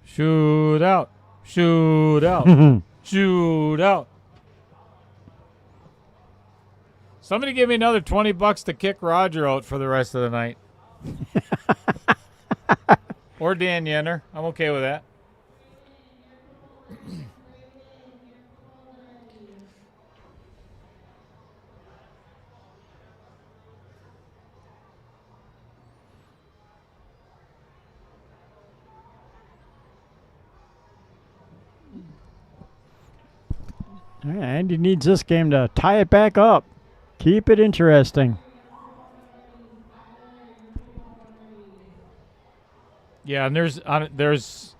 Shoot out. Shoot out. Shoot out. Somebody give me another $20 to kick Roger out for the rest of the night. Or Dan Yenner. I'm okay with that. Andy needs this game to tie it back up. Keep it interesting. Yeah, and there's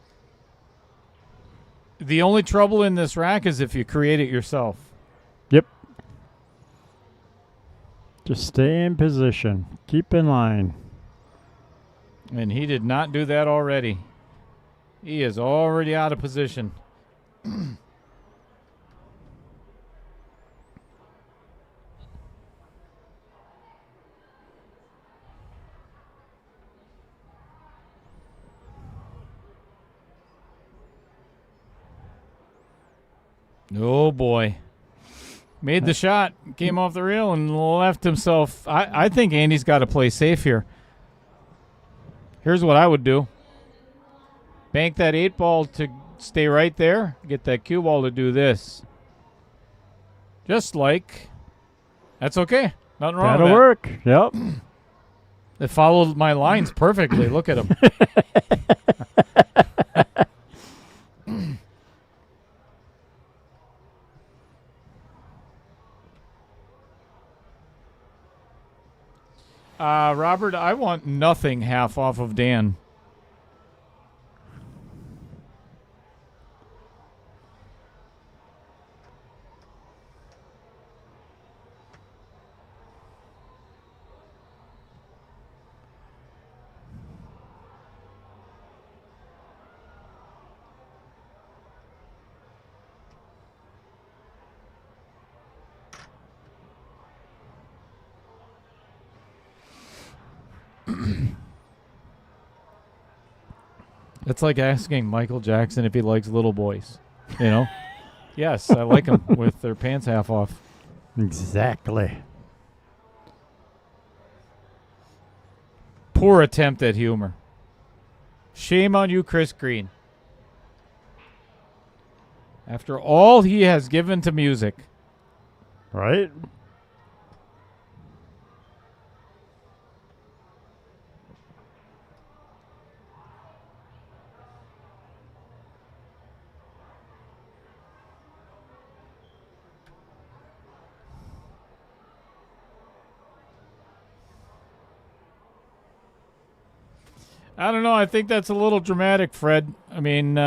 the only trouble in this rack is if you create it yourself. Yep. Just stay in position. Keep in line. And he did not do that already. He is already out of position. Oh, boy. Made the shot, came off the rail, and left himself. I think Andy's got to play safe here. Here's what I would do. Bank that 8-ball to stay right there. Get that cue ball to do this. Just like. That's okay. Nothing wrong with that. That'll work. Yep. It followed my lines perfectly. Look at him. Robert, I want nothing half off of Dan. It's like asking Michael Jackson if he likes little boys. You know? Yes, I like them with their pants half off. Exactly. Poor attempt at humor. Shame on you, Chris Green. After all he has given to music. Right? I don't know. I think that's a little dramatic, Fred. I mean,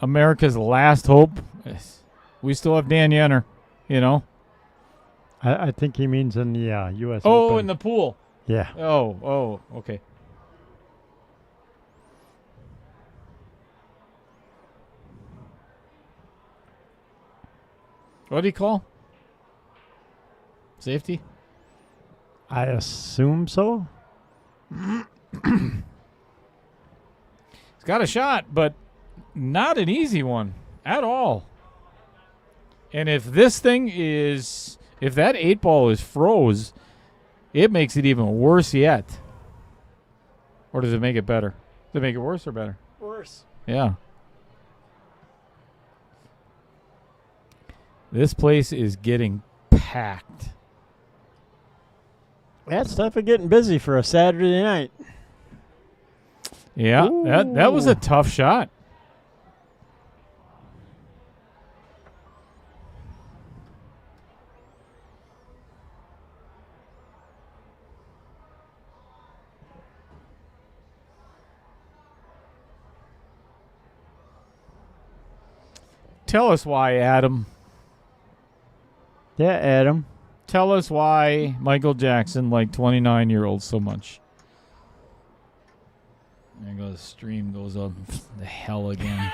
America's last hope. We still have Dan Yenner, you know. I think he means in the U.S. Oh, Open. in the pool. Yeah. Oh, okay. What do you call? Safety? I assume so. He's got a shot, but not an easy one at all. And if this thing is, if that 8-ball is froze, it makes it even worse yet. Or does it make it better? Does it make it worse or better? Worse. Yeah. This place is getting packed. That's tough of getting busy for a Saturday night. Yeah, that was a tough shot. Tell us why, Adam. Yeah, Adam. Tell us why Michael Jackson liked 29-year-olds so much. There goes the stream goes up the hell again.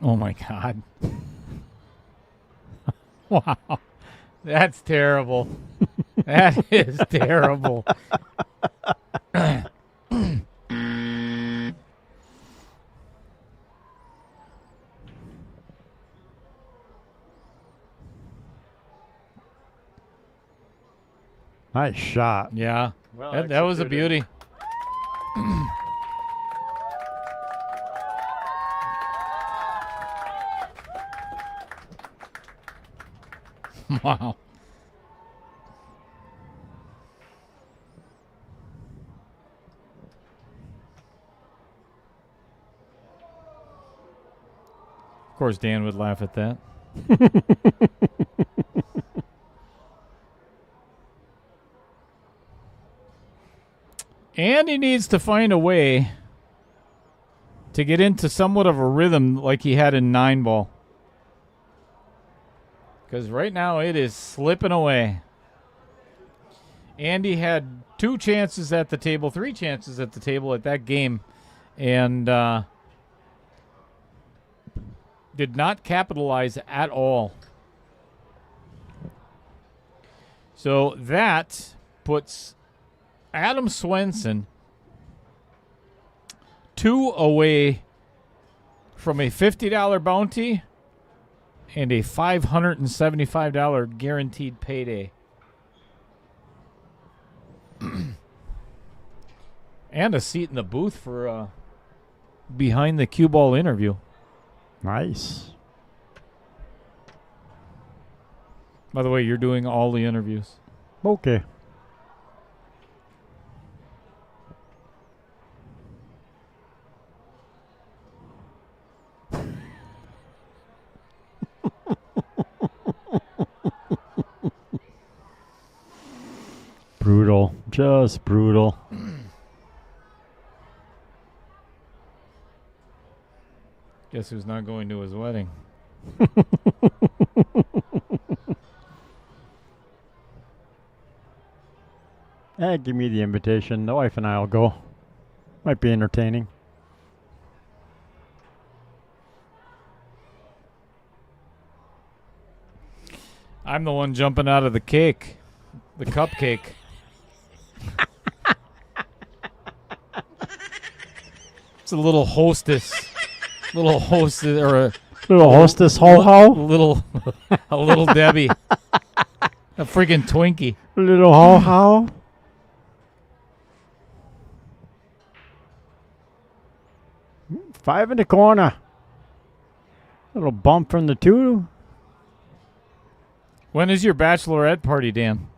Oh my God. Wow. That's terrible. That is terrible. Nice shot. Yeah. Well that was a beauty. Wow. Of course, Dan would laugh at that. And he needs to find a way to get into somewhat of a rhythm like he had in 9-ball. Because right now it is slipping away. Andy had 2 chances at the table, 3 chances at the table at that game, and did not capitalize at all. So that puts Adam Swenson 2 away from a $50 bounty and a $575 guaranteed payday. And a seat in the booth for behind the cue ball interview. Nice. By the way, you're doing all the interviews. Okay. Brutal. Just brutal. Guess who's not going to his wedding? Give me the invitation. The wife and I will go. Might be entertaining. I'm the one jumping out of the cake. The cupcake. It's a little hostess. Little hostess or a little hostess ho-ho? A little Debbie. A freaking Twinkie. Little ho-ho? Five in the corner. Little bump from the 2. When is your bachelorette party, Dan?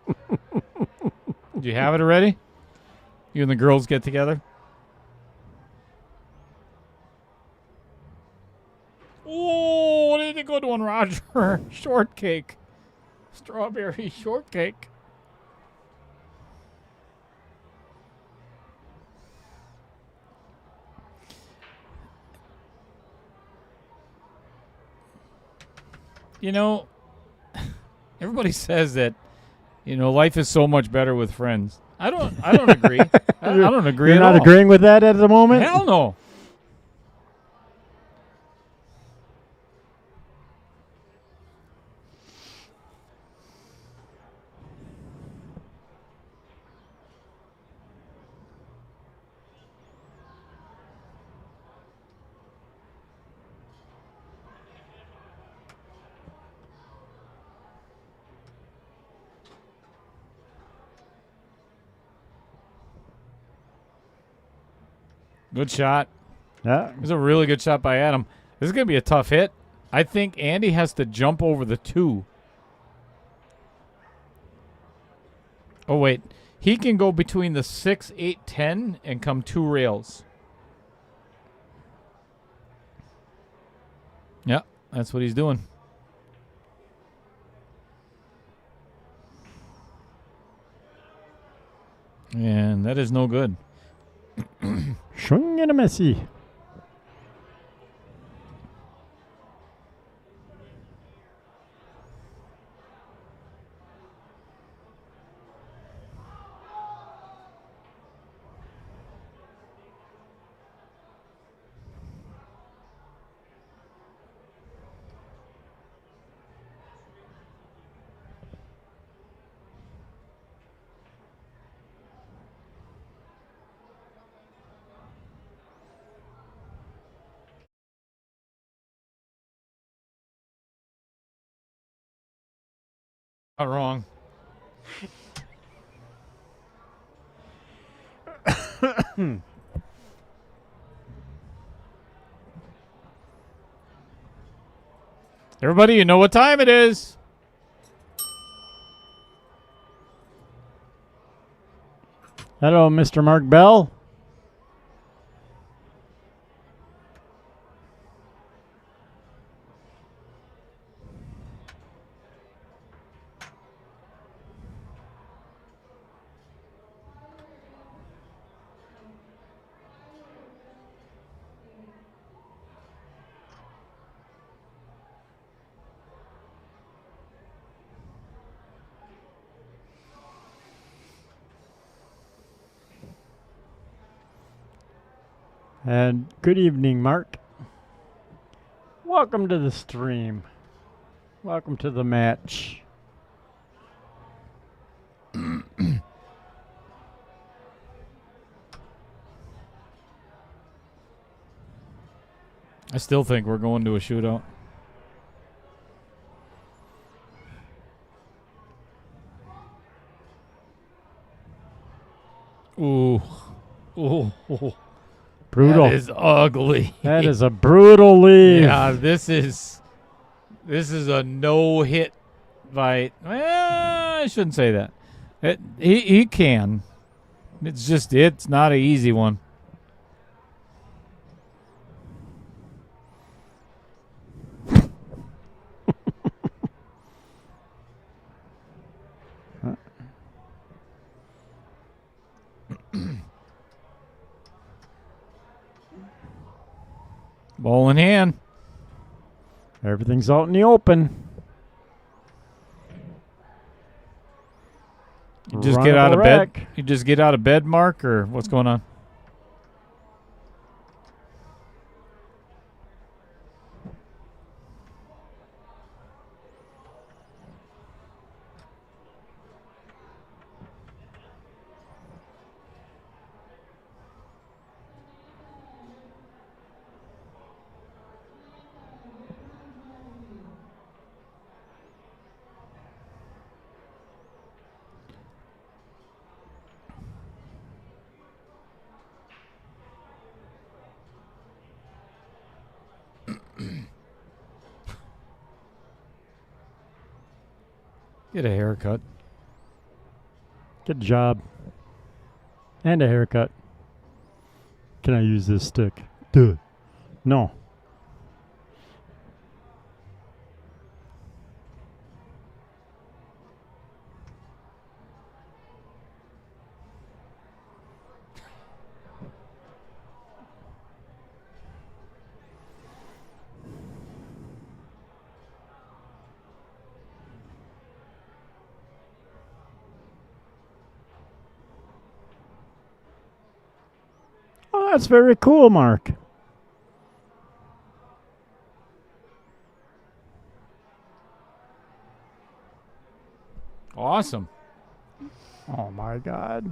Do you have it already? You and the girls get together? Oh, what did a good one, Roger? Shortcake. Strawberry shortcake. You know, everybody says that, life is so much better with friends. I don't agree. I don't agree You're at all. not agreeing with that at the moment? Hell no. Good shot. Yeah. It was a really good shot by Adam. This is going to be a tough hit. I think Andy has to jump over the 2. Oh, wait. He can go between the 6, 8, 10 and come 2 rails. Yeah, that's what he's doing. And that is no good. Swing and a messy. Not wrong. Everybody, you know what time it is. Hello, Mr. Mark Bell. And good evening, Mark. Welcome to the stream. Welcome to the match. I still think we're going to a shootout. Ooh. Ooh. Brutal. That is ugly. That is a brutal leave. Yeah, this is a no-hit by. Well, I shouldn't say that. He can. It's not an easy one. Ball in hand. Everything's out in the open. You just get out of bed. You just get out of bed, Mark, or what's going on? Get a haircut. Good job. And a haircut. Can I use this stick? Duh. No. Oh, that's very cool, Mark. Awesome. Oh, my God.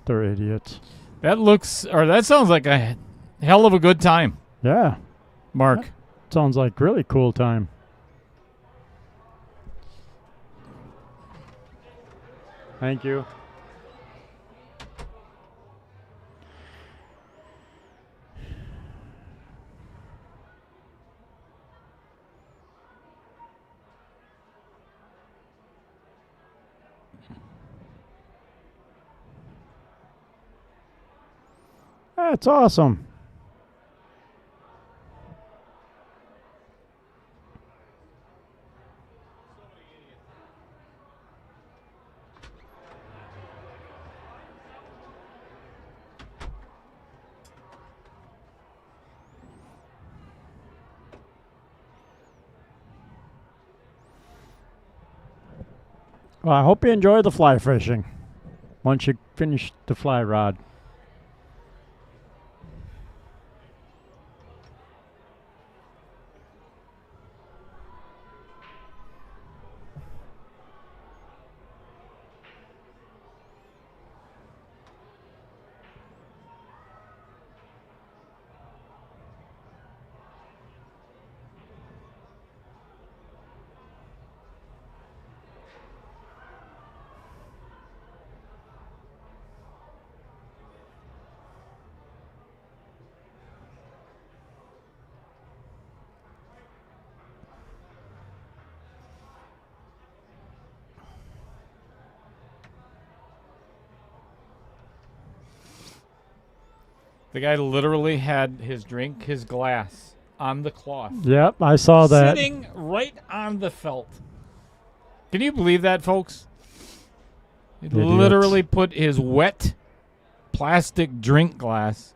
They're idiots. That sounds like a hell of a good time. Yeah. Mark. That sounds like really cool time. Thank you. That's awesome. Well, I hope you enjoy the fly fishing once you finish the fly rod. The guy literally had his drink, his glass, on the cloth. Yep, I saw that. Sitting right on the felt. Can you believe that, folks? He Idiots. literally put his wet plastic drink glass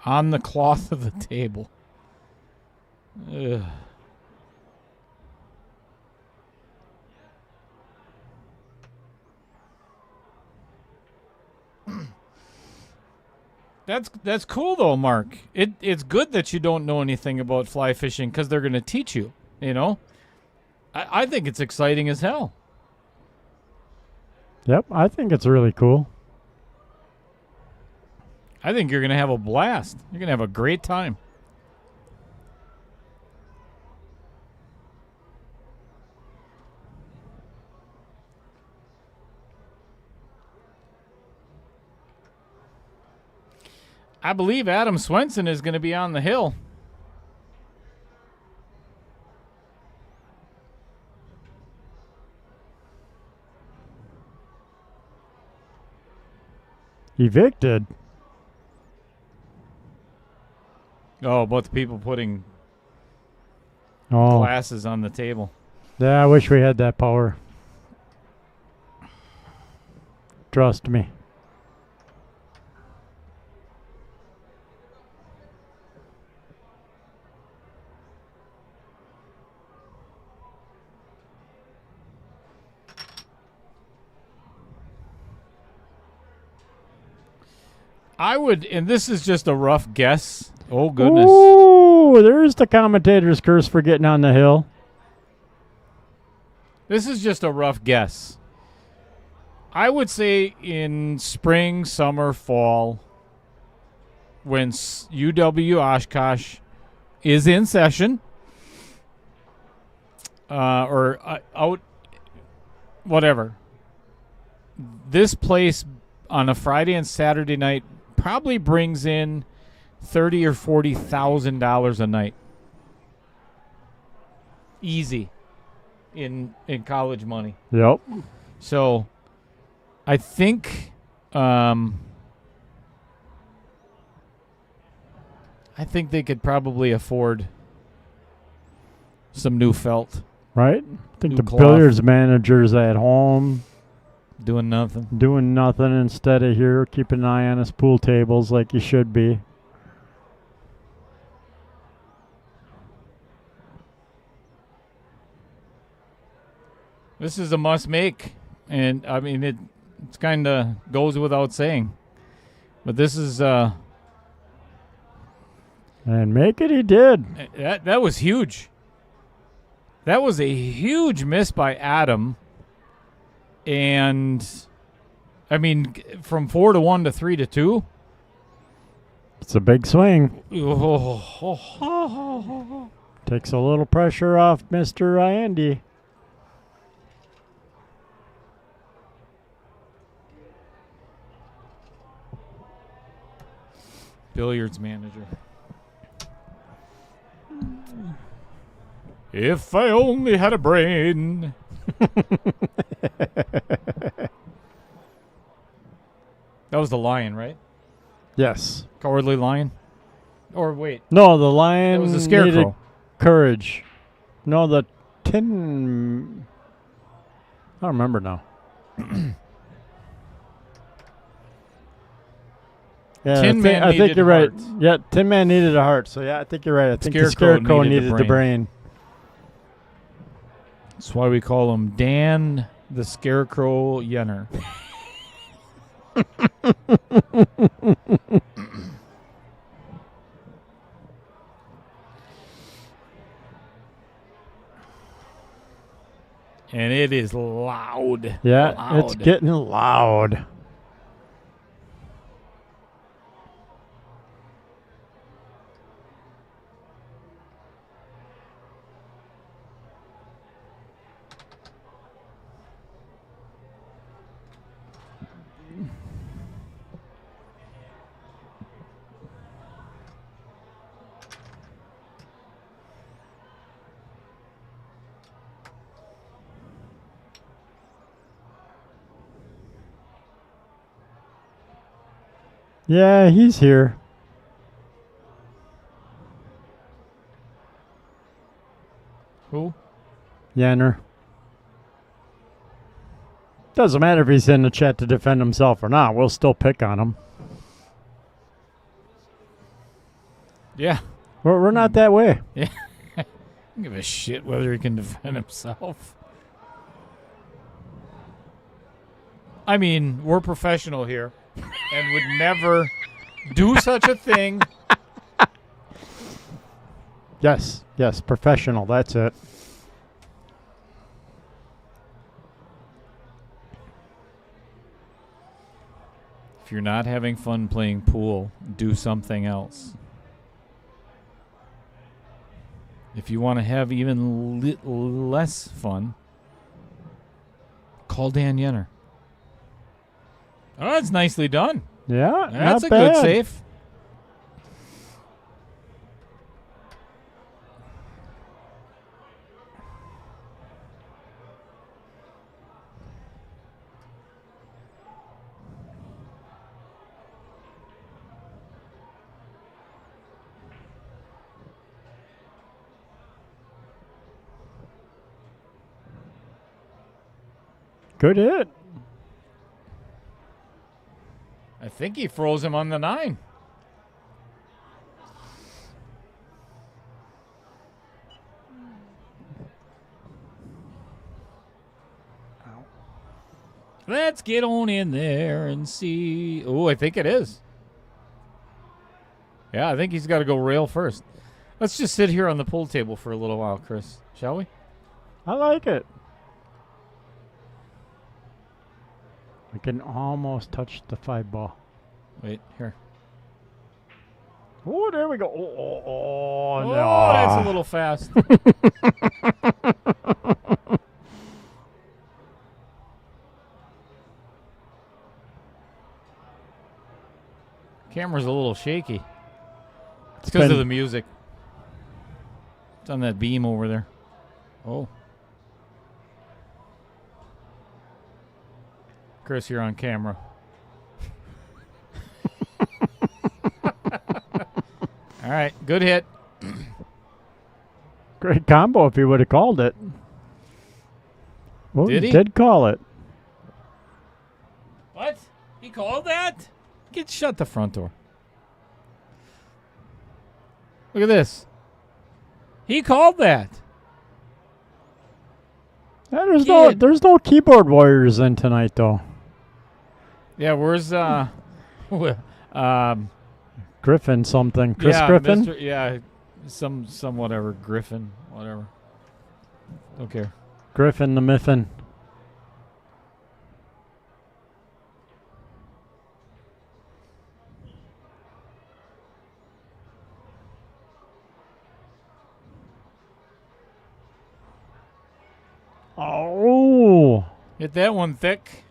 on the cloth of the table. Ugh. That's cool though, Mark. It's good that you don't know anything about fly fishing because they're going to teach you. You know, I think it's exciting as hell. Yep, I think it's really cool. I think you're going to have a blast. You're going to have a great time. I believe Adam Swenson is going to be on the hill. Evicted? Oh, about the people putting Oh. glasses on the table. Yeah, I wish we had that power. Trust me. I would, and this is just a rough guess. Oh, goodness. Ooh, there's the commentator's curse for getting on the hill. This is just a rough guess. I would say in spring, summer, fall, when UW Oshkosh is in session, or out, whatever. This place on a Friday and Saturday night probably brings in $30,000 or $40,000 a night, easy, in college money. Yep. So, I think, they could probably afford some new felt. Right? I think New the cloth. billiards manager's at home. Doing nothing. Doing nothing instead of here, keeping an eye on his pool tables like he should be. This is a must make, and I mean it's kind of goes without saying, but this is And make it he did. that was huge. That was a huge miss by Adam, and I mean from 4-1 to 3-2. It's a big swing. Oh. Takes a little pressure off Mr. Andy. Billiards manager. If I only had a brain. That was the lion, right? Yes. Cowardly Lion? Or wait. No, the lion It was a scarecrow. needed courage. No, the tin... I don't remember now. Yeah, Tin Man I think needed you're right. heart. Yeah, Tin Man needed a heart. So, yeah, I think you're right. I think the Scarecrow Scarecrow needed needed the the brain. That's why we call him Dan the Scarecrow Yenner. And it is loud. Yeah, Loud. it's getting loud. Yeah, he's here. Who? Yenner. Doesn't matter if he's in the chat to defend himself or not. We'll still pick on him. Yeah. We're not that way. Yeah. I don't give a shit whether he can defend himself. I mean, we're professional here and would never do such a thing. Yes, professional. That's it. If you're not having fun playing pool, do something else. If you want to have even less fun, call Dan Yenner. Oh, that's nicely done. Yeah, That's not a good bad. save. Good hit. I think he froze him on the 9. Let's get on in there and see. Oh, I think it is. Yeah, I think he's got to go rail first. Let's just sit here on the pool table for a little while, Chris. Shall we? I like it. I can almost touch the 5 ball. Wait, here. Oh, there we go. Oh, no. That's a little fast. Camera's a little shaky. It's because of the music. It's on that beam over there. Oh. Chris, you're on camera. All right, good hit. Great combo if he would have called it. Well, Did he? Did call it. What? He called that? Shut the front door. Look at this. He called that. Yeah, there's no keyboard warriors in tonight though. Yeah, where's Griffin something. Chris yeah, Griffin? Yeah, some whatever. Griffin, whatever. Don't care. Griffin the Miffin. Oh. Hit that one thick.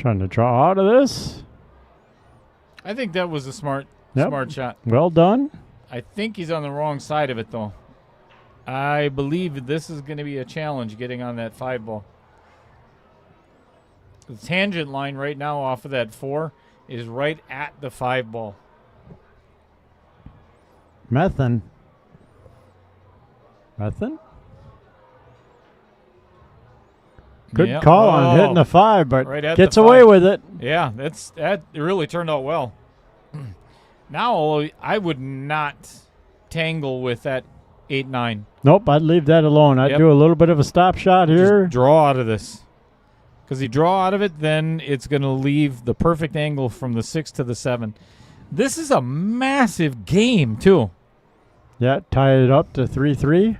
Trying to draw out of this. I think that was a smart shot. Well done. I think he's on the wrong side of it, though. I believe this is going to be a challenge getting on that 5 ball. The tangent line right now off of that 4 is right at the 5 ball. Methan. Good call on hitting the 5, but right gets the away 5. with it. Yeah, that really turned out well. Now I would not tangle with that 8-9. Nope, I'd leave that alone. I'd do a little bit of a stop shot here. Just draw out of this. Because you draw out of it, then it's going to leave the perfect angle from the 6 to the 7. This is a massive game, too. Yeah, tie it up to 3-3.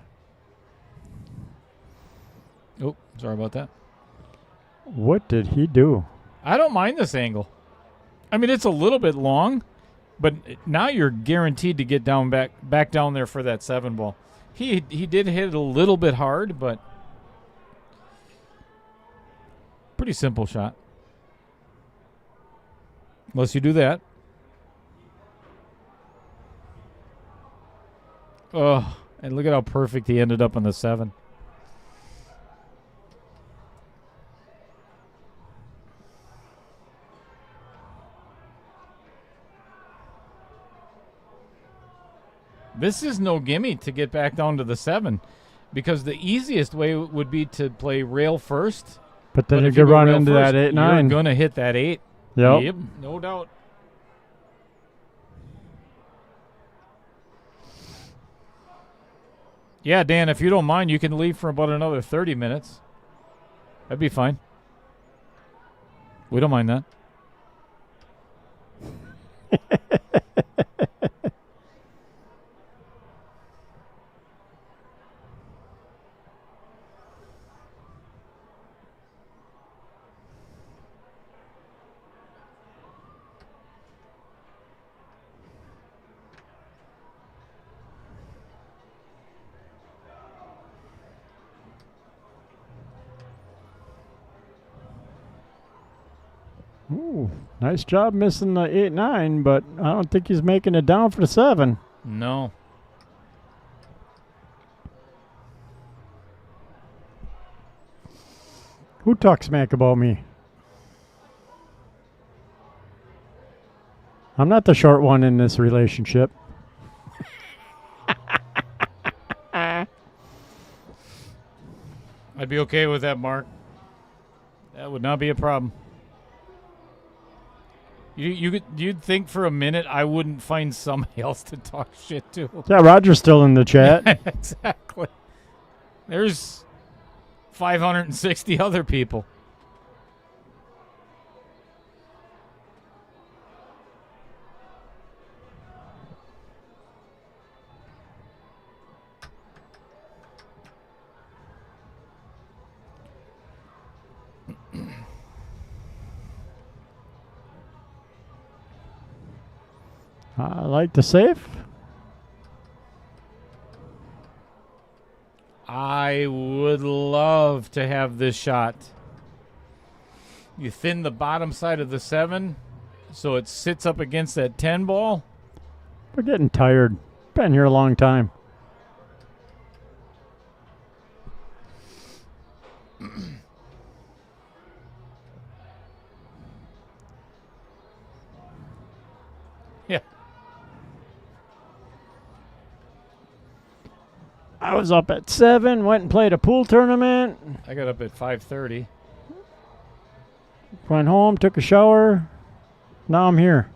Oh, sorry about that. What did he do? I don't mind this angle. I mean, it's a little bit long, but now you're guaranteed to get down back down there for that 7 ball. He did hit it a little bit hard, but pretty simple shot. Unless you do that. Oh, and look at how perfect he ended up on the 7. This is no gimme to get back down to the 7, because the easiest way would be to play rail first. But then you could run into that 8-9. You're going to hit that 8. Yep, no doubt. Yeah, Dan, if you don't mind, you can leave for about another 30 minutes. That'd be fine. We don't mind that. Ooh, nice job missing the 8-9, but I don't think he's making it down for the 7. No. Who talks smack about me? I'm not the short one in this relationship. I'd be okay with that, Mark. That would not be a problem. You'd think for a minute I wouldn't find somebody else to talk shit to. Yeah, Roger's still in the chat. Yeah, exactly. There's 560 other people. I like the safe. I would love to have this shot. You thin the bottom side of the 7 so it sits up against that 10 ball. We're getting tired. Been here a long time. Yeah. I was up at 7, went and played a pool tournament. I got up at 5:30. Went home, took a shower. Now I'm here.